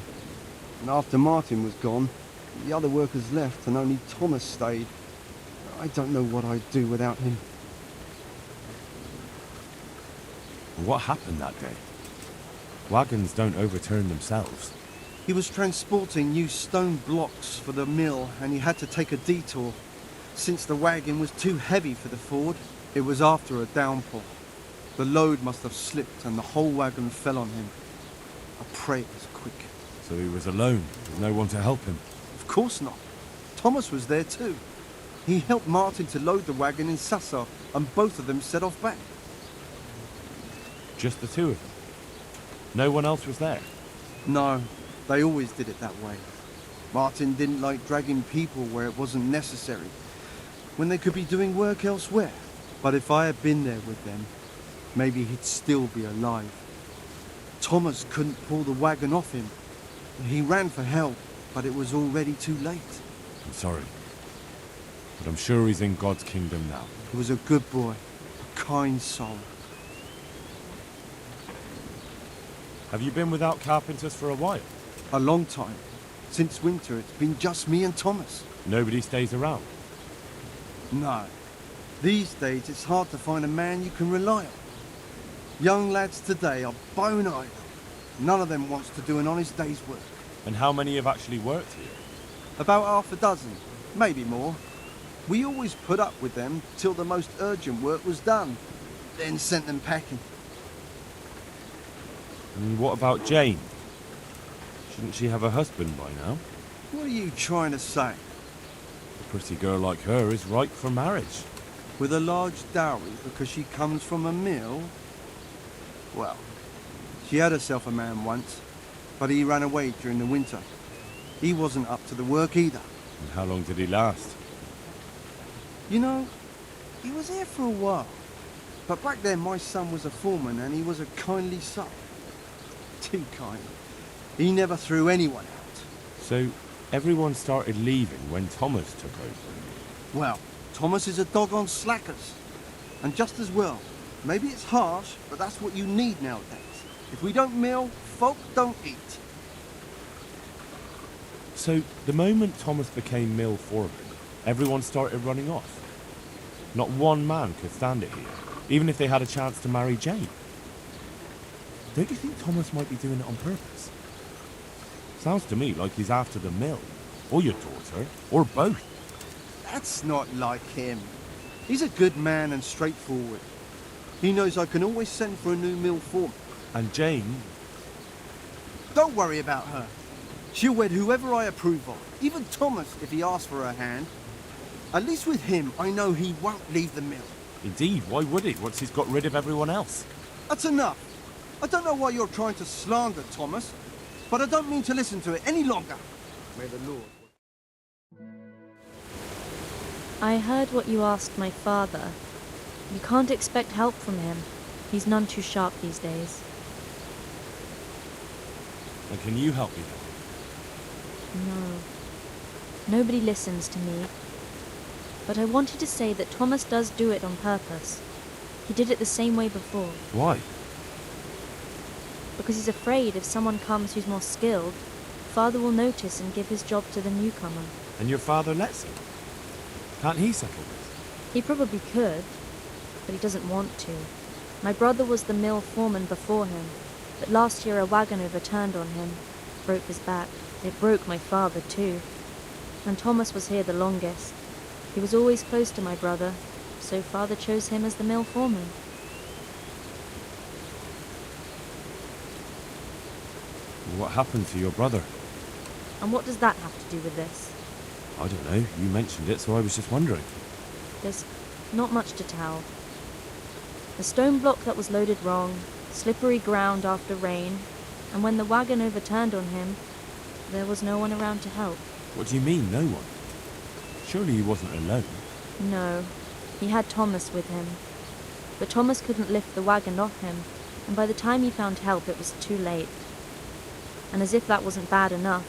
Speaker 14: And after Martin was gone, the other workers left and only Thomas stayed. I don't know what I'd do without him.
Speaker 1: What happened that day? Wagons don't overturn themselves.
Speaker 14: He was transporting new stone blocks for the mill and he had to take a detour. Since the wagon was too heavy for the ford, it was after a downpour. The load must have slipped and the whole wagon fell on him. I pray it was quick.
Speaker 1: So he was alone, with no one to help him?
Speaker 14: Of course not. Thomas was there too. He helped Martin to load the wagon in Sassa and both of them set off back.
Speaker 1: Just the two of them? No one else was there?
Speaker 14: No, they always did it that way. Martin didn't like dragging people where it wasn't necessary, when they could be doing work elsewhere. But if I had been there with them, maybe he'd still be alive. Thomas couldn't pull the wagon off him. He ran for help, but it was already too late.
Speaker 1: I'm sorry.
Speaker 3: But I'm sure he's in God's kingdom now.
Speaker 14: He was a good boy, a kind soul.
Speaker 3: Have you been without carpenters for a while?
Speaker 14: A long time. Since winter, it's been just me and Thomas.
Speaker 3: Nobody stays around?
Speaker 14: No. These days, it's hard to find a man you can rely on. Young lads today are bone idle. None of them wants to do an honest day's work.
Speaker 3: And how many have actually worked here?
Speaker 14: About half a dozen, maybe more. We always put up with them till the most urgent work was done, then sent them packing.
Speaker 3: And what about Jane? Shouldn't she have a husband by now?
Speaker 14: What are you trying to say?
Speaker 3: A pretty girl like her is ripe for marriage.
Speaker 14: With a large dowry because she comes from a mill? Well, she had herself a man once, but he ran away during the winter. He wasn't up to the work either.
Speaker 3: And how long did he last?
Speaker 14: You know, he was here for a while. But back then my son was a foreman and he was a kindly soul. Too kind. He never threw anyone out.
Speaker 3: So, everyone started leaving when Thomas took over?
Speaker 14: Well, Thomas is a dog on slackers. And just as well. Maybe it's harsh, but that's what you need nowadays. If we don't mill, folk don't eat.
Speaker 3: So, the moment Thomas became mill foreman, everyone started running off? Not one man could stand it here, even if they had a chance to marry Jane. Don't you think Thomas might be doing it on purpose? Sounds to me like he's after the mill, or your daughter, or both.
Speaker 14: That's not like him. He's a good man and straightforward. He knows I can always send for a new mill foreman.
Speaker 3: And Jane?
Speaker 14: Don't worry about her. She'll wed whoever I approve of, even Thomas if he asks for her hand. At least with him, I know he won't leave the mill.
Speaker 3: Indeed, why would he, once he's got rid of everyone else?
Speaker 14: That's enough. I don't know why you're trying to slander Thomas, but I don't mean to listen to it any longer. May the Lord...
Speaker 21: I heard what you asked my father. You can't expect help from him. He's none too sharp these days.
Speaker 3: And can you help me then?
Speaker 21: No. Nobody listens to me. But I wanted to say that Thomas does do it on purpose. He did it the same way before.
Speaker 3: Why?
Speaker 21: Because he's afraid if someone comes who's more skilled, Father will notice and give his job to the newcomer.
Speaker 3: And your father lets him? Can't he settle this?
Speaker 21: He probably could, but he doesn't want to. My brother was the mill foreman before him, but last year a wagon overturned on him, broke his back. It broke my father too. And Thomas was here the longest. He was always close to my brother, so Father chose him as the mill foreman.
Speaker 3: What happened to your brother?
Speaker 21: And what does that have to do with this?
Speaker 3: I don't know. You mentioned it, so I was just wondering.
Speaker 21: There's not much to tell. A stone block that was loaded wrong, slippery ground after rain, and when the wagon overturned on him, there was no one around to help.
Speaker 3: What do you mean, no one? Surely he wasn't alone.
Speaker 21: No, he had Thomas with him. But Thomas couldn't lift the wagon off him, and by the time he found help, it was too late. And as if that wasn't bad enough,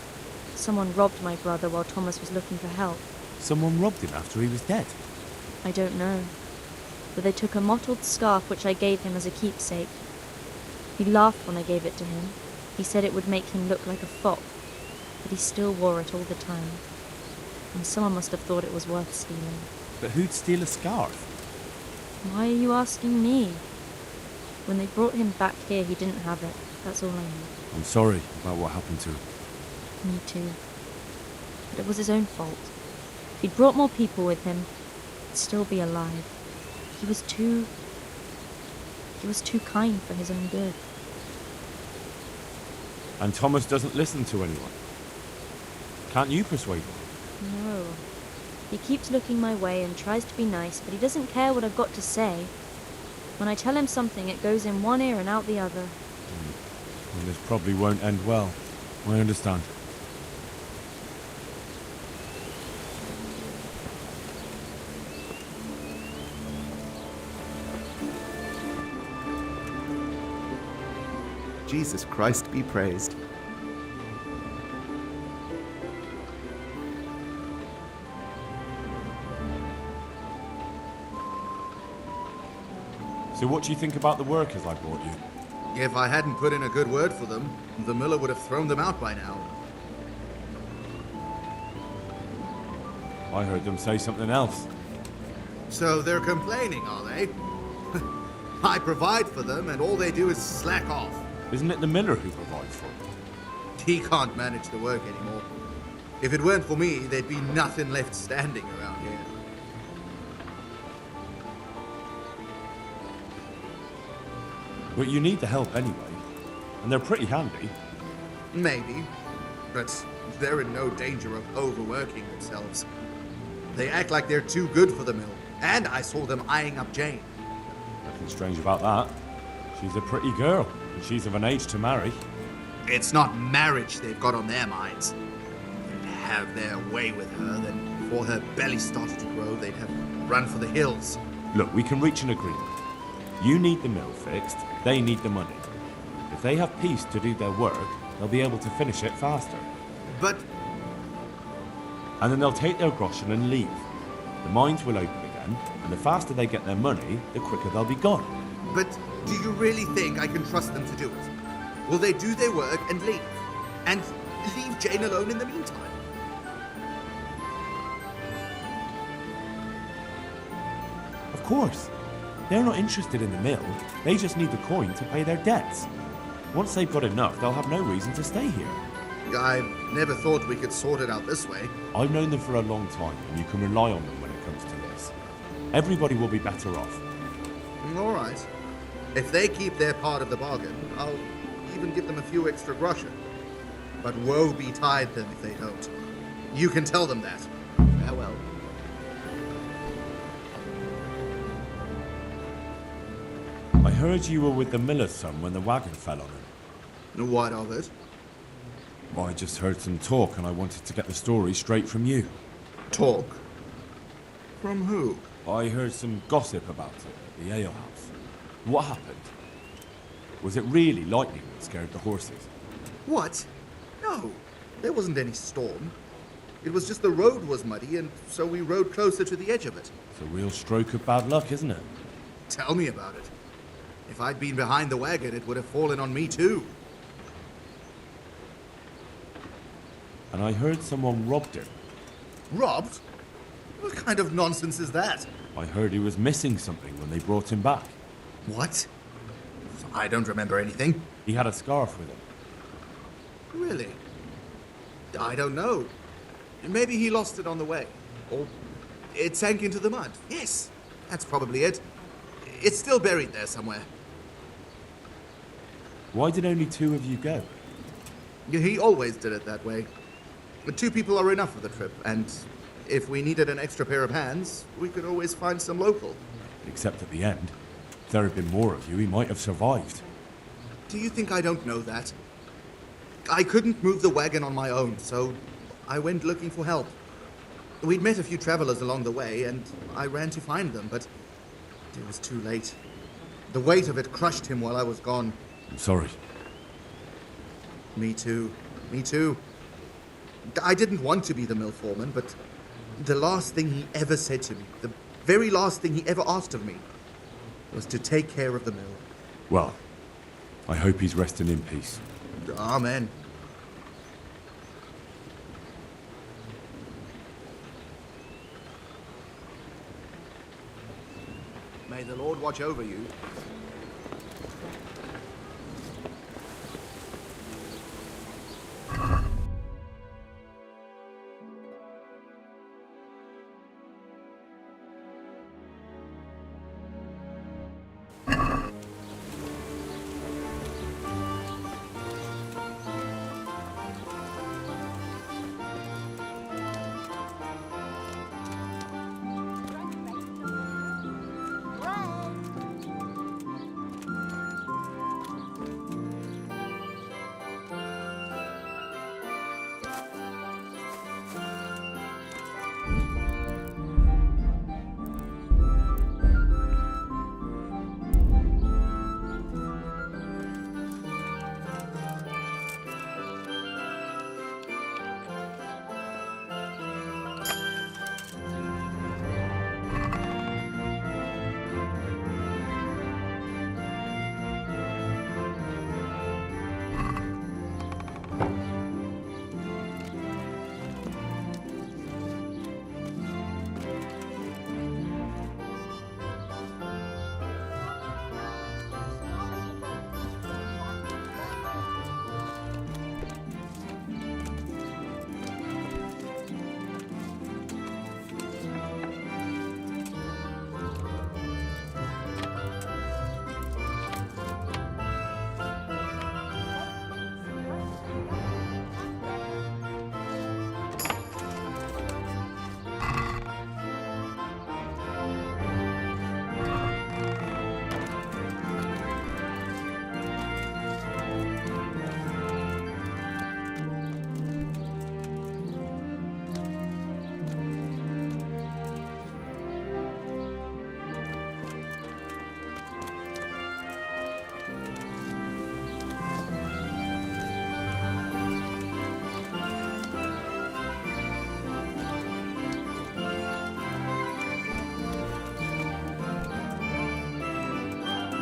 Speaker 21: someone robbed my brother while Thomas was looking for help.
Speaker 3: Someone robbed him after he was dead?
Speaker 21: I don't know. But they took a mottled scarf which I gave him as a keepsake. He laughed when I gave it to him. He said it would make him look like a fop, but he still wore it all the time. And someone must have thought it was worth stealing.
Speaker 3: But who'd steal a scarf?
Speaker 21: Why are you asking me? When they brought him back here, he didn't have it. That's all I know.
Speaker 3: I'm sorry about what happened to him.
Speaker 21: Me too. But it was his own fault. If he'd brought more people with him, he'd still be alive. He was too kind for his own good.
Speaker 3: And Thomas doesn't listen to anyone. Can't you persuade him?
Speaker 21: No. He keeps looking my way and tries to be nice, but he doesn't care what I've got to say. When I tell him something, it goes in one ear and out the other.
Speaker 3: Well, this probably won't end well. I understand.
Speaker 22: Jesus Christ be praised.
Speaker 3: So what do you think about the workers I brought you?
Speaker 4: If I hadn't put in a good word for them, the miller would have thrown them out by now.
Speaker 3: I heard them say something else.
Speaker 4: So they're complaining, are they? I provide for them, and all they do is slack off.
Speaker 3: Isn't it the miller who provides for them?
Speaker 4: He can't manage the work anymore. If it weren't for me, there'd be nothing left standing around here.
Speaker 3: But you need the help anyway, and they're pretty handy.
Speaker 4: Maybe, but they're in no danger of overworking themselves. They act like they're too good for the mill, and I saw them eyeing up Jane.
Speaker 3: Nothing strange about that. She's a pretty girl, and she's of an age to marry.
Speaker 4: It's not marriage they've got on their minds. They'd have their way with her, then before her belly started to grow, they'd have run for the hills.
Speaker 3: Look, we can reach an agreement. You need the mill fixed, they need the money. If they have peace to do their work, they'll be able to finish it faster.
Speaker 4: But...
Speaker 3: And then they'll take their groschen and leave. The mines will open again, and the faster they get their money, the quicker they'll be gone.
Speaker 4: But do you really think I can trust them to do it? Will they do their work and leave? And leave Jane alone in the meantime?
Speaker 3: Of course. They're not interested in the mill. They just need the coin to pay their debts. Once they've got enough, they'll have no reason to stay here.
Speaker 4: I never thought we could sort it out this way.
Speaker 3: I've known them for a long time, and you can rely on them when it comes to this. Everybody will be better off.
Speaker 4: All right. If they keep their part of the bargain, I'll even give them a few extra groschen. But woe betide them if they don't. You can tell them that. Farewell.
Speaker 3: I heard you were with the miller's son when the wagon fell on him.
Speaker 4: What of it?
Speaker 3: Well, I just heard some talk and I wanted to get the story straight from you.
Speaker 4: Talk? From who?
Speaker 3: I heard some gossip about it at the alehouse. What happened? Was it really lightning that scared the horses?
Speaker 4: What? No, there wasn't any storm. It was just the road was muddy, and so we rode closer to the edge of it.
Speaker 3: It's a real stroke of bad luck, isn't it?
Speaker 4: Tell me about it. If I'd been behind the wagon, it would have fallen on me too.
Speaker 3: And I heard someone robbed him.
Speaker 4: Robbed? What kind of nonsense is that?
Speaker 3: I heard he was missing something when they brought him back.
Speaker 4: What? I don't remember anything.
Speaker 3: He had a scarf with him.
Speaker 4: Really? I don't know. Maybe he lost it on the way. Or it sank into the mud. Yes, that's probably it. It's still buried there somewhere.
Speaker 3: Why did only 2 of you go?
Speaker 4: He always did it that way. But 2 people are enough for the trip, and if we needed an extra pair of hands, we could always find some local.
Speaker 3: Except at the end. If there had been more of you, he might have survived.
Speaker 4: Do you think I don't know that? I couldn't move the wagon on my own, so I went looking for help. We'd met a few travelers along the way, and I ran to find them, but it was too late. The weight of it crushed him while I was gone.
Speaker 3: I'm sorry.
Speaker 4: Me too. Me too. I didn't want to be the mill foreman, but the last thing he ever said to me, the very last thing he ever asked of me, was to take care of the mill.
Speaker 3: Well, I hope he's resting in peace.
Speaker 4: Amen. May the Lord watch over you.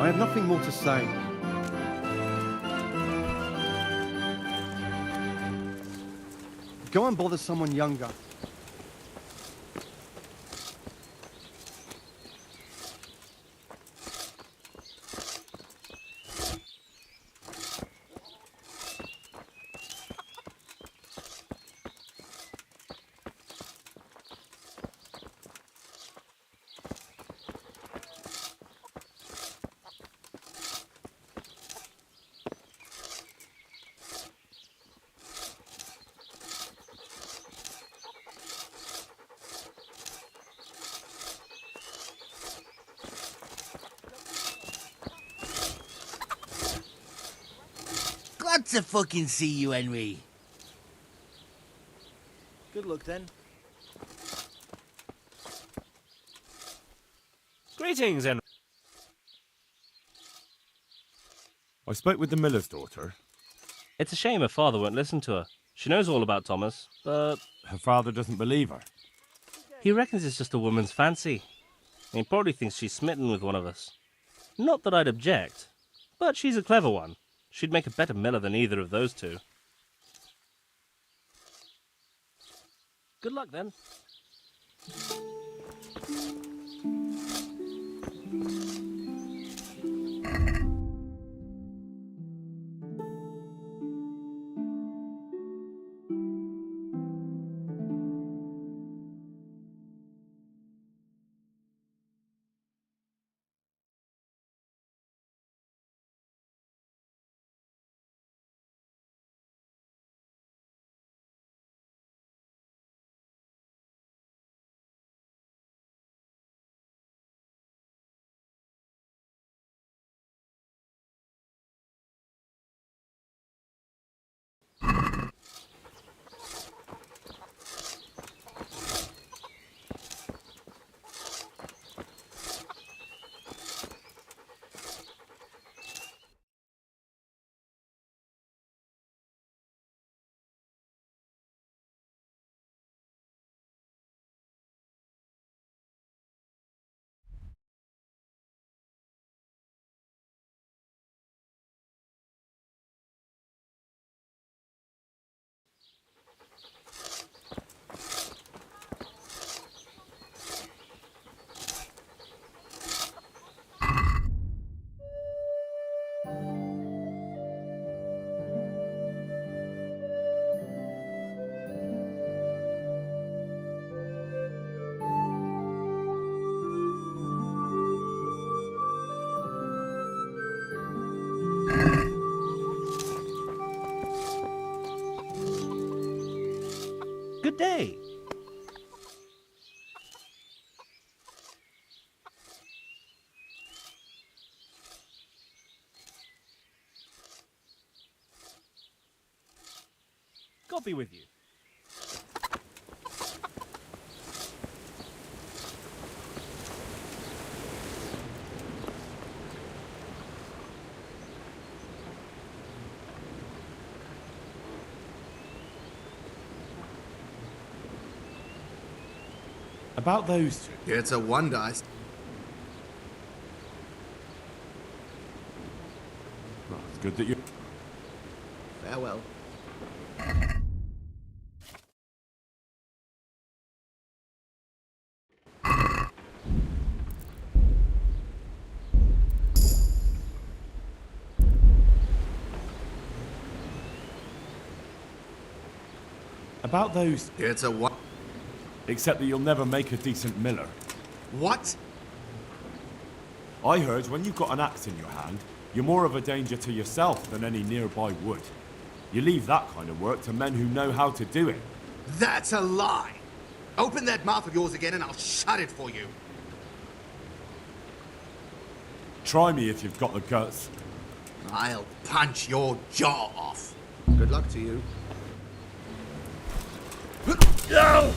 Speaker 14: I have nothing more to say. Go and bother someone younger.
Speaker 20: Glad to fucking see you, Henry.
Speaker 13: Good luck then.
Speaker 3: Greetings, Henry. I spoke with the miller's daughter.
Speaker 9: It's a shame her father won't listen to her. She knows all about Thomas, but
Speaker 3: Her father doesn't believe her.
Speaker 9: he reckons it's just a woman's fancy. He probably thinks she's smitten with one of us. Not that I'd object, but she's a clever one. She'd make a better miller than either of those two. Good luck, then. Good day. God be with you.
Speaker 3: About those two.
Speaker 4: It's a wonder.
Speaker 3: Well, it's good that you...
Speaker 4: Farewell.
Speaker 3: About those...
Speaker 4: It's a what?
Speaker 3: Except that you'll never make a decent miller.
Speaker 4: What?
Speaker 3: I heard when you've got an axe in your hand, you're more of a danger to yourself than any nearby wood. You leave that kind of work to men who know how to do it.
Speaker 4: That's a lie! Open that mouth of yours again and I'll shut it for you.
Speaker 3: Try me if you've got the guts.
Speaker 4: I'll punch your jaw off. Good luck to you.
Speaker 2: No!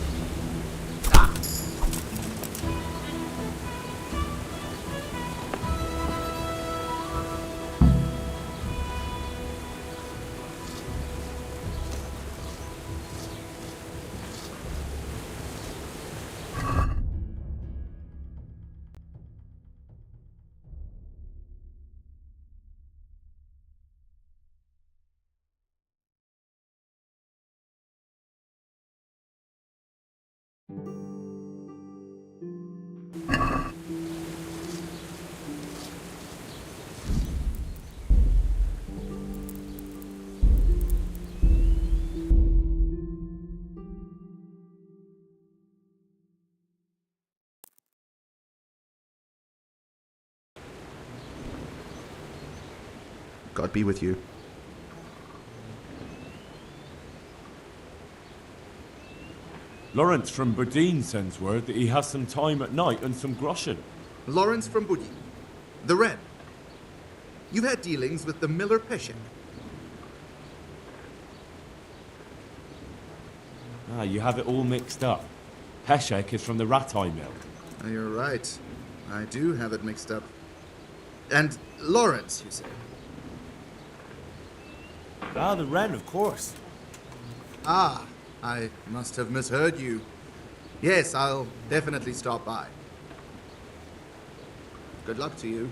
Speaker 22: God be with you.
Speaker 1: Lawrence from Bodine sends word that he has some time at night and some groschen.
Speaker 4: Lawrence from Bodine. The Red. You've had dealings with the Miller Peshek.
Speaker 1: Ah, you have it all mixed up. Peshek is from the Ratai Mill.
Speaker 4: You're right. I do have it mixed up. And Lawrence, you say?
Speaker 3: Ah, the Wren, of course.
Speaker 4: Ah, I must have misheard you. Yes, I'll definitely stop by. Good luck to you.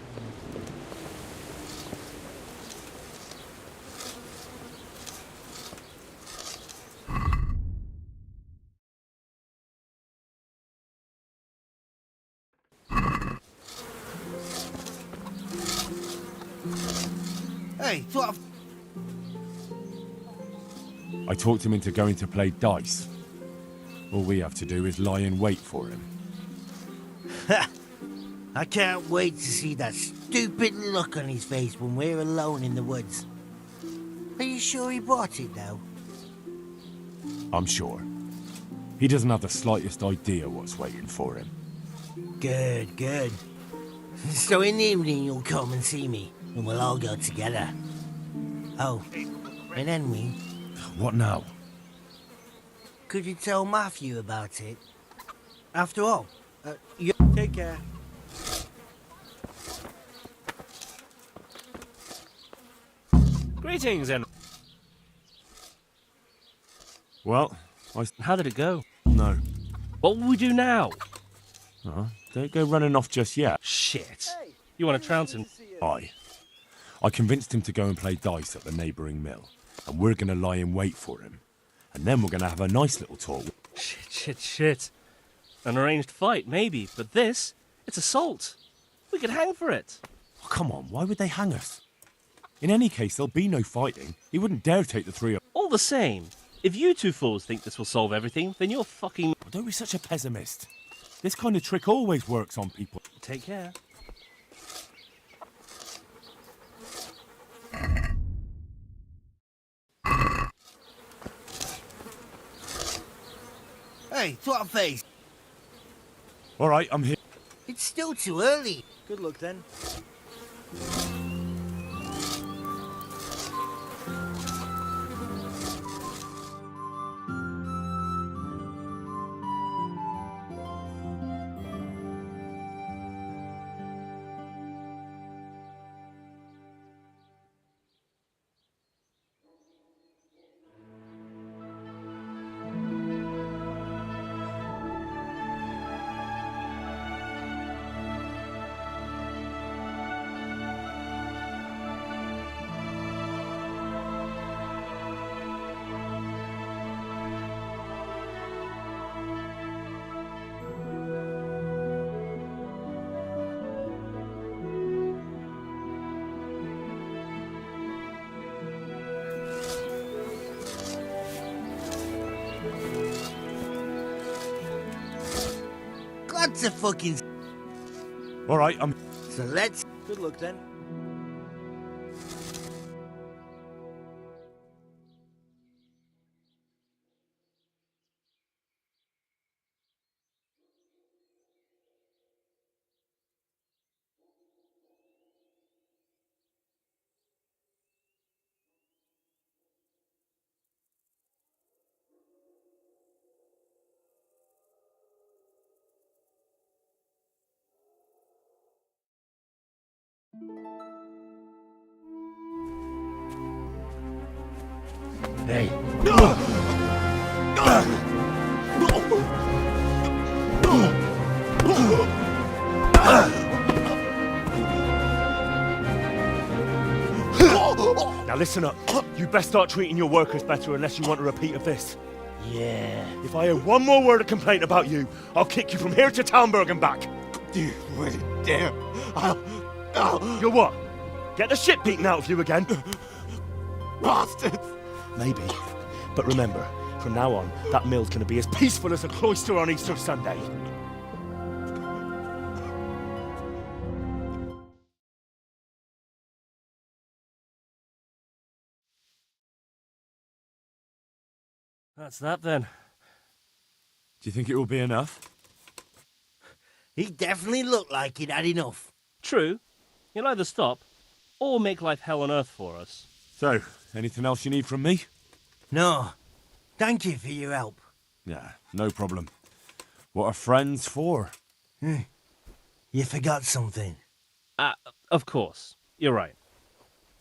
Speaker 20: Hey, what?
Speaker 1: I talked him into going to play dice. All we have to do is lie in wait for him.
Speaker 20: I can't wait to see that stupid look on his face when we're alone in the woods. Are you sure he bought it, though?
Speaker 1: I'm sure. He doesn't have the slightest idea what's waiting for him.
Speaker 20: Good, good. So in the evening you'll come and see me, and we'll all go together. Oh, and then we...
Speaker 1: What now?
Speaker 20: Could you tell Matthew about it? After all, you... Take care.
Speaker 9: Greetings, and
Speaker 1: Well,
Speaker 9: how did it go?
Speaker 1: No.
Speaker 9: What will we do now?
Speaker 1: Don't go running off just yet.
Speaker 9: Shit. You want to trounce him?
Speaker 1: I convinced him to go and play dice at the neighbouring mill, and we're going to lie in wait for him. And then we're going to have a nice little talk.
Speaker 9: Shit. An arranged fight, maybe, but this, it's assault. We could hang for it.
Speaker 1: Oh, come on, why would they hang us? In any case, there'll be no fighting. He wouldn't dare take the three of...
Speaker 9: All the same, if you two fools think this will solve everything, then you're fucking...
Speaker 1: Don't be such a pessimist. This kind of trick always works on people.
Speaker 9: Take care.
Speaker 20: Hey, twat face.
Speaker 1: All right, I'm here.
Speaker 20: It's still too early.
Speaker 13: Good luck then.
Speaker 20: Lots of fucking...
Speaker 1: All right, I'm...
Speaker 20: So let's...
Speaker 13: Good luck then.
Speaker 16: Hey.
Speaker 3: Now listen up. You best start treating your workers better unless you want a repeat of this.
Speaker 20: Yeah.
Speaker 3: If I hear one more word of complaint about you, I'll kick you from here to Talmberg and back.
Speaker 2: You wouldn't dare. I'll...
Speaker 3: You what? Get the shit beaten out of you again?
Speaker 2: Bastards!
Speaker 3: Maybe. But remember, from now on, that mill's gonna be as peaceful as a cloister on Easter Sunday.
Speaker 9: That's that then.
Speaker 1: Do you think it will be enough?
Speaker 20: He definitely looked like he'd had enough.
Speaker 9: True. He'll either stop or make life hell on earth for us.
Speaker 1: So, anything else you need from me?
Speaker 20: No. Thank you for your help.
Speaker 1: Yeah, no problem. What are friends for?
Speaker 20: You forgot something.
Speaker 9: Of course. You're right.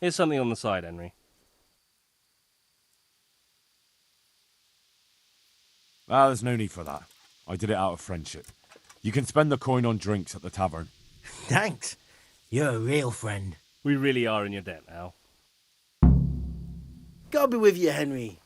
Speaker 9: Here's something on the side, Henry.
Speaker 1: There's no need for that. I did it out of friendship. You can spend the coin on drinks at the tavern.
Speaker 20: Thanks. You're a real friend.
Speaker 9: We really are in your debt now.
Speaker 20: God be with you, Henry.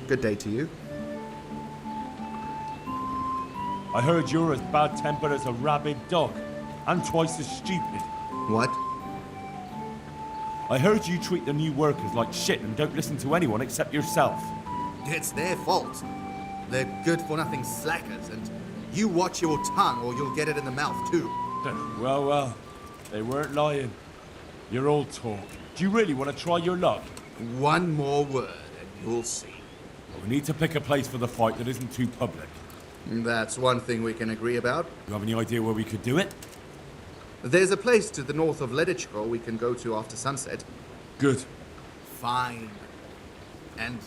Speaker 4: Good day to you.
Speaker 1: I heard you're as bad-tempered as a rabid dog, and twice as stupid.
Speaker 4: What?
Speaker 1: I heard you treat the new workers like shit and don't listen to anyone except yourself.
Speaker 4: It's their fault. They're good-for-nothing slackers, and you watch your tongue or you'll get it in the mouth too.
Speaker 1: Well, they weren't lying. You're all talk. Do you really want to try your luck?
Speaker 4: One more word and you'll see.
Speaker 1: We need to pick a place for the fight that isn't too public.
Speaker 4: That's one thing we can agree about.
Speaker 1: You have any idea where we could do it?
Speaker 4: There's a place to the north of Ledichko we can go to after sunset.
Speaker 1: Good.
Speaker 4: Fine. And...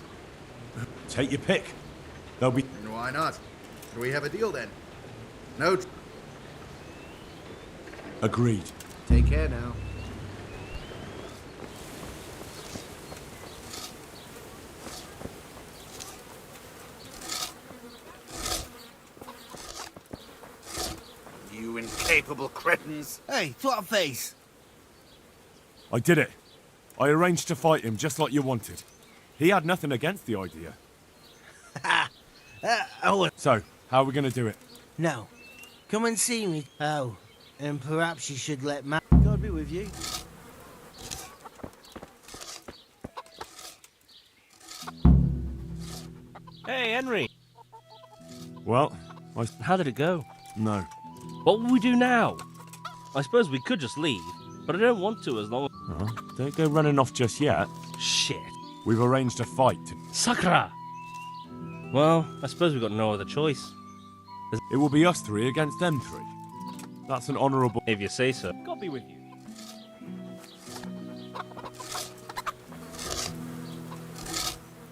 Speaker 1: Take your pick. There'll be...
Speaker 4: Why not? Shall we have a deal then? No...
Speaker 1: Agreed.
Speaker 4: Take care now.
Speaker 7: You incapable cretins.
Speaker 20: Hey, twat face.
Speaker 1: I did it. I arranged to fight him just like you wanted. He had nothing against the idea. So, how are we going to do it?
Speaker 20: No. Come and see me. Oh, and perhaps you should let Matt... God be with you.
Speaker 9: Hey, Henry.
Speaker 1: Well,
Speaker 9: How did it go?
Speaker 1: No.
Speaker 9: What will we do now? I suppose we could just leave, but I don't want to as long as...
Speaker 1: Don't go running off just yet.
Speaker 9: Shit.
Speaker 1: We've arranged a fight.
Speaker 9: Sakra! Well, I suppose we've got no other choice.
Speaker 1: It will be us three against them three. That's an honourable...
Speaker 9: If you say so. God be with you.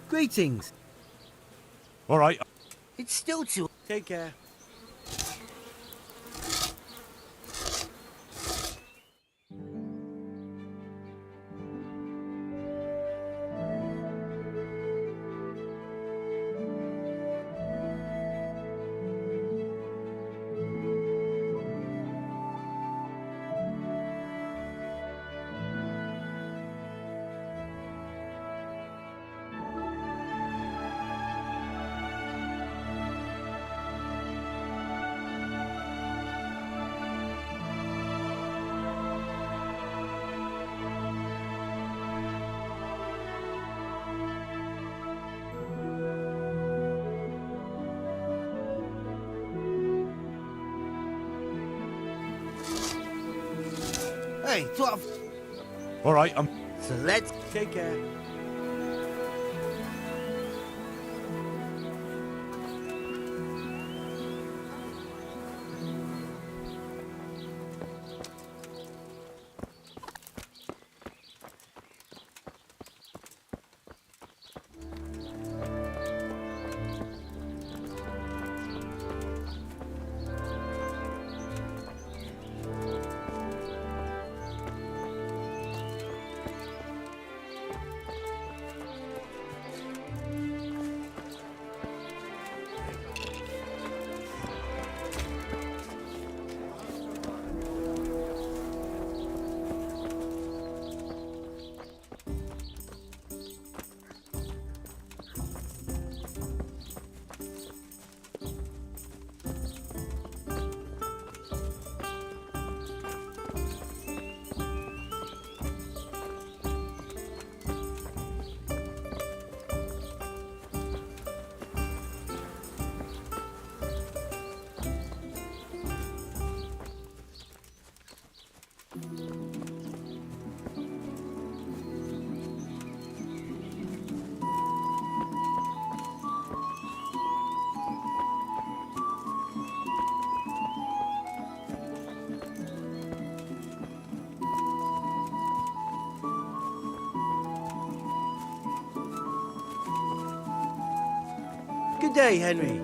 Speaker 20: Greetings.
Speaker 1: All right.
Speaker 20: It's still too... Take care. Hey, twat...
Speaker 1: All right,
Speaker 20: So let's... Take care. Good day, Henry.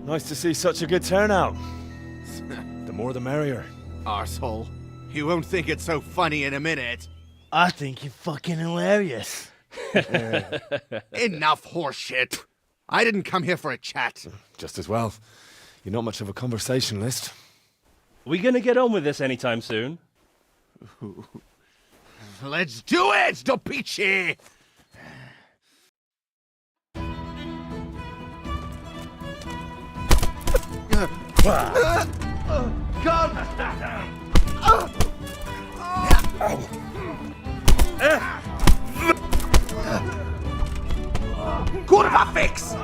Speaker 3: Nice to see such a good turnout. The more the merrier.
Speaker 4: Arsehole. You won't think it's so funny in a minute.
Speaker 20: I think you're fucking hilarious.
Speaker 4: Enough horseshit. I didn't come here for a chat.
Speaker 3: Just as well. You're not much of a conversationalist.
Speaker 9: Are we gonna get on with this anytime soon?
Speaker 4: Let's do it, Dopici!
Speaker 2: Kurwa fix!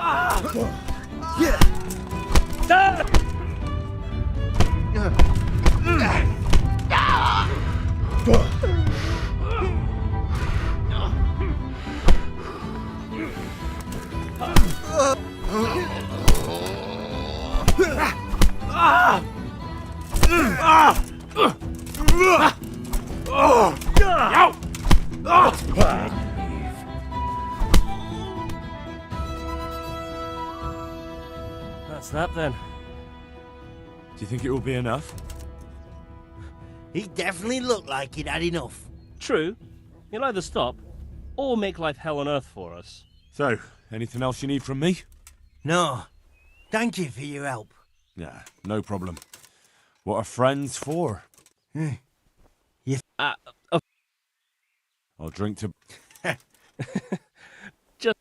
Speaker 9: That's that then.
Speaker 1: Do you think it will be enough?
Speaker 20: He definitely looked like he'd had enough.
Speaker 9: True. He'll either stop or make life hell on earth for us.
Speaker 1: So, anything else you need from me?
Speaker 20: No. Thank you for your help.
Speaker 1: Yeah, no problem. What are friends for? I'll drink to...
Speaker 9: Just...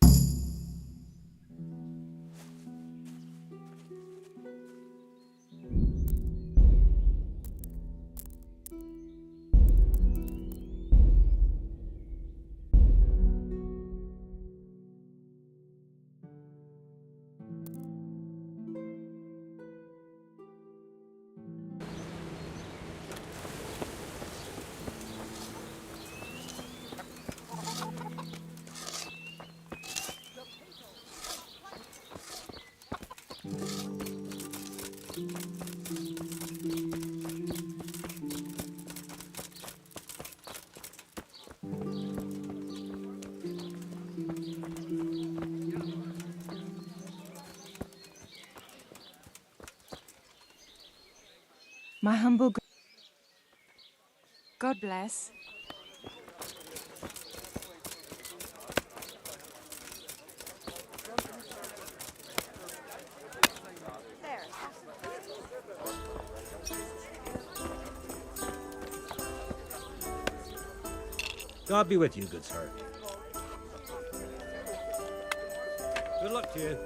Speaker 5: My humble God bless.
Speaker 12: God be with you, good sir. Good luck to you.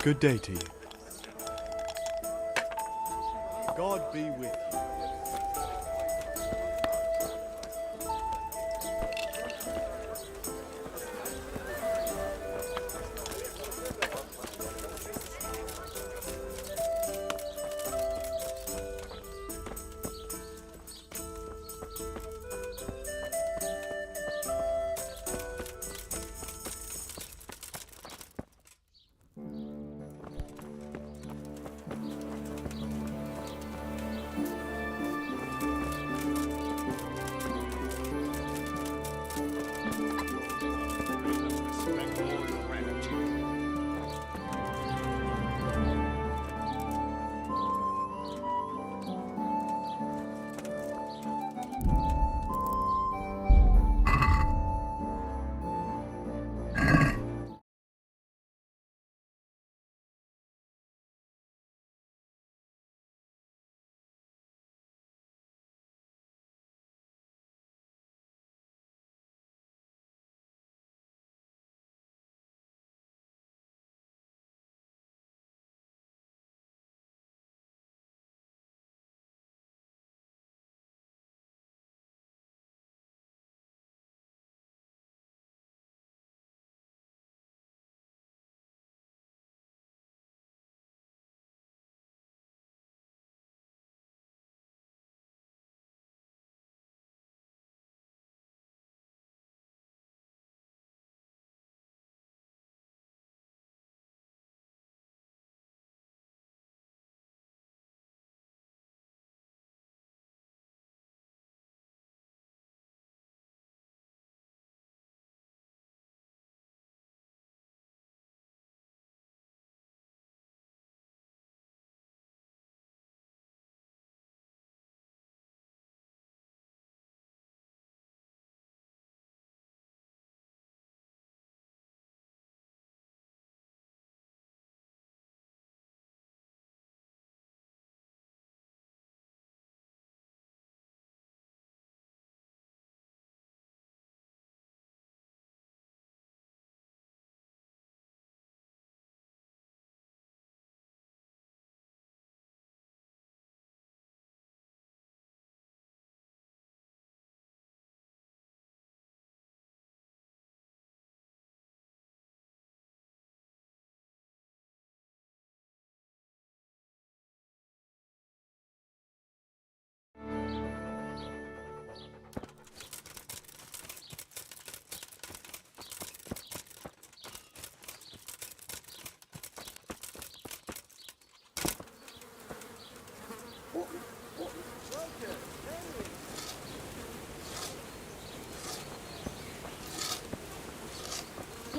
Speaker 14: Good day to you. God be with you.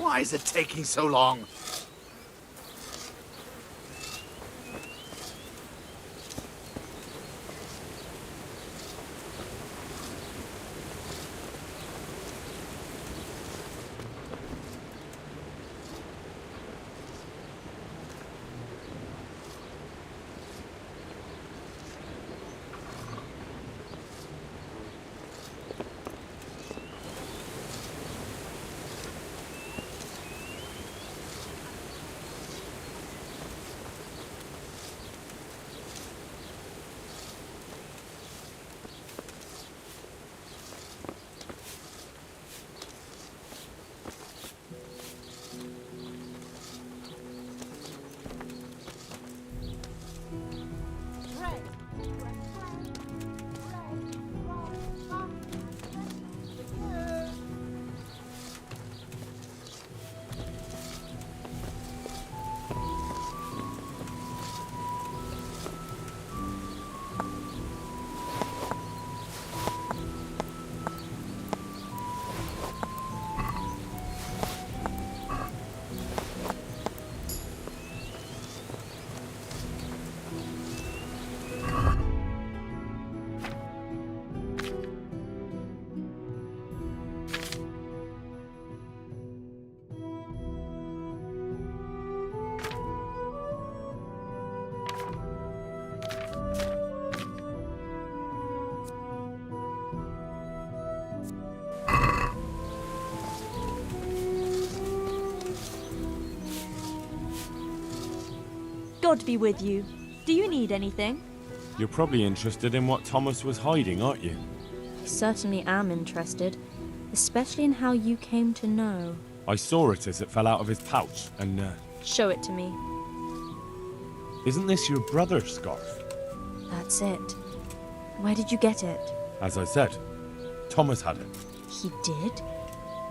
Speaker 2: Why is it taking so long?
Speaker 21: God be with you. Do you need anything?
Speaker 1: You're probably interested in what Thomas was hiding, aren't you?
Speaker 21: Certainly am interested, especially in how you came to know.
Speaker 1: I saw it as it fell out of his pouch, and,
Speaker 21: Show it to me.
Speaker 1: isn't this your brother's scarf?
Speaker 21: That's it. Where did you get it?
Speaker 1: As I said, Thomas had it.
Speaker 21: He did?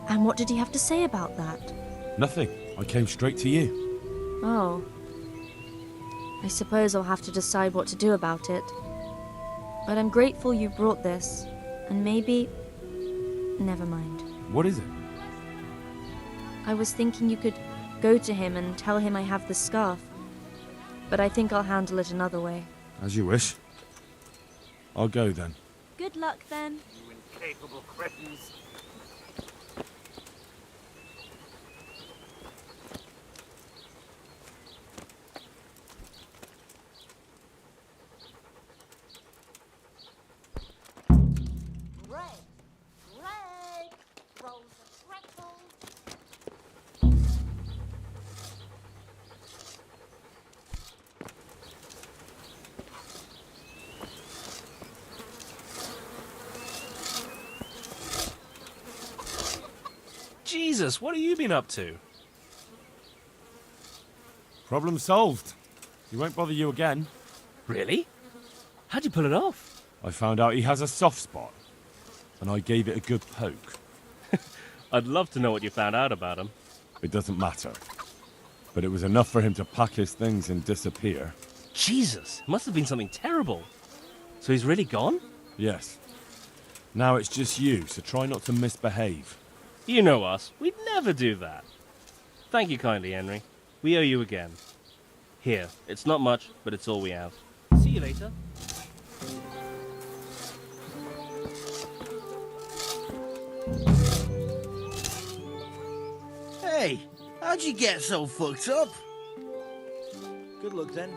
Speaker 21: And what did he have to say about that?
Speaker 1: Nothing. I came straight to you.
Speaker 21: Oh. I suppose I'll have to decide what to do about it. But I'm grateful you brought this, and maybe... Never mind.
Speaker 1: What is it?
Speaker 21: I was thinking you could go to him and tell him I have the scarf. But I think I'll handle it another way.
Speaker 1: As you wish. I'll go then.
Speaker 21: Good luck then.
Speaker 2: You incapable cretins.
Speaker 9: Jesus, what have you been up to?
Speaker 1: Problem solved. He won't bother you again.
Speaker 9: Really? How'd you pull it off?
Speaker 1: I found out he has a soft spot, and I gave it a good poke.
Speaker 9: I'd love to know what you found out about him.
Speaker 1: It doesn't matter. But it was enough for him to pack his things and disappear.
Speaker 9: Jesus, must have been something terrible. So he's really gone?
Speaker 1: Yes. Now it's just you, so try not to misbehave.
Speaker 9: You know us. We'd never do that. Thank you kindly, Henry. We owe you again. Here, it's not much, but it's all we have. See you later.
Speaker 20: Hey, how'd you get so fucked up?
Speaker 13: Good luck then.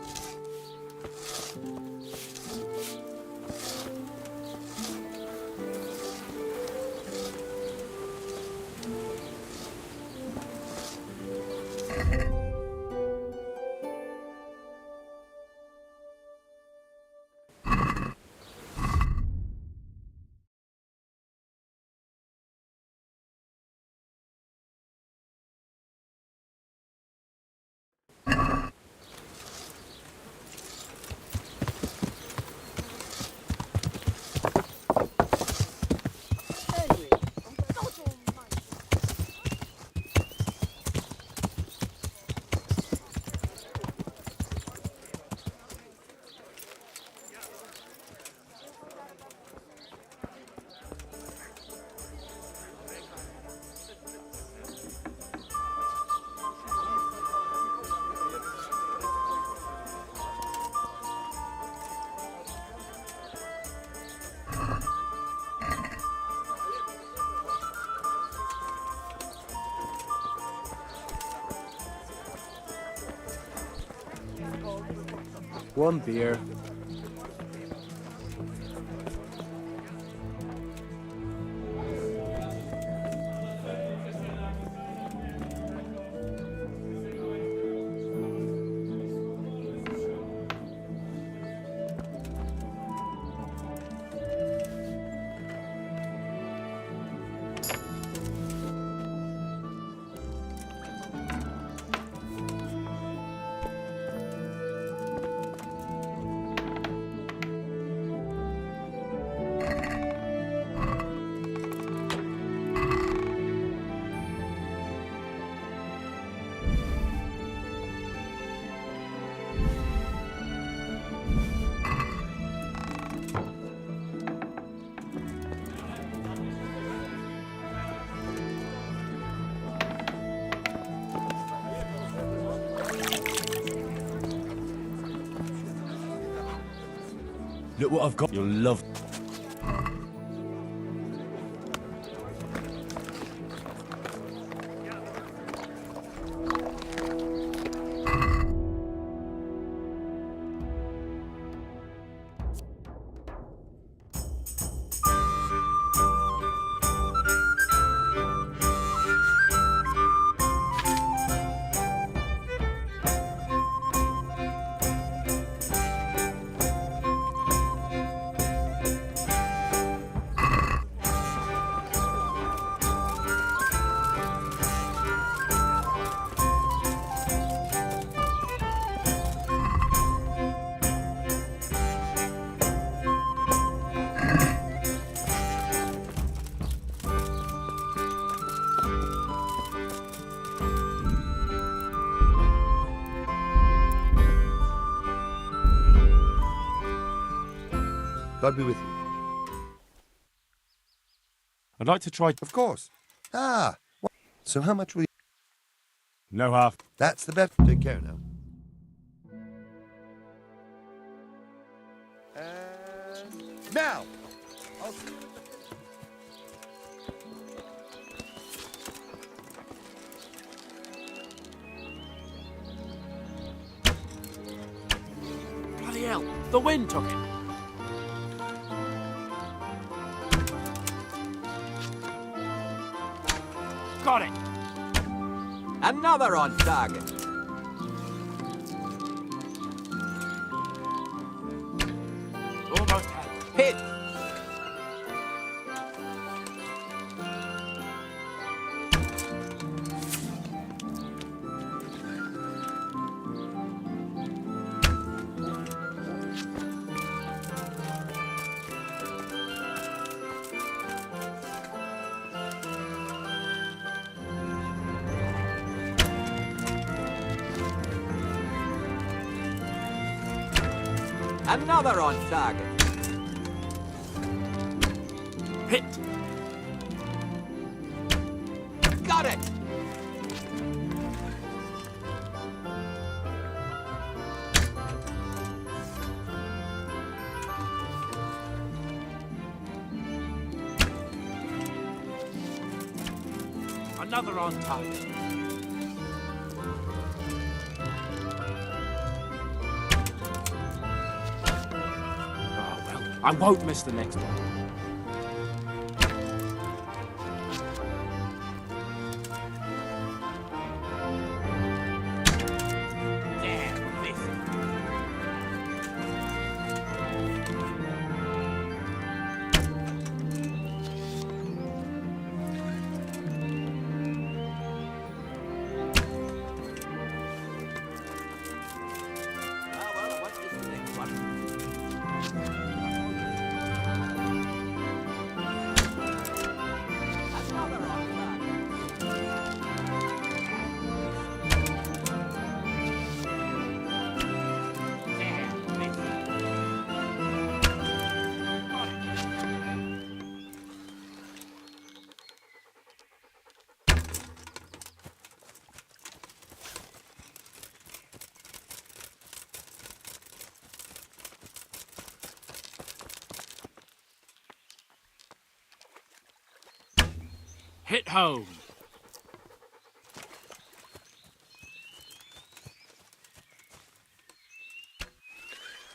Speaker 5: One beer.
Speaker 1: Look what I've got. You'll love.
Speaker 11: God be with you.
Speaker 1: I'd like to try.
Speaker 11: Of course. Ah. So how much will you...
Speaker 1: No half.
Speaker 11: That's the bet. Take care now. Now! I'll...
Speaker 5: Bloody hell, the wind took it. Got it.
Speaker 10: Another on target.
Speaker 5: Almost had it.
Speaker 10: Hit. Another on target.
Speaker 5: Hit.
Speaker 10: Got it.
Speaker 5: Another on target. Oh, well, I won't miss the next one. Damn, this. Hit home.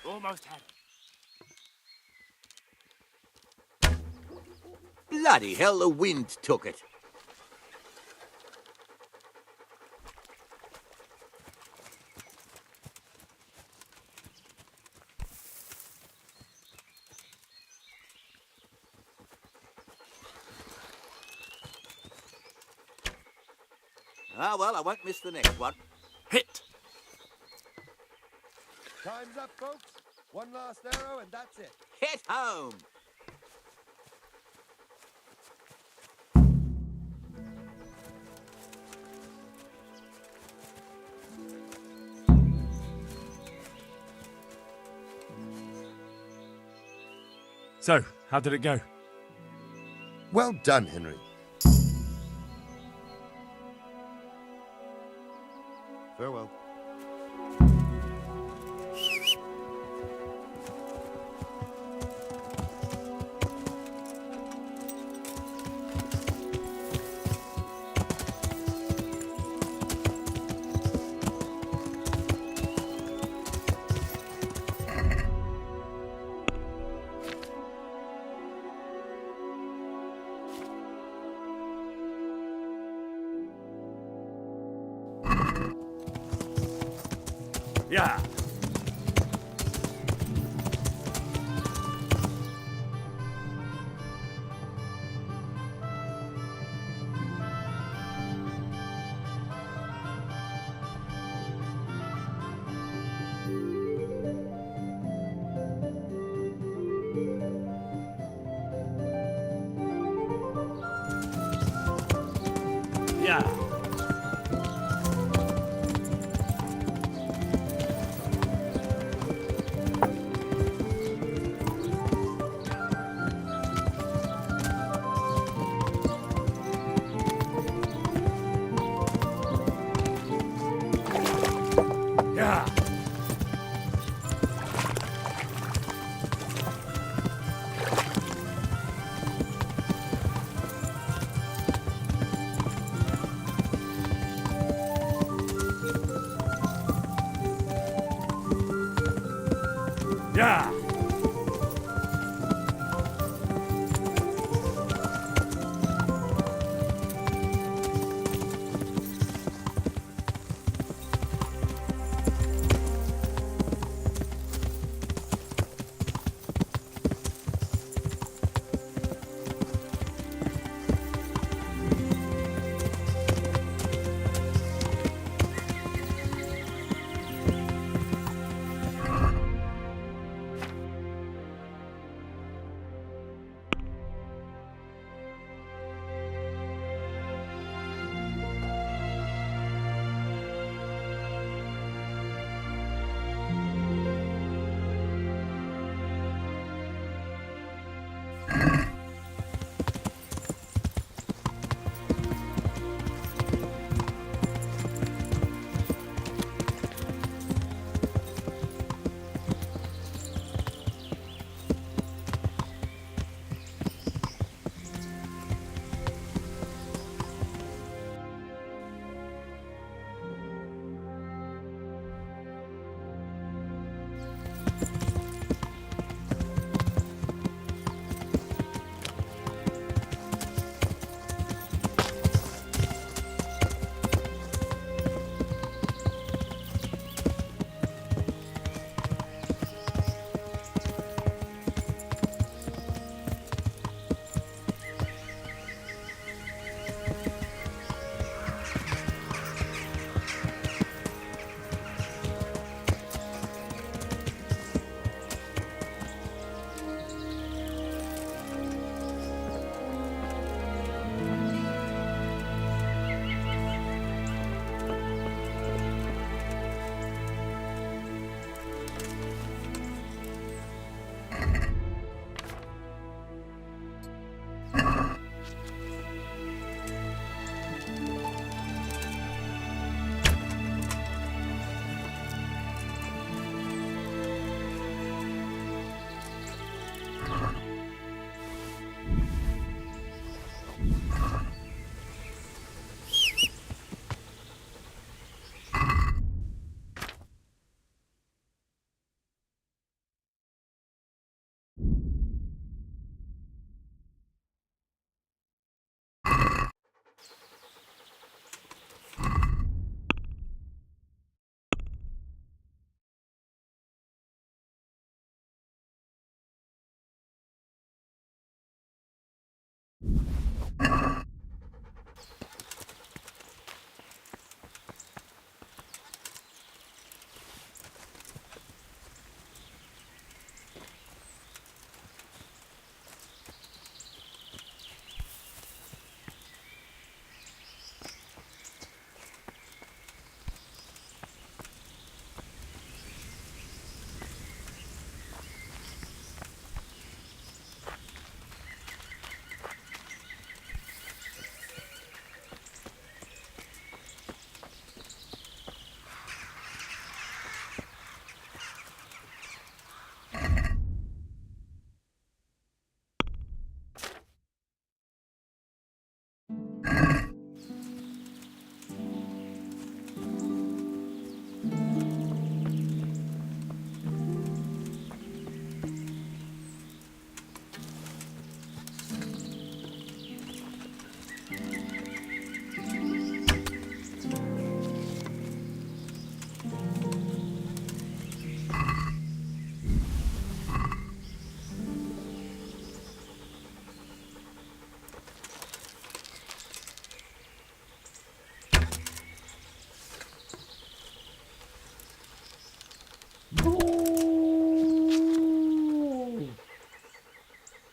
Speaker 5: Almost had it.
Speaker 10: Bloody hell, the wind took it. Ah, well, I won't miss the next one.
Speaker 5: Hit!
Speaker 2: Time's up, folks. One last arrow and that's it.
Speaker 10: Hit home!
Speaker 1: So, how did it go?
Speaker 11: Well done, Henry. Farewell.
Speaker 1: Yeah. Yeah. Yeah. Yeah.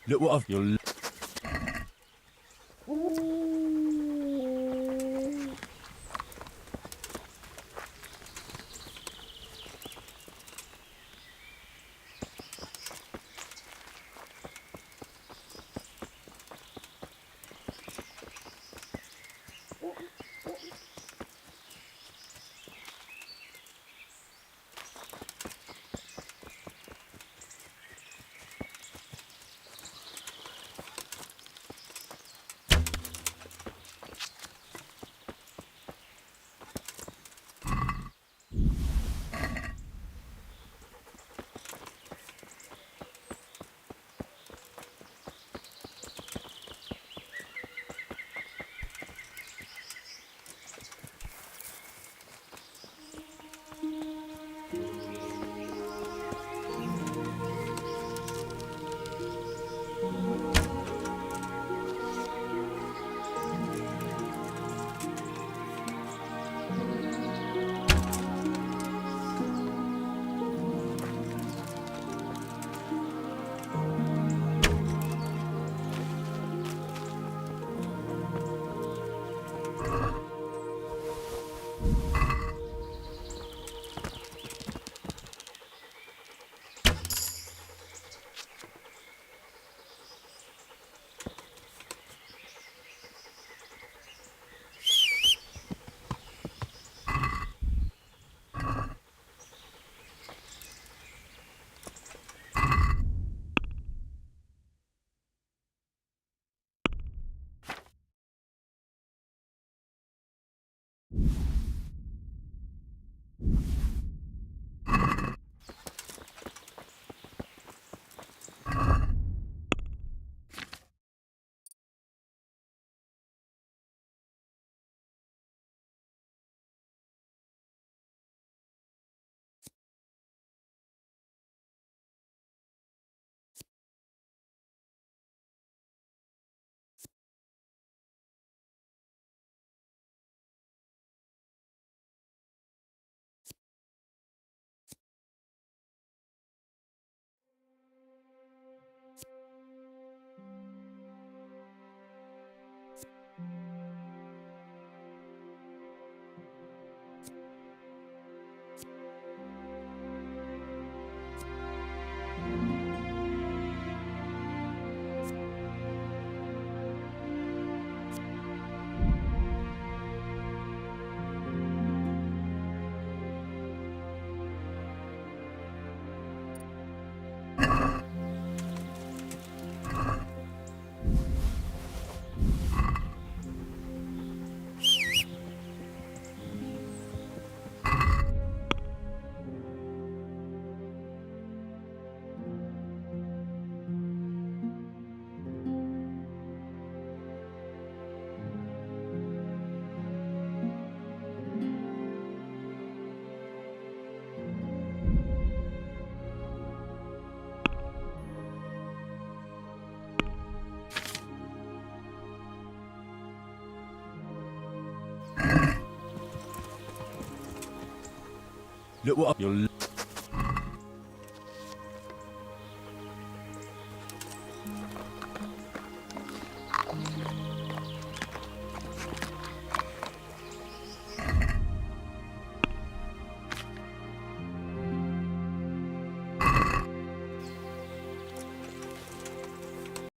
Speaker 1: Look what I've...
Speaker 9: You'll...
Speaker 1: Look what I've...
Speaker 9: You'll...